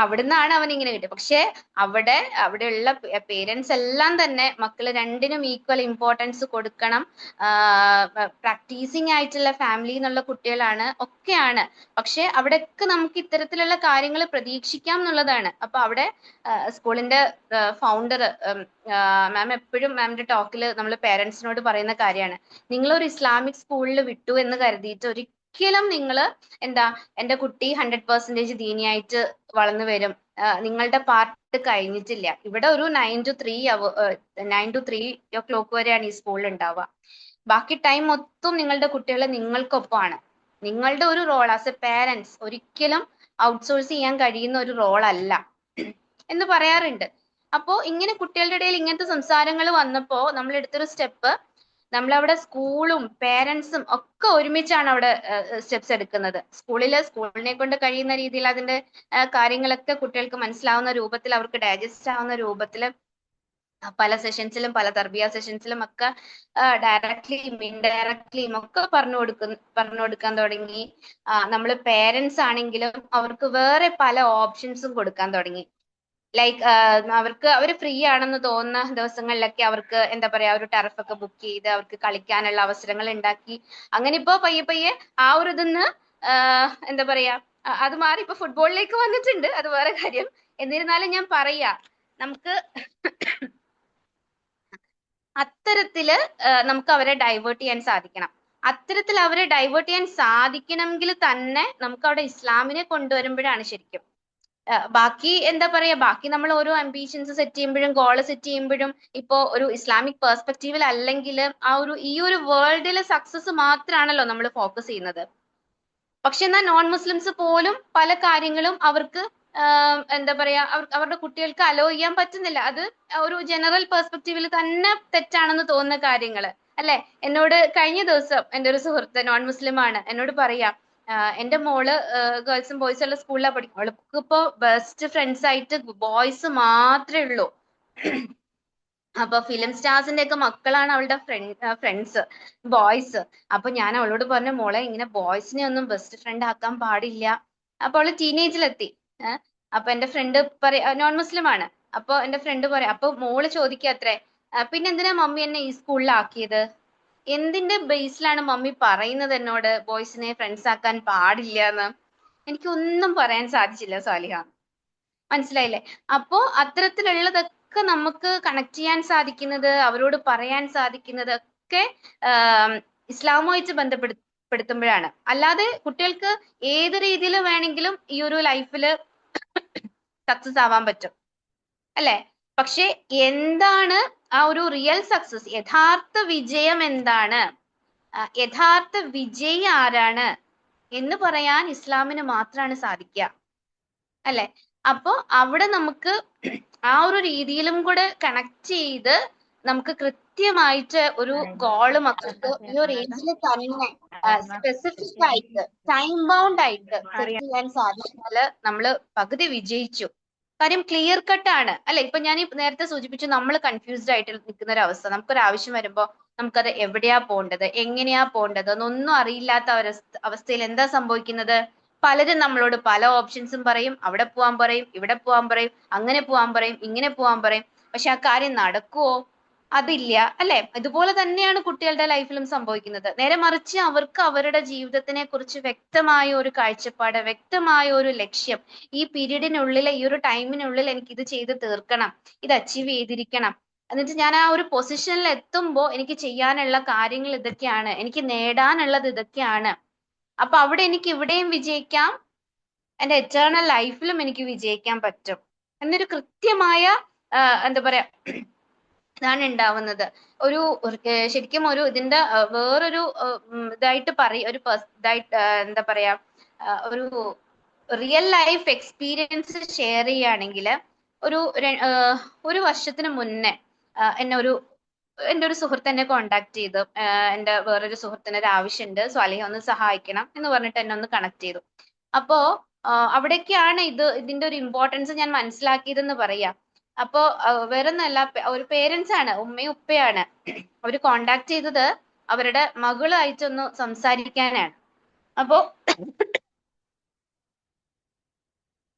അവിടുന്നാണ് അവൻ ഇങ്ങനെ കിട്ടിയത്. പക്ഷെ അവിടെയുള്ള പേരൻസ് എല്ലാം തന്നെ മക്കള് രണ്ടിനും ഈക്വൽ ഇമ്പോർട്ടൻസ് കൊടുക്കണം, പ്രാക്ടീസിങ് ആയിട്ടുള്ള ഫാമിലി എന്നുള്ള കുട്ടികളാണ് ഒക്കെയാണ്. പക്ഷെ അവിടെയൊക്കെ നമുക്ക് ഇത്തരത്തിലുള്ള കാര്യങ്ങൾ പ്രതീക്ഷിക്കാം എന്നുള്ളതാണ്. അപ്പൊ അവിടെ സ്കൂളിന്റെ ഫൗണ്ടർ മാം എപ്പോഴും മാമിന്റെ ടോക്കിൽ നമ്മൾ പേരൻസിനോട് പറയുന്ന കാര്യമാണ്, നിങ്ങളൊരു ഇസ്ലാമിക് സ്കൂളിൽ വിട്ടു എന്ന് കരുതിയിട്ട് ഒരിക്കലും നിങ്ങൾ എന്റെ കുട്ടി 100% ദീനിയായിട്ട് വളർന്നു വരും, നിങ്ങളുടെ പാർട്ട് കഴിഞ്ഞിട്ടില്ല. ഇവിടെ ഒരു 9 to 3 വരെയാണ് ഈ സ്കൂളിൽ ഉണ്ടാവുക. ബാക്കി ടൈം മൊത്തം നിങ്ങളുടെ കുട്ടികൾ നിങ്ങൾക്കൊപ്പമാണ്. നിങ്ങളുടെ ഒരു റോൾ ആസ് എ പാരന്റ്സ് ഒരിക്കലും ഔട്ട്സോഴ്സ് ചെയ്യാൻ കഴിയുന്ന ഒരു റോൾ അല്ല എന്ന് പറയാറുണ്ട്. അപ്പോ ഇങ്ങനെ കുട്ടികളുടെ ഇടയിൽ ഇങ്ങനത്തെ സംസാരങ്ങൾ വന്നപ്പോ നമ്മൾ എടുത്തൊരു സ്റ്റെപ്പ്, നമ്മളവിടെ സ്കൂളും പേരൻസും ഒക്കെ ഒരുമിച്ചാണ് അവിടെ സ്റ്റെപ്സ് എടുക്കുന്നത്. സ്കൂളിനെ കൊണ്ട് കഴിയുന്ന രീതിയിൽ അതിന്റെ കാര്യങ്ങളൊക്കെ കുട്ടികൾക്ക് മനസ്സിലാവുന്ന രൂപത്തിൽ, അവർക്ക് ഡൈജസ്റ്റ് ആവുന്ന രൂപത്തിൽ പല സെഷൻസിലും പല തർബിയ സെഷൻസിലും ഒക്കെ ഡയറക്ട്ലിയും ഇൻഡയറക്ട്ലിയും ഒക്കെ പറഞ്ഞു കൊടുക്കാൻ തുടങ്ങി. നമ്മൾ പേരൻസ് ആണെങ്കിലും അവർക്ക് വേറെ പല ഓപ്ഷൻസും കൊടുക്കാൻ തുടങ്ങി. ലൈക്ക് അവർ ഫ്രീ ആണെന്ന് തോന്നുന്ന ദിവസങ്ങളിലൊക്കെ അവർക്ക് എന്താ പറയാ ഒരു ടർഫൊക്കെ ബുക്ക് ചെയ്ത് അവർക്ക് കളിക്കാനുള്ള അവസരങ്ങൾ ഉണ്ടാക്കി. അങ്ങനെ ഇപ്പോ പയ്യെ ആ ഒരു ഇതിന്ന് എന്താ പറയാ അത് മാറി ഇപ്പൊ ഫുട്ബോളിലേക്ക് വന്നിട്ടുണ്ട്, അത് വേറെ കാര്യം. എന്നിരുന്നാലും ഞാൻ പറയാ, നമുക്ക് അത്തരത്തില് നമുക്ക് അവരെ ഡൈവേർട്ട് ചെയ്യാൻ സാധിക്കണം. അത്തരത്തിൽ അവരെ ഡൈവേർട്ട് ചെയ്യാൻ സാധിക്കണമെങ്കിൽ തന്നെ നമുക്ക് അവിടെ ഇസ്ലാമിനെ കൊണ്ടുവരുമ്പോഴാണ് ശരിക്കും ബാക്കി എന്താ പറയാ, ബാക്കി നമ്മൾ ഓരോ അംബീഷൻസ് സെറ്റ് ചെയ്യുമ്പോഴും ഗോള് സെറ്റ് ചെയ്യുമ്പോഴും ഇപ്പോ ഒരു ഇസ്ലാമിക് പെർസ്പെക്റ്റീവിൽ അല്ലെങ്കിൽ ഈ ഒരു വേൾഡിലെ സക്സസ് മാത്രമാണല്ലോ നമ്മൾ ഫോക്കസ് ചെയ്യുന്നത്. പക്ഷെ എന്നാൽ നോൺ മുസ്ലിംസ് പോലും പല കാര്യങ്ങളും അവർക്ക് എന്താ പറയാ അവരുടെ കുട്ടികൾക്ക് അലോ ചെയ്യാൻ പറ്റുന്നില്ല. അത് ഒരു ജനറൽ പെർസ്പെക്റ്റീവിൽ തന്നെ തെറ്റാണെന്ന് തോന്നുന്ന കാര്യങ്ങള് അല്ലെ. എന്നോട് കഴിഞ്ഞ ദിവസം എൻ്റെ ഒരു സുഹൃത്ത് നോൺ മുസ്ലിം ആണ്, എന്നോട് പറയാ, എന്റെ മോള് ഗേൾസും ബോയ്സും ഉള്ള സ്കൂളിലാണ് പഠിക്കുന്നത്, അവൾക്ക് ഇപ്പോ ബെസ്റ്റ് ഫ്രണ്ട്സ് ആയിട്ട് ബോയ്സ് മാത്രമേ ഉള്ളൂ. അപ്പൊ ഫിലിം സ്റ്റാർസിന്റെ ഒക്കെ മക്കളാണ് അവളുടെ ഫ്രണ്ട്സ് ബോയ്സ്. അപ്പൊ ഞാൻ അവളോട് പറഞ്ഞു, മോളെ ഇങ്ങനെ ബോയ്സിനെ ഒന്നും ബെസ്റ്റ് ഫ്രണ്ട് ആക്കാൻ പാടില്ല. അപ്പൊ അവള് ടീനേജിലെത്തി. അപ്പൊ എന്റെ ഫ്രണ്ട് നോൺ മുസ്ലിം ആണ്. അപ്പൊ എന്റെ ഫ്രണ്ട് പറയാം, അപ്പൊ മോള് ചോദിക്കാത്രേ, പിന്നെ എന്തിനാ മമ്മി എന്നെ ഈ സ്കൂളിലാക്കിയത്? എന്തിന്റെ ബേസിലാണ് മമ്മി പറയുന്നത് എന്നോട് ബോയ്സിനെ ഫ്രണ്ട്സ് ആക്കാൻ പാടില്ല എന്ന്? എനിക്കൊന്നും പറയാൻ സാധിച്ചില്ല സാലിഹ. മനസ്സിലായില്ലേ? അപ്പോ അത്തരത്തിലുള്ളതൊക്കെ നമുക്ക് കണക്ട് ചെയ്യാൻ സാധിക്കുന്നത്, അവരോട് പറയാൻ സാധിക്കുന്നത് ഒക്കെ ഇസ്ലാമുമായിട്ട് ബന്ധപ്പെടുത്തുമ്പോഴാണ്. അല്ലാതെ കുട്ടികൾക്ക് ഏത് രീതിയിൽ വേണമെങ്കിലും ഈ ഒരു ലൈഫില് സക്സസ് ആവാൻ പറ്റും അല്ലെ? പക്ഷെ എന്താണ് ആ ഒരു റിയൽ സക്സസ്, യഥാർത്ഥ വിജയം എന്താണ്, യഥാർത്ഥ വിജയി ആരാണ് എന്ന് പറയാൻ ഇസ്ലാമിന് മാത്രമാണ് സാധിക്കുക അല്ലെ? അപ്പൊ അവിടെ നമുക്ക് ആ ഒരു രീതിയിലും കൂടെ കണക്ട് ചെയ്ത് നമുക്ക് കൃത്യമായിട്ട് ഒരു ഗോള് മക്കൾക്ക് ഈ ഒരു ഏജിൽ തന്നെ സ്പെസിഫിക് ആയിട്ട് ടൈം ബൗണ്ട് ആയിട്ട് സെറ്റ് ചെയ്യാൻ സാധിച്ചാല് നമ്മള് പകുതി വിജയിച്ചു. കാര്യം ക്ലിയർ കട്ട് ആണ് അല്ലെ? ഇപ്പൊ ഞാൻ നേരത്തെ സൂചിപ്പിച്ചു, നമ്മൾ കൺഫ്യൂസ്ഡ് ആയിട്ട് നിൽക്കുന്ന ഒരു അവസ്ഥ. നമുക്കൊരു ആവശ്യം വരുമ്പോ നമുക്കത് എവിടെയാ പോണ്ടത്, എങ്ങനെയാ പോണ്ടത് എന്നൊന്നും അറിയില്ലാത്ത അവസ്ഥയിൽ എന്താ സംഭവിക്കുന്നത്? പലരും നമ്മളോട് പല ഓപ്ഷൻസും പറയും. അവിടെ പോവാൻ പറയും, ഇവിടെ പോവാൻ പറയും, അങ്ങനെ പോവാൻ പറയും, ഇങ്ങനെ പോവാൻ പറയും. പക്ഷെ ആ കാര്യം നടക്കുവോ? അതില്ല അല്ലെ? ഇതുപോലെ തന്നെയാണ് കുട്ടികളുടെ ലൈഫിലും സംഭവിക്കുന്നത്. നേരെ മറിച്ച് അവർക്ക് അവരുടെ ജീവിതത്തിനെ കുറിച്ച് വ്യക്തമായ ഒരു കാഴ്ചപ്പാട്, വ്യക്തമായ ഒരു ലക്ഷ്യം, ഈ പീരീഡിനുള്ളിൽ, ഈ ഒരു ടൈമിനുള്ളിൽ എനിക്ക് ഇത് ചെയ്ത് തീർക്കണം, ഇത് അച്ചീവ് ചെയ്തിരിക്കണം, എന്നിട്ട് ഞാൻ ആ ഒരു പൊസിഷനിൽ എത്തുമ്പോൾ എനിക്ക് ചെയ്യാനുള്ള കാര്യങ്ങൾ ഇതൊക്കെയാണ്, എനിക്ക് നേടാനുള്ളത് ഇതൊക്കെയാണ്. അപ്പൊ അവിടെ എനിക്ക് ഇവിടെയും വിജയിക്കാം, എന്റെ എറ്റേണൽ ലൈഫിലും എനിക്ക് വിജയിക്കാൻ പറ്റും എന്നൊരു കൃത്യമായ എന്താ പറയാ ഇതാണ് ഉണ്ടാവുന്നത്. ഒരു ശരിക്കും ഒരു ഇതിന്റെ വേറൊരു ഇതായിട്ട് ഒരു ഇതായിട്ട് എന്താ പറയാ ഒരു റിയൽ ലൈഫ് എക്സ്പീരിയൻസ് ഷെയർ ചെയ്യുകയാണെങ്കിൽ, ഒരു വർഷത്തിന് മുന്നേ എന്നെ എൻ്റെ ഒരു സുഹൃത്ത് എന്നെ കോണ്ടാക്ട് ചെയ്തു. എൻ്റെ വേറൊരു സുഹൃത്തിന് ഒരു ആവശ്യമുണ്ട്, സ്വാലിഹ ഒന്ന് സഹായിക്കണം എന്ന് പറഞ്ഞിട്ട് എന്നെ ഒന്ന് കണക്ട് ചെയ്തു. അപ്പോ അവിടേക്കാണ് ഇതിന്റെ ഒരു ഇമ്പോർട്ടൻസ് ഞാൻ മനസ്സിലാക്കിയതെന്ന് പറയാ. അപ്പോ വേറൊന്നല്ല, ഒരു പേരൻസ് ആണ്, ഉമ്മയും ഉപ്പയാണ്. അവര് കോണ്ടാക്ട് ചെയ്തത് അവരുടെ മകളായിട്ടൊന്ന് സംസാരിക്കാനാണ്. അപ്പോ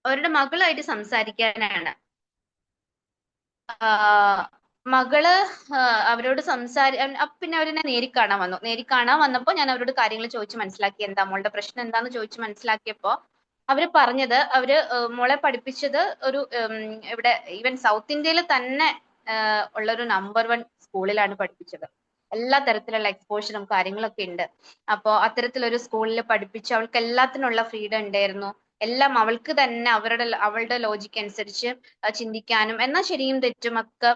അവരുടെ മകളായിട്ട് സംസാരിക്കാനാണ്. മകള് അവരോട് പിന്നെ അവരെന്നെ നേരിൽ കാണാൻ വന്നു. നേരിൽ കാണാൻ വന്നപ്പോ ഞാൻ അവരോട് കാര്യങ്ങൾ ചോദിച്ചു മനസ്സിലാക്കി. എന്താ മോളുടെ പ്രശ്നം എന്താന്ന് ചോദിച്ചു മനസ്സിലാക്കിയപ്പോ അവര് പറഞ്ഞത്, അവര് മോളെ പഠിപ്പിച്ചത് ഒരു ഇവിടെ ഈവൻ സൗത്ത് ഇന്ത്യയിൽ തന്നെ ഉള്ളൊരു നമ്പർ 1 സ്കൂളിലാണ് പഠിപ്പിച്ചത്. എല്ലാ തരത്തിലുള്ള എക്സ്പോഷറും കാര്യങ്ങളൊക്കെ ഉണ്ട്. അപ്പോ അത്തരത്തിലൊരു സ്കൂളിൽ പഠിപ്പിച്ചു. അവൾക്ക് എല്ലാത്തിനുള്ള ഫ്രീഡം ഉണ്ടായിരുന്നു. എല്ലാം അവൾക്ക് തന്നെ അവളുടെ ലോജിക്ക് അനുസരിച്ച് ചിന്തിക്കാനും എന്നാൽ ശരിയും തെറ്റും ഒക്കെ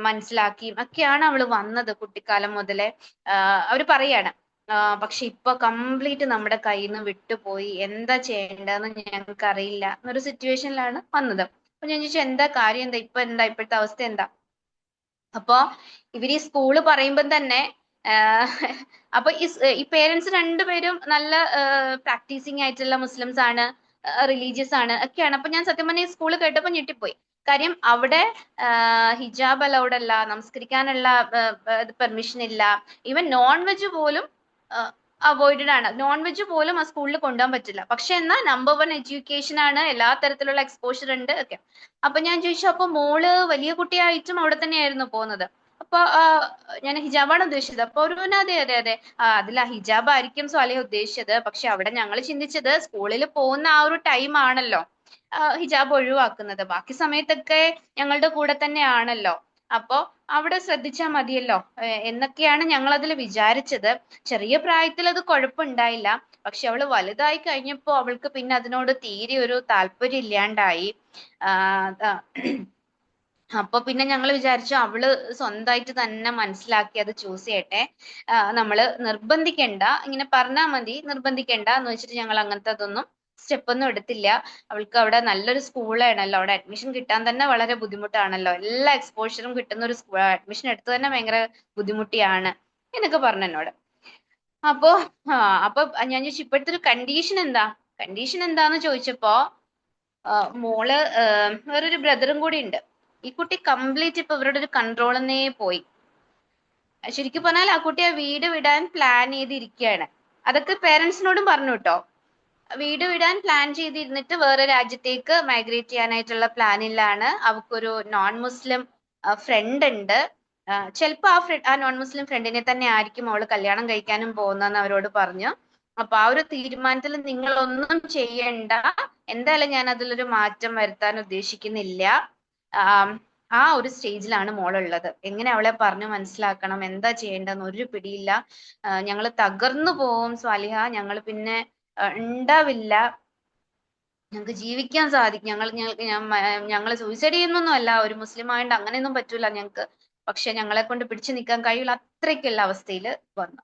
മനസ്സിലാക്കിയും ഒക്കെയാണ് അവള് വന്നത് കുട്ടിക്കാലം മുതലേ. അവര് പറയാണ്, പക്ഷെ ഇപ്പൊ കംപ്ലീറ്റ് നമ്മുടെ കയ്യിൽ നിന്ന് വിട്ടുപോയി, എന്താ ചെയ്യേണ്ടതെന്ന് ഞങ്ങൾക്ക് അറിയില്ല എന്നൊരു സിറ്റുവേഷനിലാണ് വന്നത്. അപ്പൊ ഞാൻ ചോദിച്ചു, എന്താ കാര്യം, എന്താ ഇപ്പോഴത്തെ അവസ്ഥ എന്താ? അപ്പൊ ഇവര് ഈ സ്കൂള് പറയുമ്പം തന്നെ അപ്പൊ ഈ പേരൻസ് രണ്ടുപേരും നല്ല പ്രാക്ടീസിങ് ആയിട്ടുള്ള മുസ്ലിംസ് ആണ്, റിലീജിയസ് ആണ് ഒക്കെയാണ്. അപ്പൊ ഞാൻ സത്യം പറഞ്ഞ ഈ സ്കൂള് കേട്ടപ്പോ ഞെട്ടിപ്പോയി. കാര്യം അവിടെ ഹിജാബ് അലൗഡ് അല്ല, നമസ്കരിക്കാനുള്ള പെർമിഷൻ ഇല്ല, ഈവൻ നോൺ വെജ് പോലും അവോയ്ഡഡ് ആണ്. നോൺ വെജ് പോലും ആ സ്കൂളിൽ കൊണ്ടുപോകാൻ പറ്റില്ല. പക്ഷെ എന്നാൽ നമ്പർ 1 എഡ്യൂക്കേഷൻ ആണ്, എല്ലാ തരത്തിലുള്ള എക്സ്പോഷർ ഉണ്ട് ഒക്കെ. അപ്പൊ ഞാൻ ചോദിച്ചു, അപ്പൊ മോള് വലിയ കുട്ടിയായിട്ടും അവിടെ തന്നെയായിരുന്നു പോകുന്നത്? അപ്പൊ ഞാൻ ഹിജാബാണ് ഉദ്ദേശിച്ചത്. അപ്പൊ ഒരു അതെ അതെ അതെ അതിൽ ഹിജാബ് ആയിരിക്കും സ്വാലിഹ ഉദ്ദേശിച്ചത്. പക്ഷെ അവിടെ ഞങ്ങൾ ചിന്തിച്ചത് സ്കൂളിൽ പോകുന്ന ആ ഒരു ടൈം ആണല്ലോ ഹിജാബ് ഒഴിവാക്കുന്നത്, ബാക്കി സമയത്തൊക്കെ ഞങ്ങളുടെ കൂടെ തന്നെ ആണല്ലോ, അപ്പോ അവിടെ ശ്രദ്ധിച്ചാൽ മതിയല്ലോ എന്നൊക്കെയാണ് ഞങ്ങൾ അതിൽ വിചാരിച്ചത്. ചെറിയ പ്രായത്തിൽ അത് കുഴപ്പമുണ്ടായില്ല. പക്ഷെ അവള് വലുതായി കഴിഞ്ഞപ്പോ അവൾക്ക് പിന്നെ അതിനോട് തീരെ ഒരു താല്പര്യം ഇല്ലാണ്ടായി. അപ്പൊ പിന്നെ ഞങ്ങൾ വിചാരിച്ചു അവള് സ്വന്തമായിട്ട് തന്നെ മനസ്സിലാക്കി അത് ചൂസ് ചെയ്യട്ടെ, നമ്മള് നിർബന്ധിക്കണ്ട, ഇങ്ങനെ പറഞ്ഞാൽ മതി, നിർബന്ധിക്കണ്ട എന്ന് വെച്ചിട്ട് ഞങ്ങൾ അങ്ങനത്തെ അതൊന്നും സ്റ്റെപ്പ് ഒന്നും എടുത്തില്ല. അവൾക്ക് അവിടെ നല്ലൊരു സ്കൂളാണല്ലോ, അവിടെ അഡ്മിഷൻ കിട്ടാൻ തന്നെ വളരെ ബുദ്ധിമുട്ടാണല്ലോ, എല്ലാ എക്സ്പോഷറും കിട്ടുന്ന ഒരു സ്കൂൾ, അഡ്മിഷൻ എടുത്ത് തന്നെ ഭയങ്കര ബുദ്ധിമുട്ടിയാണ് എന്നൊക്കെ പറഞ്ഞു എന്നോട്. അപ്പൊ ഞാൻ ചോദിച്ചു, ഇപ്പോഴത്തെ ഒരു കണ്ടീഷൻ എന്താന്ന് ചോദിച്ചപ്പോ മോള് വേറൊരു ബ്രദറും കൂടി ഉണ്ട്. ഈ കുട്ടി കംപ്ലീറ്റ് ഇപ്പൊ ഇവരുടെ ഒരു കൺട്രോളിന്നേ പോയി. ശരിക്കും പറഞ്ഞാൽ ആ കുട്ടി ആ വീട് വിടാൻ പ്ലാൻ ചെയ്തിരിക്കുകയാണ്. അതൊക്കെ പേരൻസിനോടും പറഞ്ഞു കേട്ടോ. വീട് വിടാൻ പ്ലാൻ ചെയ്തിരുന്നിട്ട് വേറെ രാജ്യത്തേക്ക് മൈഗ്രേറ്റ് ചെയ്യാനായിട്ടുള്ള പ്ലാനിലാണ്. അവൾക്കൊരു നോൺ മുസ്ലിം ഫ്രണ്ട് ഉണ്ട്. ചിലപ്പോ ആ നോൺ മുസ്ലിം ഫ്രണ്ടിനെ തന്നെ ആയിരിക്കും അവള് കല്യാണം കഴിക്കാനും പോകുന്നതെന്ന് അവരോട് പറഞ്ഞു. അപ്പൊ ആ ഒരു തീരുമാനത്തിൽ നിങ്ങൾ ഒന്നും ചെയ്യണ്ട, എന്തായാലും ഞാൻ അതിലൊരു മാറ്റം വരുത്താൻ ഉദ്ദേശിക്കുന്നില്ല. ആ ഒരു സ്റ്റേജിലാണ് മോളുള്ളത്. എങ്ങനെ അവളെ പറഞ്ഞു മനസ്സിലാക്കണം, എന്താ ചെയ്യേണ്ടെന്ന് ഒരു പിടിയില്ല. ഞങ്ങൾ തകർന്നു പോവും സ്വാലിഹ, ഞങ്ങൾ പിന്നെ ഉണ്ടാവില്ല, ഞങ്ങൾക്ക് ജീവിക്കാൻ സാധിക്കും. ഞങ്ങൾ സൂയിസൈഡ് ചെയ്യുന്നൊന്നും അല്ല, ഒരു മുസ്ലിം ആയതുകൊണ്ട് അങ്ങനെയൊന്നും പറ്റൂല ഞങ്ങൾക്ക്. പക്ഷെ ഞങ്ങളെ കൊണ്ട് പിടിച്ചു നിൽക്കാൻ കഴിയില്ല, അത്രയ്ക്കുള്ള അവസ്ഥയിൽ വന്നു.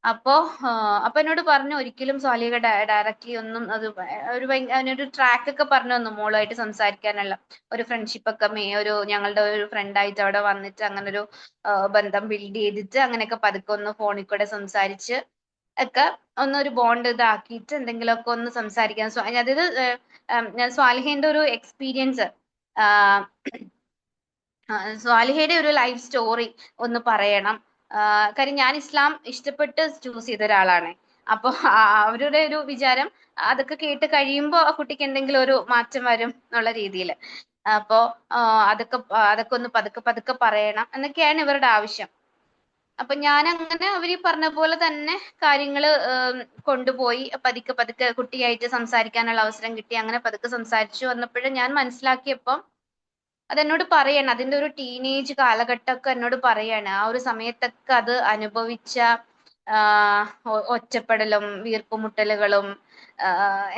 അപ്പോ എന്നോട് പറഞ്ഞു, ഒരിക്കലും സ്വാലിഹ ഡയറക്റ്റ്ലി ഒന്നും അത് അതിനൊരു ട്രാക്ക് ഒക്കെ പറഞ്ഞു തന്നു, മോളുമായിട്ട് സംസാരിക്കാനുള്ള ഒരു ഫ്രണ്ട്ഷിപ്പ് ഒക്കെ ഒരു ഞങ്ങളുടെ ഒരു ഫ്രണ്ടായിട്ട് അവിടെ വന്നിട്ട് അങ്ങനെ ഒരു ബന്ധം ബിൽഡ് ചെയ്തിട്ട് അങ്ങനെയൊക്കെ പതുക്കെ ഒന്ന് ഫോണിൽ കൂടെ സംസാരിച്ച് ഒക്കെ ഒന്നൊരു ബോണ്ട് ഇതാക്കിയിട്ട് എന്തെങ്കിലുമൊക്കെ ഒന്ന് സംസാരിക്കാൻ. അതായത് ഞാൻ സ്വാലിഹിന്റെ ഒരു എക്സ്പീരിയൻസ്, സ്വാലിഹയുടെ ഒരു ലൈഫ് സ്റ്റോറി ഒന്ന് പറയണം. കാര്യം ഞാൻ ഇസ്ലാം ഇഷ്ടപ്പെട്ട് ചൂസ് ചെയ്ത ഒരാളാണ്. അപ്പൊ അവരുടെ ഒരു വിചാരം അതൊക്കെ കേട്ട് കഴിയുമ്പോ ആ കുട്ടിക്ക് എന്തെങ്കിലും ഒരു മാറ്റം വരും എന്നുള്ള രീതിയിൽ. അപ്പോ അതൊക്കെ ഒന്ന് പതുക്കെ പതുക്കെ പറയണം എന്നൊക്കെയാണ് ഇവരുടെ ആവശ്യം. അപ്പൊ ഞാൻ അങ്ങനെ അവര് പറഞ്ഞ പോലെ തന്നെ കാര്യങ്ങള് കൊണ്ടുപോയി പതുക്കെ പതുക്കെ കുട്ടിയായിട്ട് സംസാരിക്കാനുള്ള അവസരം കിട്ടി. അങ്ങനെ പതുക്കെ സംസാരിച്ചു വന്നപ്പോഴും ഞാൻ മനസ്സിലാക്കിയപ്പം അതെന്നോട് പറയാണ്, അതിന്റെ ഒരു ടീനേജ് കാലഘട്ടമൊക്കെ എന്നോട് പറയാണ്. ആ ഒരു സമയത്തൊക്കെ അത് അനുഭവിച്ച ഒറ്റപ്പെടലും വീർപ്പുമുട്ടലുകളും,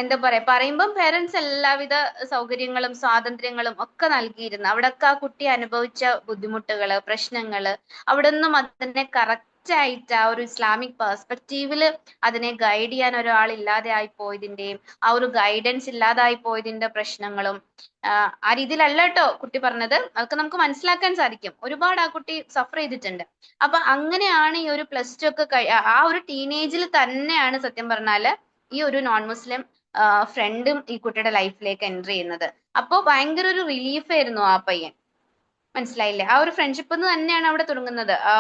എന്താ പറയാ, പറയുമ്പം പേരൻസ് എല്ലാവിധ സൗകര്യങ്ങളും സ്വാതന്ത്ര്യങ്ങളും ഒക്കെ നൽകിയിരുന്നു. അവിടൊക്കെ ആ കുട്ടി അനുഭവിച്ച ബുദ്ധിമുട്ടുകള്, പ്രശ്നങ്ങള്, അവിടെ നിന്നും അതിനെ കറക്റ്റ് ആയിട്ട് ആ ഒരു ഇസ്ലാമിക് പെർസ്പെക്റ്റീവില് അതിനെ ഗൈഡ് ചെയ്യാൻ ഒരാൾ ഇല്ലാതെ ആയി പോയതിന്റെയും ആ ഒരു ഗൈഡൻസ് ഇല്ലാതായി പോയതിന്റെ പ്രശ്നങ്ങളും, ആ രീതിയിലല്ല കേട്ടോ കുട്ടി പറഞ്ഞത്, അതൊക്കെ നമുക്ക് മനസ്സിലാക്കാൻ സാധിക്കും. ഒരുപാട് ആ കുട്ടി സഫർ ചെയ്തിട്ടുണ്ട്. അപ്പൊ അങ്ങനെയാണ് ഈ ഒരു +2 ഒക്കെ ആ ഒരു ടീനേജിൽ തന്നെയാണ് സത്യം പറഞ്ഞാല് ഈ ഒരു നോൺ മുസ്ലിം ഫ്രണ്ടും ഈ കുട്ടിയുടെ ലൈഫിലേക്ക് എൻ്റർ ചെയ്യുന്നത്. അപ്പൊ ഭയങ്കര ഒരു റിലീഫ് ആയിരുന്നു ആ പയ്യൻ. മനസ്സിലായില്ലേ? ആ ഒരു ഫ്രണ്ട്ഷിപ്പ് തന്നെയാണ് അവിടെ തുടങ്ങുന്നത്. ആ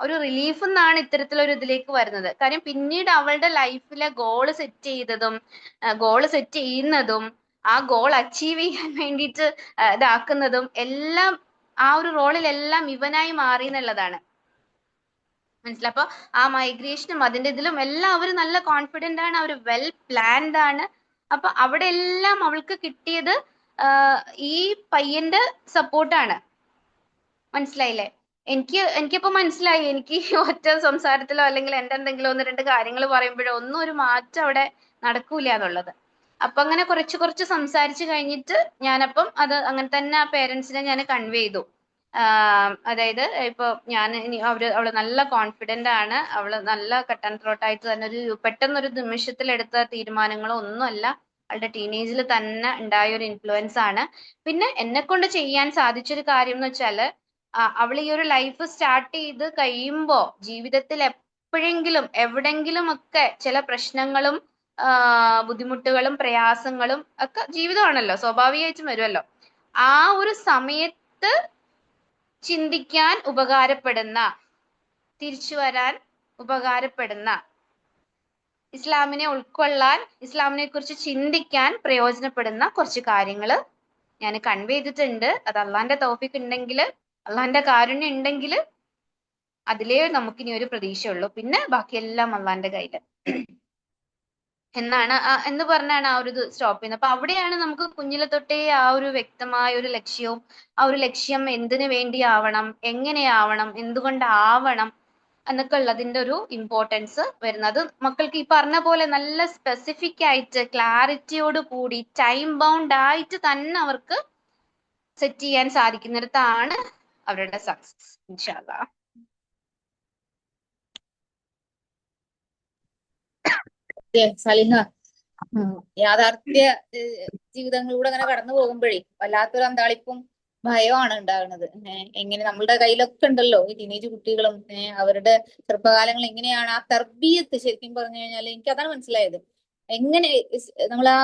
ഒരു റിലീഫ് എന്നാണ് ഇത്തരത്തിലൊരു ഇതിലേക്ക് വരുന്നത്. കാര്യം പിന്നീട് അവളുടെ ലൈഫിലെ ഗോള് സെറ്റ് ചെയ്തതും ഗോള് സെറ്റ് ചെയ്യുന്നതും ആ ഗോൾ അച്ചീവ് ചെയ്യാൻ വേണ്ടിയിട്ട് ഇതാക്കുന്നതും എല്ലാം ആ ഒരു റോളിലെല്ലാം ഇവനായി മാറി എന്നുള്ളതാണ്. മനസ്സിലായി? അപ്പൊ ആ മൈഗ്രേഷനും അതിന്റെ ഇതിലും എല്ലാം അവർ നല്ല കോൺഫിഡന്റ് ആണ്, അവർ വെൽ പ്ലാൻഡ് ആണ്. അപ്പൊ അവിടെ എല്ലാം അവൾക്ക് കിട്ടിയത് ഈ പയ്യന്റെ സപ്പോർട്ടാണ്. മനസ്സിലായില്ലേ? എനിക്കിപ്പോ മനസ്സിലായി, എനിക്ക് ഒറ്റ സംസാരത്തിലോ അല്ലെങ്കിൽ എന്റെ എന്തെങ്കിലും 1-2 കാര്യങ്ങൾ പറയുമ്പോഴോ ഒന്നും ഒരു മാറ്റം അവിടെ നടക്കൂല എന്നുള്ളത്. അപ്പൊ അങ്ങനെ കുറച്ച് സംസാരിച്ചു കഴിഞ്ഞിട്ട് ഞാനപ്പം അത് അങ്ങനെ തന്നെ ആ പേരൻസിനെ ഞാൻ കൺവേ ചെയ്തു. അതായത് ഇപ്പൊ അവള് നല്ല കോൺഫിഡന്റ് ആണ്, അവള് നല്ല കട്ട് ആൻഡ് ത്രോട്ട് ആയിട്ട് തന്നെ പെട്ടെന്നൊരു നിമിഷത്തിൽ എടുത്ത തീരുമാനങ്ങളോ ഒന്നുമല്ല, അവളുടെ ടീനേജിൽ തന്നെ ഉണ്ടായ ഒരു ഇൻഫ്ലുവൻസ് ആണ്. പിന്നെ എന്നെ കൊണ്ട് ചെയ്യാൻ സാധിച്ചൊരു കാര്യം എന്ന് വെച്ചാല്, അവൾ ഈ ഒരു ലൈഫ് സ്റ്റാർട്ട് ചെയ്ത് കഴിയുമ്പോ ജീവിതത്തിൽ എപ്പോഴെങ്കിലും എവിടെങ്കിലും ഒക്കെ ചില പ്രശ്നങ്ങളും ബുദ്ധിമുട്ടുകളും പ്രയാസങ്ങളും ഒക്കെ ജീവിതമാണല്ലോ, സ്വാഭാവികമായിട്ടും വരുമല്ലോ. ആ ഒരു സമയത്ത് ചിന്തിക്കാൻ ഉപകാരപ്പെടുന്ന, തിരിച്ചു വരാൻ ഉപകാരപ്പെടുന്ന, ഇസ്ലാമിനെ ഉൾക്കൊള്ളാൻ, ഇസ്ലാമിനെ കുറിച്ച് ചിന്തിക്കാൻ പ്രയോജനപ്പെടുന്ന കുറച്ച് കാര്യങ്ങൾ ഞാൻ കൺവേ ചെയ്തിട്ടുണ്ട്. അത് അള്ളാന്റെ തൗഫീഖ് ഉണ്ടെങ്കിൽ, അള്ളാന്റെ കാരുണ്യം ഉണ്ടെങ്കിൽ അതിലേ നമുക്കിനി ഒരു പ്രതീക്ഷയുള്ളൂ. പിന്നെ ബാക്കിയെല്ലാം അള്ളാന്റെ കയ്യില് എന്ന് പറഞ്ഞാണ് ആ ഒരു ഇത് സ്റ്റോപ്പ് ചെയ്യുന്നത്. അപ്പൊ അവിടെയാണ് നമുക്ക് കുഞ്ഞിലെ തൊട്ടേ ആ ഒരു വ്യക്തമായ ഒരു ലക്ഷ്യവും, ആ ഒരു ലക്ഷ്യം എന്തിനു വേണ്ടി ആവണം, എങ്ങനെയാവണം, എന്തുകൊണ്ടാവണം എന്നൊക്കെ ഉള്ളതിന്റെ ഒരു ഇമ്പോർട്ടൻസ് വരുന്നത്. മക്കൾക്ക് ഈ പറഞ്ഞ പോലെ നല്ല സ്പെസിഫിക് ആയിട്ട് ക്ലാരിറ്റിയോട് കൂടി ടൈം ബൗണ്ട് ആയിട്ട് തന്നെ അവർക്ക് സെറ്റ് ചെയ്യാൻ സാധിക്കുന്നിടത്താണ് അവരുടെ സക്സസ് ഇൻഷാ അല്ലാഹ്. സലിഹ, യാഥാർത്ഥ്യ ജീവിതങ്ങളിലൂടെ അങ്ങനെ കടന്നു പോകുമ്പോഴേ വല്ലാത്തൊരു അന്താളിപ്പും ഭയമാണ് ഉണ്ടാകുന്നത്. എങ്ങനെ നമ്മളുടെ കയ്യിലൊക്കെ ഉണ്ടല്ലോ ഈ ടീനേജ് കുട്ടികളും അവരുടെ ചെറുപ്പകാലങ്ങൾ എങ്ങനെയാണ് ആ തർബീയത്ത്, ശരിക്കും പറഞ്ഞു കഴിഞ്ഞാൽ എനിക്ക് അതാണ് മനസ്സിലായത്. എങ്ങനെ നമ്മൾ ആ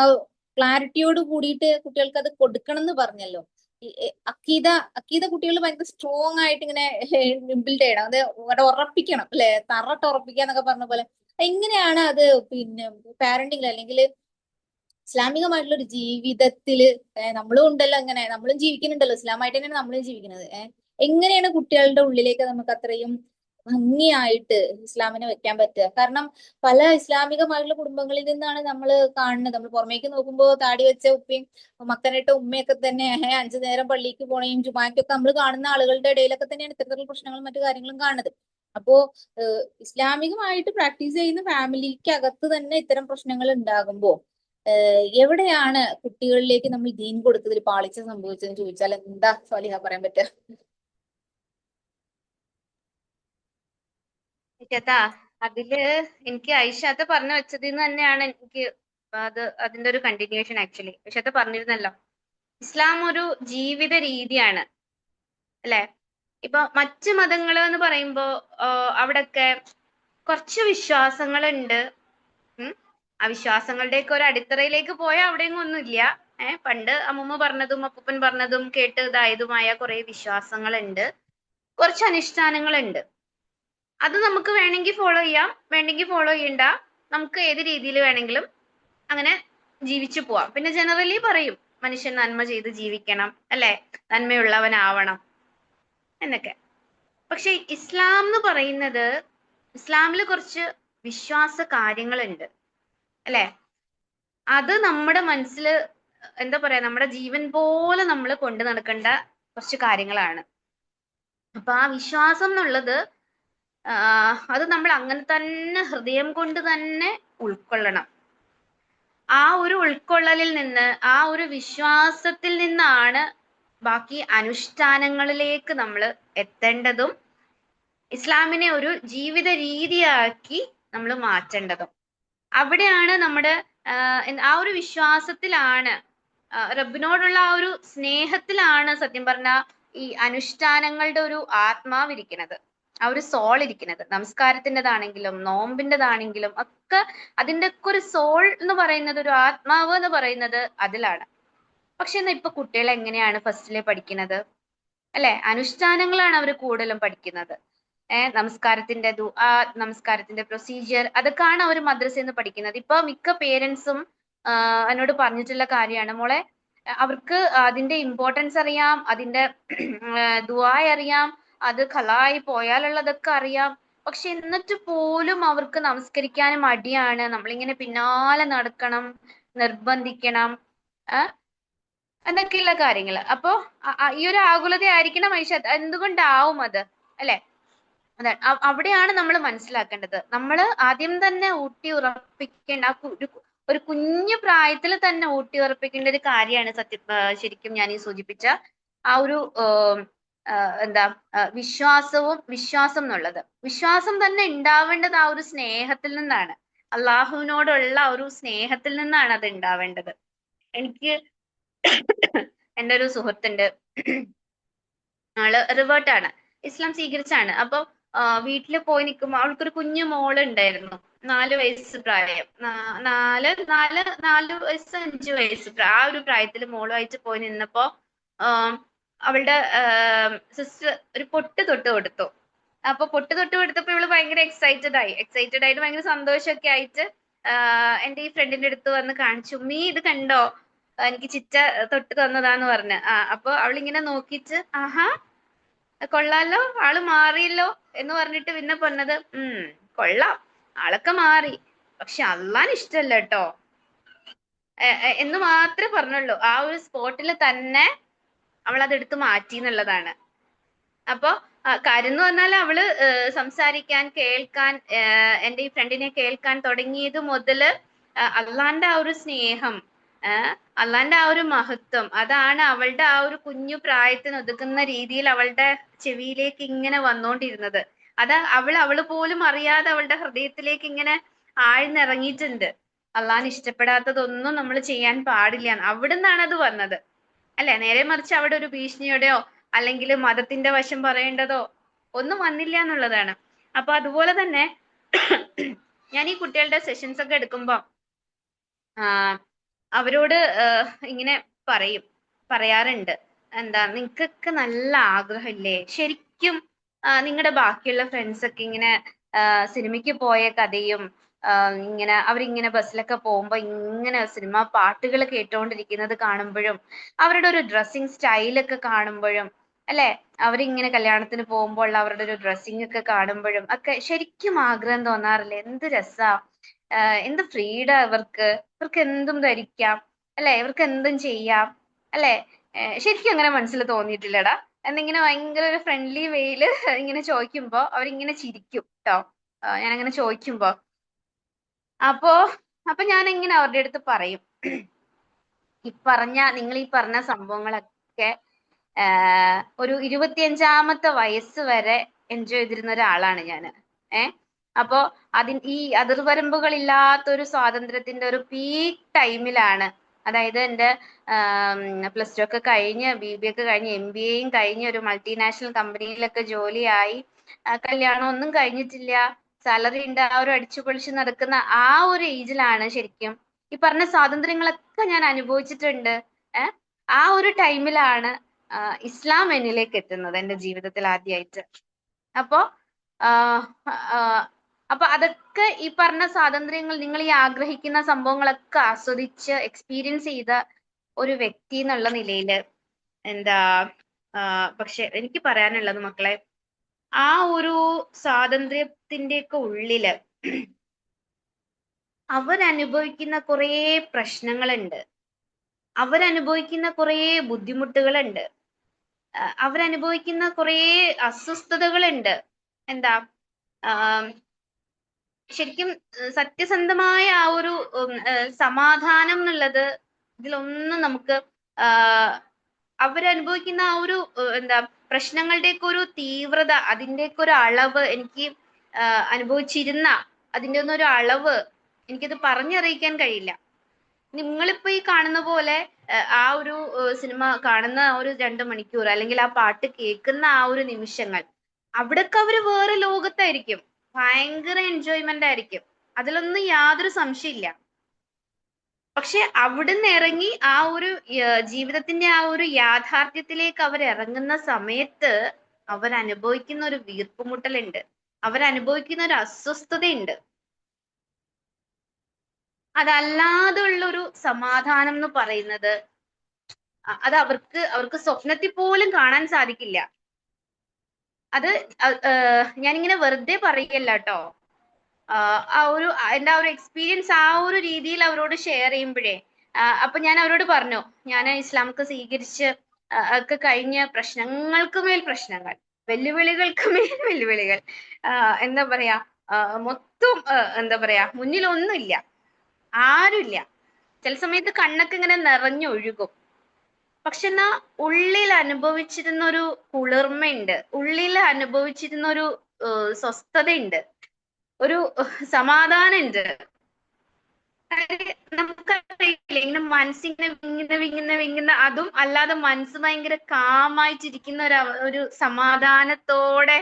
ക്ലാരിറ്റിയോട് കൂടിയിട്ട് കുട്ടികൾക്ക് അത് കൊടുക്കണം എന്ന് പറഞ്ഞല്ലോ. അക്കീത കുട്ടികൾ ഭയങ്കര സ്ട്രോങ് ആയിട്ട് ഇങ്ങനെ ബിൽഡ് ചെയ്യണം, അത് ഉറപ്പിക്കണം അല്ലെ, തറട്ട് ഉറപ്പിക്കുക എന്നൊക്കെ പറഞ്ഞ പോലെ. എങ്ങനെയാണ് അത് പിന്നെ പാരന്റിങ് അല്ലെങ്കിൽ ഇസ്ലാമികമായിട്ടുള്ള ഒരു ജീവിതത്തില് നമ്മളും ഉണ്ടല്ലോ, അങ്ങനെ നമ്മളും ജീവിക്കുന്നുണ്ടല്ലോ, ഇസ്ലാമായിട്ട് തന്നെയാണ് നമ്മളും ജീവിക്കുന്നത്. എങ്ങനെയാണ് കുട്ടികളുടെ ഉള്ളിലേക്ക് നമുക്ക് അത്രയും ഭംഗിയായിട്ട് ഇസ്ലാമിനെ വെക്കാൻ പറ്റുക. കാരണം പല ഇസ്ലാമികമായിട്ടുള്ള കുടുംബങ്ങളിൽ നിന്നാണ് നമ്മൾ കാണുന്നത്. നമ്മൾ പുറമേക്ക് നോക്കുമ്പോൾ താടി വെച്ച ഉപ്പയും മക്കനിട്ട ഉമ്മയൊക്കെ തന്നെ 5 നേരം പള്ളിക്ക് പോണെയും ജുമാക്കൊക്കെ നമ്മൾ കാണുന്ന ആളുകളുടെ ഇടയിലൊക്കെ തന്നെയാണ് ഇത്തരത്തിലുള്ള പ്രശ്നങ്ങളും മറ്റു കാര്യങ്ങളും കാണുന്നത്. അപ്പോ ഇസ്ലാമികമായിട്ട് പ്രാക്ടീസ് ചെയ്യുന്ന ഫാമിലിക്ക് അകത്ത് തന്നെ ഇത്തരം പ്രശ്നങ്ങൾ ഉണ്ടാകുമ്പോൾ എവിടെയാണ് കുട്ടികളിലേക്ക് നമ്മൾ ദീൻ കൊടുത്തതിൽ പാളിച്ച സംഭവിച്ചതെന്ന് ചോദിച്ചാൽ എന്താ സ്വാലിഹ പറയാൻ പറ്റുക? ചേട്ടാ, അതില് എനിക്ക് ഐഷാത്ത പറഞ്ഞു വെച്ചതിൽ നിന്ന് തന്നെയാണ് എനിക്ക് അതിന്റെ ഒരു കണ്ടിന്യൂഷൻ. ആക്ച്വലി ഐഷാത്ത പറഞ്ഞിരുന്നല്ലോ, ഇസ്ലാം ഒരു ജീവിത രീതിയാണ് അല്ലെ. ഇപ്പൊ മറ്റ് മതങ്ങൾ എന്ന് പറയുമ്പോ അവിടൊക്കെ കുറച്ച് വിശ്വാസങ്ങളുണ്ട്. ആ വിശ്വാസങ്ങളുടെയൊക്കെ ഒരു അടിത്തറയിലേക്ക് പോയാൽ അവിടെയൊന്നും ഒന്നുമില്ല. പണ്ട് അമ്മൂമ്മ പറഞ്ഞതും അപ്പൂപ്പൻ പറഞ്ഞതും കേട്ട് ഇതായതുമായ കുറെ വിശ്വാസങ്ങളുണ്ട്, കുറച്ച് അനുഷ്ഠാനങ്ങളുണ്ട്. അത് നമുക്ക് വേണമെങ്കിൽ ഫോളോ ചെയ്യാം, വേണമെങ്കിൽ ഫോളോ ചെയ്യണ്ട. നമുക്ക് ഏത് രീതിയിൽ വേണമെങ്കിലും അങ്ങനെ ജീവിച്ചു പോവാം. പിന്നെ ജനറലി പറയും മനുഷ്യൻ നന്മ ചെയ്ത് ജീവിക്കണം അല്ലെ, നന്മയുള്ളവനാവണം എന്നൊക്കെ. പക്ഷെ ഇസ്ലാം എന്ന് പറയുന്നത്, ഇസ്ലാമിൽ കുറച്ച് വിശ്വാസ കാര്യങ്ങളുണ്ട് അല്ലെ. അത് നമ്മുടെ മനസ്സിൽ എന്താ പറയാ, നമ്മുടെ ജീവൻ പോലെ നമ്മൾ കൊണ്ടു നടക്കേണ്ട കുറച്ച് കാര്യങ്ങളാണ്. അപ്പൊ ആ വിശ്വാസം എന്നുള്ളത് അത് നമ്മൾ അങ്ങനെ തന്നെ ഹൃദയം കൊണ്ട് തന്നെ ഉൾക്കൊള്ളണം. ആ ഒരു ഉൾക്കൊള്ളലിൽ നിന്ന്, ആ ഒരു വിശ്വാസത്തിൽ നിന്നാണ് ബാക്കി അനുഷ്ഠാനങ്ങളിലേക്ക് നമ്മൾ എത്തേണ്ടതും ഇസ്ലാമിനെ ഒരു ജീവിത രീതിയാക്കി നമ്മൾ മാറ്റേണ്ടതും. അവിടെയാണ് നമ്മുടെ ആ ഒരു വിശ്വാസത്തിലാണ്, റബ്ബിനോടുള്ള ആ ഒരു സ്നേഹത്തിലാണ് സത്യം പറഞ്ഞ ഈ അനുഷ്ഠാനങ്ങളുടെ ഒരു ആത്മാവിരിക്കുന്നത്, ആ ഒരു സോൾ ഇരിക്കുന്നത്. നമസ്കാരത്തിൻ്റെതാണെങ്കിലും നോമ്പിൻ്റെതാണെങ്കിലും ഒക്കെ അതിൻ്റെ ഒക്കെ ഒരു സോൾ എന്ന് പറയുന്നത്, ഒരു ആത്മാവ് എന്ന് പറയുന്നത് അതിലാണ്. പക്ഷെ എന്നാ ഇപ്പൊ കുട്ടികൾ എങ്ങനെയാണ് ഫസ്റ്റിലെ പഠിക്കുന്നത് അല്ലെ? അനുഷ്ഠാനങ്ങളാണ് അവർ കൂടുതലും പഠിക്കുന്നത്. നമസ്കാരത്തിന്റെ നമസ്കാരത്തിന്റെ പ്രൊസീജിയർ അതൊക്കെയാണ് അവർ മദ്രസയിൽ നിന്ന് പഠിക്കുന്നത്. ഇപ്പൊ മിക്ക പേരൻസും എന്നോട് പറഞ്ഞിട്ടുള്ള കാര്യമാണ്, മോളെ അവർക്ക് അതിന്റെ ഇമ്പോർട്ടൻസ് അറിയാം, അതിന്റെ ദുആ അറിയാം, അത് ഖലായി പോയാലുള്ളതൊക്കെ അറിയാം. പക്ഷെ എന്നിട്ട് പോലും അവർക്ക് നമസ്കരിക്കാൻ മടിയാണ്. നമ്മളിങ്ങനെ പിന്നാലെ നടക്കണം, നിർബന്ധിക്കണം എന്നൊക്കെയുള്ള കാര്യങ്ങൾ. അപ്പോ ഈ ഒരു ആകുലത ആയിരിക്കണം ഐഷ, എന്തുകൊണ്ടാവും അത് അല്ലെ? അതെ, അവിടെയാണ് നമ്മൾ മനസ്സിലാക്കേണ്ടത്. നമ്മൾ ആദ്യം തന്നെ ഊട്ടി ഉറപ്പിക്കേണ്ട, ഒരു കുഞ്ഞു പ്രായത്തിൽ തന്നെ ഊട്ടി ഉറപ്പിക്കേണ്ട ഒരു കാര്യമാണ് ശരിക്കും ഞാൻ ഈ സൂചിപ്പിച്ച ആ ഒരു വിശ്വാസം എന്നുള്ളത്. വിശ്വാസം തന്നെ ഉണ്ടാവേണ്ടത് ആ ഒരു സ്നേഹത്തിൽ നിന്നാണ്, അള്ളാഹുവിനോടുള്ള ഒരു സ്നേഹത്തിൽ നിന്നാണ് അത് ഉണ്ടാവേണ്ടത്. എനിക്ക് എൻ്റെ ഒരു സുഹൃത്തുണ്ട്, ആള് റിവേർട്ടാണ്, ഇസ്ലാം സ്വീകരിച്ചാണ്. അപ്പൊ വീട്ടിൽ പോയി നിൽക്കുമ്പോൾ അവൾക്കൊരു കുഞ്ഞു മോള് ഉണ്ടായിരുന്നു, 4 വയസ്സ് പ്രായം, 4 വയസ്സ് 5 വയസ്സ് ആ ഒരു പ്രായത്തിൽ മോളുമായിട്ട് പോയി നിന്നപ്പോ അവളുടെ സിസ്റ്റർ ഒരു പൊട്ട് തൊട്ട് കൊടുത്തു. അപ്പൊ പൊട്ട് തൊട്ട് കൊടുത്തപ്പോ ഇവള് ഭയങ്കര എക്സൈറ്റഡ് ആയിട്ട് ഭയങ്കര സന്തോഷമൊക്കെ ആയിട്ട് എന്റെ ഈ ഫ്രണ്ടിന്റെ അടുത്ത് വന്ന് കാണിച്ചു, നീ ഇത് കണ്ടോ, എനിക്ക് ചിറ്റ തൊട്ട് തന്നതാന്ന് പറഞ്ഞ്. അപ്പൊ അവളിങ്ങനെ നോക്കിച്ച്, ആഹാ കൊള്ളാലോ, ആള് മാറിയല്ലോ എന്ന് പറഞ്ഞിട്ട് പിന്നെ പറഞ്ഞത്, കൊള്ളാം, ആളൊക്കെ മാറി, പക്ഷെ അള്ളാന് ഇഷ്ടല്ല കേട്ടോ എന്ന് മാത്രമേ പറഞ്ഞുള്ളൂ. ആ ഒരു സ്പോട്ടിൽ തന്നെ അവൾ അതെടുത്ത് മാറ്റി എന്നുള്ളതാണ്. അപ്പൊ കാര്യം എന്ന് പറഞ്ഞാൽ അവള് സംസാരിക്കാൻ, കേൾക്കാൻ, എന്റെ ഈ ഫ്രണ്ടിനെ കേൾക്കാൻ തുടങ്ങിയത് മുതല് അള്ളാന്റെ ആ ഒരു സ്നേഹം, അള്ളാന്റെ ആ ഒരു മഹത്വം, അതാണ് അവളുടെ ആ ഒരു കുഞ്ഞു പ്രായത്തിന് ഒതുക്കുന്ന രീതിയിൽ അവളുടെ ചെവിയിലേക്ക് ഇങ്ങനെ വന്നോണ്ടിരുന്നത്. അത് അവള് പോലും അറിയാതെ അവളുടെ ഹൃദയത്തിലേക്ക് ഇങ്ങനെ ആഴ്ന്നിറങ്ങിയിട്ടുണ്ട്. അള്ളാൻ ഇഷ്ടപ്പെടാത്തതൊന്നും നമ്മൾ ചെയ്യാൻ പാടില്ല, അവിടുന്നാണ് അത് വന്നത് അല്ലെ. നേരെ മറിച്ച് അവിടെ ഒരു ഭീഷണിയോടെയോ അല്ലെങ്കിൽ മതത്തിന്റെ വശം പറയേണ്ടതോ ഒന്നും വന്നില്ല എന്നുള്ളതാണ്. അപ്പൊ അതുപോലെ തന്നെ ഞാൻ ഈ കുട്ടികളുടെ സെഷൻസ് ഒക്കെ എടുക്കുമ്പോ അവരോട് ഇങ്ങനെ പറയാറുണ്ട്, എന്താ, നിങ്ങൾക്കൊക്കെ നല്ല ആഗ്രഹമില്ലേ ശരിക്കും നിങ്ങളുടെ ബാക്കിയുള്ള ഫ്രണ്ട്സ് ഒക്കെ ഇങ്ങനെ സിനിമയ്ക്ക് പോയ കഥയും ഇങ്ങനെ അവരിങ്ങനെ ബസ്സിലൊക്കെ പോകുമ്പോ ഇങ്ങനെ സിനിമ പാട്ടുകൾ കേട്ടോണ്ടിരിക്കുന്നത് കാണുമ്പോഴും അവരുടെ ഒരു ഡ്രസ്സിങ് സ്റ്റൈലൊക്കെ കാണുമ്പോഴും അല്ലെ? അവരിങ്ങനെ കല്യാണത്തിന് പോകുമ്പോൾ അവരുടെ ഒരു ഡ്രസ്സിംഗ് ഒക്കെ കാണുമ്പോഴും ഒക്കെ ശരിക്കും ആഗ്രഹം തോന്നാറില്ലേ? എന്ത് രസാ, എന്ത് ഫ്രീഡാ ഇവർക്ക്, ഇവർക്ക് എന്തും ധരിക്കാം അല്ലെ? ഇവർക്ക് എന്തും ചെയ്യാം അല്ലെ? ശരിക്കും അങ്ങനെ മനസ്സിൽ തോന്നിയിട്ടില്ലടാ? എന്നിങ്ങനെ ഭയങ്കര ഒരു ഫ്രണ്ട്ലി വേയില് ഇങ്ങനെ ചോദിക്കുമ്പോ അവരിങ്ങനെ ചിരിക്കും ട്ടോ. ഞാനങ്ങനെ ചോദിക്കുമ്പോ അപ്പോ അപ്പൊ ഞാൻ ഇങ്ങനെ അവരുടെ അടുത്ത് പറയും, നിങ്ങൾ ഈ പറഞ്ഞ സംഭവങ്ങളൊക്കെ ഒരു 25-ാമത്തെ വയസ്സ് വരെ എൻജോയ് ചെയ്തിരുന്ന ഒരാളാണ് ഞാൻ. അപ്പോ ഈ അതിർവരമ്പുകളില്ലാത്തൊരു സ്വാതന്ത്ര്യത്തിന്റെ ഒരു പീക്ക് ടൈമിലാണ്, അതായത് എൻ്റെ +2 ഒക്കെ കഴിഞ്ഞ് BBA ഒക്കെ കഴിഞ്ഞ് MBAയും കഴിഞ്ഞ് ഒരു മൾട്ടിനാഷണൽ കമ്പനിയിലൊക്കെ ജോലിയായി, കല്യാണം ഒന്നും കഴിഞ്ഞിട്ടില്ല, സാലറി ഉണ്ട്, ആ ഒരു അടിച്ചുപൊളിച്ച് നടക്കുന്ന ആ ഒരു ഏജിലാണ് ശരിക്കും ഈ പറഞ്ഞ സ്വാതന്ത്ര്യങ്ങളൊക്കെ ഞാൻ അനുഭവിച്ചിട്ടുണ്ട്. ആ ഒരു ടൈമിലാണ് ഇസ്ലാം എന്നിലേക്ക് എത്തുന്നത് എൻ്റെ ജീവിതത്തിൽ ആദ്യമായിട്ട്. അപ്പോ അപ്പൊ അതൊക്കെ ഈ പറഞ്ഞ സ്വാതന്ത്ര്യങ്ങൾ, നിങ്ങൾ ഈ ആഗ്രഹിക്കുന്ന സംഭവങ്ങളൊക്കെ ആസ്വദിച്ച് എക്സ്പീരിയൻസ് ചെയ്ത ഒരു വ്യക്തി എന്നുള്ള നിലയില് എന്താ പക്ഷെ എനിക്ക് പറയാനുള്ളത് മക്കളെ, ആ ഒരു സ്വാതന്ത്ര്യത്തിന്റെയൊക്കെ ഉള്ളില് അവരനുഭവിക്കുന്ന കുറേ പ്രശ്നങ്ങളുണ്ട്, അവരനുഭവിക്കുന്ന കുറേ ബുദ്ധിമുട്ടുകളുണ്ട്, അവരനുഭവിക്കുന്ന കുറേ അസ്വസ്ഥതകളുണ്ട്. എന്താ ശരിക്കും സത്യസന്ധമായ ആ ഒരു സമാധാനം എന്നുള്ളത് ഇതിലൊന്നും നമുക്ക് അവരനുഭവിക്കുന്ന ആ ഒരു എന്താ പ്രശ്നങ്ങളുടെയൊക്കെ ഒരു തീവ്രത, അതിൻ്റെയൊക്കെ ഒരു അളവ് എനിക്ക് അനുഭവിച്ചിരുന്ന അതിൻ്റെ ഒന്നും ഒരു അളവ് എനിക്കത് പറഞ്ഞറിയിക്കാൻ കഴിയില്ല. നിങ്ങളിപ്പോ ഈ കാണുന്ന പോലെ ആ ഒരു സിനിമ കാണുന്ന ആ ഒരു 2 മണിക്കൂർ അല്ലെങ്കിൽ ആ പാട്ട് കേൾക്കുന്ന ആ ഒരു നിമിഷങ്ങൾ, അവിടൊക്കെ അവര് വേറെ ലോകത്തായിരിക്കും, ഭയങ്കര എൻജോയ്മെന്റ് ആയിരിക്കും, അതിലൊന്നും യാതൊരു സംശയമില്ല. പക്ഷെ അവിടുന്ന് ഇറങ്ങി ആ ഒരു ജീവിതത്തിന്റെ ആ ഒരു യാഥാർത്ഥ്യത്തിലേക്ക് അവർ ഇറങ്ങുന്ന സമയത്ത് അവരനുഭവിക്കുന്ന ഒരു വീർപ്പുമുട്ടലുണ്ട്, അവരനുഭവിക്കുന്ന ഒരു അസ്വസ്ഥതയുണ്ട്. അതല്ലാതുള്ളൊരു സമാധാനം എന്ന് പറയുന്നത് അത് അവർക്ക് സ്വപ്നത്തിൽ പോലും കാണാൻ സാധിക്കില്ല. അത് ഞാനിങ്ങനെ വെറുതെ പറയല്ല കേട്ടോ. ആ ഒരു എൻ്റെ ആ ഒരു എക്സ്പീരിയൻസ് ആ ഒരു രീതിയിൽ അവരോട് ഷെയർ ചെയ്യുമ്പോഴേ അപ്പൊ ഞാൻ അവരോട് പറഞ്ഞു, ഞാൻ ഇസ്ലാമൊക്കെ സ്വീകരിച്ച് ഒക്കെ കഴിഞ്ഞ പ്രശ്നങ്ങൾക്ക് മേൽ പ്രശ്നങ്ങൾ, വെല്ലുവിളികൾക്ക് മേൽ വെല്ലുവിളികൾ, എന്താ പറയാ മൊത്തം എന്താ പറയാ മുന്നിലൊന്നുമില്ല, ആരുമില്ല. ചില സമയത്ത് കണ്ണൊക്കെ ഇങ്ങനെ നിറഞ്ഞൊഴുകും. പക്ഷെ എന്നാ ഉള്ളിൽ അനുഭവിച്ചിരുന്ന ഒരു കുളിർമയുണ്ട്, ഉള്ളിൽ അനുഭവിച്ചിരുന്ന ഒരു സ്വസ്ഥതയുണ്ട്, ഒരു സമാധാനമുണ്ട്. നമുക്കറിയില്ല, ഇങ്ങനെ മനസ്സിങ്ങനെ വിങ്ങുന്ന അതും അല്ലാതെ മനസ്സ് ഭയങ്കര കാമായിട്ടിരിക്കുന്ന ഒരു സമാധാനത്തോടെ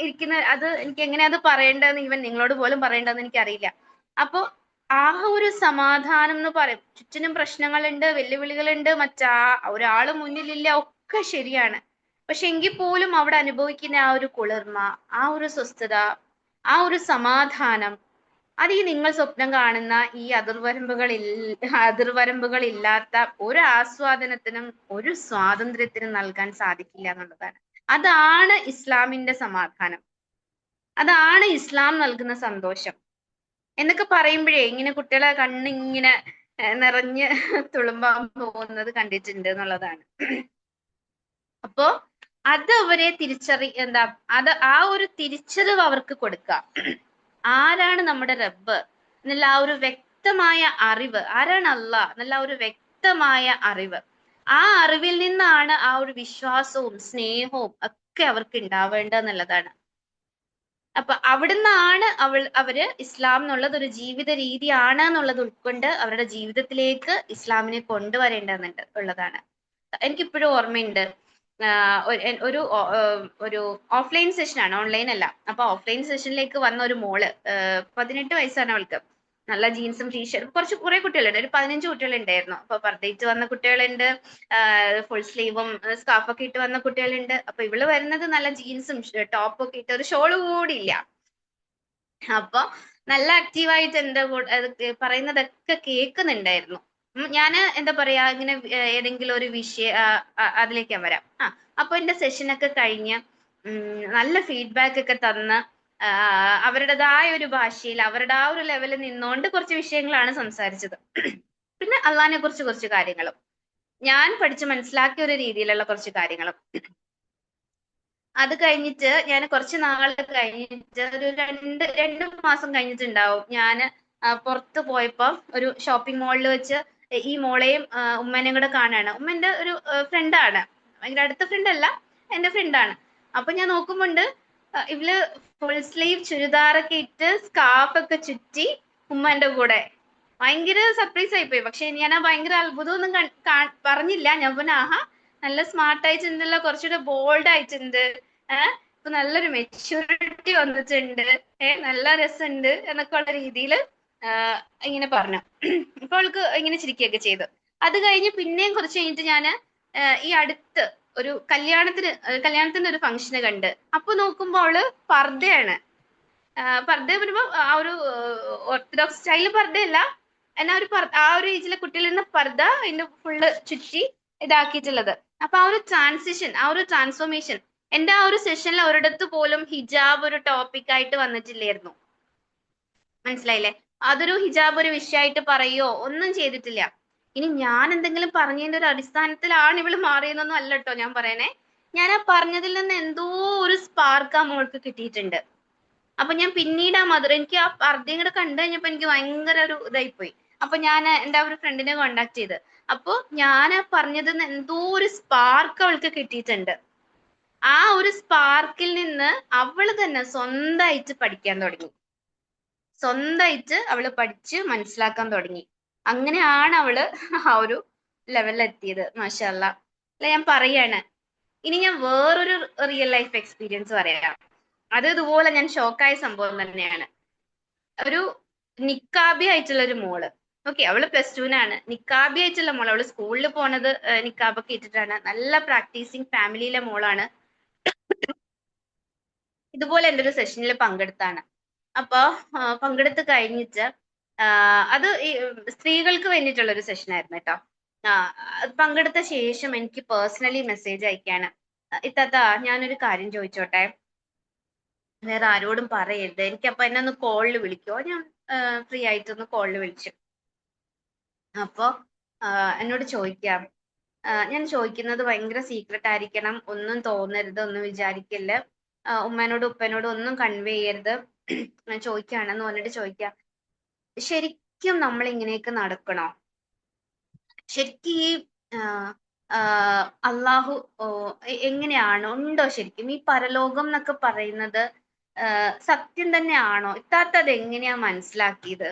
ഇരിക്കുന്ന, അത് എനിക്ക് എങ്ങനെയാ അത് പറയേണ്ടതെന്ന് ഈവൻ നിങ്ങളോട് പോലും പറയേണ്ടതെന്ന് എനിക്കറിയില്ല. അപ്പൊ ആ ഒരു സമാധാനം എന്ന് പറയും, ചുറ്റിനും പ്രശ്നങ്ങളുണ്ട്, വെല്ലുവിളികളുണ്ട്, ഒരാള് മുന്നിലില്ല, ഒക്കെ ശരിയാണ്. പക്ഷെ എങ്കിൽ പോലും അവിടെ അനുഭവിക്കുന്ന ആ ഒരു കുളിർമ, ആ ഒരു സ്വസ്ഥത, ആ ഒരു സമാധാനം, അത് ഈ നിങ്ങൾ സ്വപ്നം കാണുന്ന ഈ അതിർവരമ്പുകളില്ലാത്ത ഒരു ആസ്വാദനത്തിനും ഒരു സ്വാതന്ത്ര്യത്തിനും നൽകാൻ സാധിക്കില്ല എന്നുള്ളതാണ്. അതാണ് ഇസ്ലാമിന്റെ സമാധാനം, അതാണ് ഇസ്ലാം നൽകുന്ന സന്തോഷം എന്നൊക്കെ പറയുമ്പോഴേ ഇങ്ങനെ കുട്ടികളെ കണ്ണിങ്ങനെ നിറഞ്ഞ് തുളുമ്പാൻ പോകുന്നത് കണ്ടിട്ടുണ്ട് എന്നുള്ളതാണ്. അപ്പോ അത് അവരെ ആ ഒരു തിരിച്ചറിവ് അവർക്ക് കൊടുക്കുക. ആരാണ് നമ്മുടെ റബ്ബ് എന്നുള്ള ആ ഒരു വ്യക്തമായ അറിവ്, ആരാണ് അള്ളാഹ് എന്നുള്ള ഒരു വ്യക്തമായ അറിവ്, ആ അറിവിൽ നിന്നാണ് ആ ഒരു വിശ്വാസവും സ്നേഹവും ഒക്കെ അവർക്ക് ഉണ്ടാവേണ്ടത് എന്നുള്ളതാണ്. അപ്പൊ അവിടുന്നാണ് അവര് ഇസ്ലാം എന്നുള്ളത് ഒരു ജീവിത രീതിയാണ് എന്നുള്ളത് ഉൾക്കൊണ്ട് അവരുടെ ജീവിതത്തിലേക്ക് ഇസ്ലാമിനെ കൊണ്ടുവരേണ്ടതുണ്ട് ഉള്ളതാണ്. എനിക്കിപ്പോഴും ഓർമ്മയുണ്ട്, ഒരു ഓഫ്ലൈൻ സെഷനാണ്, ഓൺലൈൻ അല്ല. അപ്പൊ ഓഫ്ലൈൻ സെഷനിലേക്ക് വന്ന ഒരു മോള്, 18 വയസ്സാണ് അവൾക്ക്, നല്ല ജീൻസും ടീഷർട്ടും, കുറെ കുട്ടികളുണ്ട്, ഒരു 15 കുട്ടികളുണ്ടായിരുന്നു. അപ്പൊ പർദ്ദയിട്ട് വന്ന കുട്ടികളുണ്ട്, ഫുൾ സ്ലീവും സ്കാർഫൊക്കെ ഇട്ട് വന്ന കുട്ടികളുണ്ട്. അപ്പൊ ഇവള് വരുന്നത് നല്ല ജീൻസും ടോപ്പൊക്കെ ഇട്ട്, ഒരു ഷോള് കൂടി ഇല്ല. അപ്പൊ നല്ല ആക്റ്റീവായിട്ട് എന്താ പറയുന്നതൊക്കെ കേൾക്കുന്നുണ്ടായിരുന്നു. ഞാൻ എന്താ പറയാ ഇങ്ങനെ ഏതെങ്കിലും ഒരു അതിലേക്ക് ഞാൻ വരാം. അപ്പൊ എന്റെ സെഷനൊക്കെ കഴിഞ്ഞ് നല്ല ഫീഡ്ബാക്ക് ഒക്കെ തന്ന് അവരുടേതായ ഒരു ഭാഷയിൽ അവരുടെ ആ ഒരു ലെവലിൽ നിന്നുകൊണ്ട് കുറച്ച് വിഷയങ്ങളാണ് സംസാരിച്ചത്. പിന്നെ അള്ളാഹിനെ കുറിച്ച് കുറച്ച് കാര്യങ്ങളും ഞാൻ പഠിച്ച് മനസ്സിലാക്കിയ ഒരു രീതിയിലുള്ള കുറച്ച് കാര്യങ്ങളും. അത് കഴിഞ്ഞിട്ട് ഞാൻ കുറച്ച് നാൾ കഴിഞ്ഞിട്ട് ഒരു രണ്ട് മാസം കഴിഞ്ഞിട്ടുണ്ടാവും ഞാൻ പുറത്ത് പോയപ്പോ ഒരു ഷോപ്പിംഗ് മോളിൽ വെച്ച് ഈ മോളെയും ഉമ്മനെയും കൂടെ കാണാണ്. ഉമ്മ എന്റെ ഒരു ഫ്രണ്ടാണ്, ഭയങ്കര അടുത്ത ഫ്രണ്ട് അല്ല, എന്റെ ഫ്രണ്ടാണ്. അപ്പൊ ഞാൻ നോക്കുമ്പോണ്ട് ഇവള് ഫുൾ സ്ലീവ് ചുരിദാറൊക്കെ ഇട്ട് സ്കാർഫ് ഒക്കെ ചുറ്റി ഉമ്മ എന്റെ കൂടെ. ഭയങ്കര സർപ്രൈസ് ആയിപ്പോയി. പക്ഷെ ഞാൻ ആ ഭയങ്കര അത്ഭുതമൊന്നും പറഞ്ഞില്ല. ഞാൻ പറഞ്ഞു ആഹാ നല്ല സ്മാർട്ട് ആയിട്ടുണ്ടല്ലോ, കുറച്ചുകൂടെ ബോൾഡ് ആയിട്ടുണ്ട്, ഇപ്പൊ നല്ലൊരു മെച്യൂരിറ്റി വന്നിട്ടുണ്ട്, നല്ല രസമുണ്ട് എന്നൊക്കെ ഉള്ള രീതിയിൽ ഇങ്ങനെ പറഞ്ഞു. അപ്പൊ അവൾക്ക് ഇങ്ങനെ ചിരിക്കുകയൊക്കെ ചെയ്തു. അത് കഴിഞ്ഞ് പിന്നെയും കുറച്ച് കഴിഞ്ഞിട്ട് ഞാൻ ഈ അടുത്ത് ഒരു കല്യാണത്തിന്റെ ഒരു ഫംഗ്ഷന് കണ്ട്. അപ്പൊ നോക്കുമ്പോ അവള് പർദ്ദയാണ്. പർദ്ദ വരുമ്പോ ആ ഒരു ഓർത്തഡോക്സ് സ്റ്റൈല് പർദ്ദയല്ല, എന്നാ ആ ഒരു ഏജിലെ കുട്ടികളിൽ പർദ്ദ അതിന്റെ ഫുള്ള് ചുറ്റി ഇതാക്കിയിട്ടുള്ളത്. അപ്പൊ ആ ഒരു ട്രാൻസിഷൻ, ആ ഒരു ട്രാൻസ്ഫോർമേഷൻ, എന്റെ ആ ഒരു സെഷനിൽ ഒരിടത്ത് പോലും ഹിജാബ് ഒരു ടോപ്പിക് ആയിട്ട് വന്നിട്ടില്ലായിരുന്നു. മനസ്സിലായില്ലേ? അതൊരു ഹിജാബ് ഒരു വിഷയമായിട്ട് പറയോ ഒന്നും ചെയ്തിട്ടില്ല. ഇനി ഞാൻ എന്തെങ്കിലും പറഞ്ഞതിന്റെ ഒരു അടിസ്ഥാനത്തിലാണ് ഇവള് മാറിയതെന്നൊന്നും അല്ല കേട്ടോ ഞാൻ പറയണേ. ഞാൻ ആ പറഞ്ഞതിൽ നിന്ന് എന്തോ ഒരു സ്പാർക്ക് ആ മോൾക്ക് കിട്ടിയിട്ടുണ്ട്. അപ്പൊ ഞാൻ പിന്നീട് എനിക്ക് ആ പർദ്ദയും കൂടെ കണ്ടു കഴിഞ്ഞപ്പോ എനിക്ക് ഭയങ്കര ഒരു ഇതായിപ്പോയി. അപ്പൊ ഞാൻ എന്റെ ആ ഒരു ഫ്രണ്ടിനെ കോണ്ടാക്ട് ചെയ്ത്. അപ്പൊ ഞാൻ പറഞ്ഞതിൽ നിന്ന് എന്തോ ഒരു സ്പാർക്ക് അവൾക്ക് കിട്ടിയിട്ടുണ്ട്. ആ ഒരു സ്പാർക്കിൽ നിന്ന് അവള് തന്നെ സ്വന്തമായിട്ട് പഠിക്കാൻ തുടങ്ങി. സ്വന്തമായിട്ട് അവള് പഠിച്ച് മനസ്സിലാക്കാൻ തുടങ്ങി. അങ്ങനെയാണ് അവള് ആ ഒരു ലെവലിൽ എത്തിയത്. മാഷാ അല്ലാ. അല്ല, ഞാൻ പറയാണ്. ഇനി ഞാൻ വേറൊരു റിയൽ ലൈഫ് എക്സ്പീരിയൻസ് പറയാം. അത് ഇതുപോലെ ഞാൻ ഷോക്കായ സംഭവം തന്നെയാണ്. ഒരു നിക്കാബി ആയിട്ടുള്ള ഒരു മോള്. ഓക്കെ, അവള് +2-നാണ്. നിക്കാബി ആയിട്ടുള്ള മോള്. അവള് സ്കൂളിൽ പോണത് നിക്കാബൊക്കെ ഇട്ടിട്ടാണ്. നല്ല പ്രാക്ടീസിങ് ഫാമിലിയിലെ മോളാണ്. ഇതുപോലെ എൻ്റെ ഒരു സെഷനിൽ പങ്കെടുത്താണ്. അപ്പൊ പങ്കെടുത്ത് കഴിഞ്ഞിട്ട് അത് ഈ സ്ത്രീകൾക്ക് വേണ്ടിയിട്ടുള്ള ഒരു സെഷൻ ആയിരുന്നു കേട്ടോ. പങ്കെടുത്ത ശേഷം എനിക്ക് പേഴ്സണലി മെസ്സേജ് അയക്കാണ്. ഇത്താത്ത, ഞാനൊരു കാര്യം ചോദിച്ചോട്ടെ, വേറെ ആരോടും പറയരുത്. എനിക്കപ്പൊ എന്നെ ഒന്ന് കോളിൽ വിളിക്കുമോ? ഞാൻ ഫ്രീ ആയിട്ടൊന്ന് കോളിൽ വിളിച്ചു. അപ്പൊ എന്നോട് ചോദിക്കാം, ഞാൻ ചോദിക്കുന്നത് ഭയങ്കര സീക്രട്ട് ആയിരിക്കണം, ഒന്നും തോന്നരുത്, ഒന്നും വിചാരിക്കില്ല, ഉമ്മനോടും ഉപ്പനോടും ഒന്നും കൺവേ ചെയ്യരുത്, ഞാൻ ചോദിക്കുകയാണെന്ന് പറഞ്ഞിട്ട് ചോദിക്കാം, ശരിക്കും നമ്മൾ ഇങ്ങനെയൊക്കെ നടക്കണോ? ശരിക്കും ഈ അള്ളാഹു എങ്ങനെയാണ്, ഉണ്ടോ ശരിക്കും ഈ പരലോകം എന്നൊക്കെ പറയുന്നത് സത്യം തന്നെയാണോ? ഇത്താത്ത അത് എങ്ങനെയാ മനസ്സിലാക്കിയത്?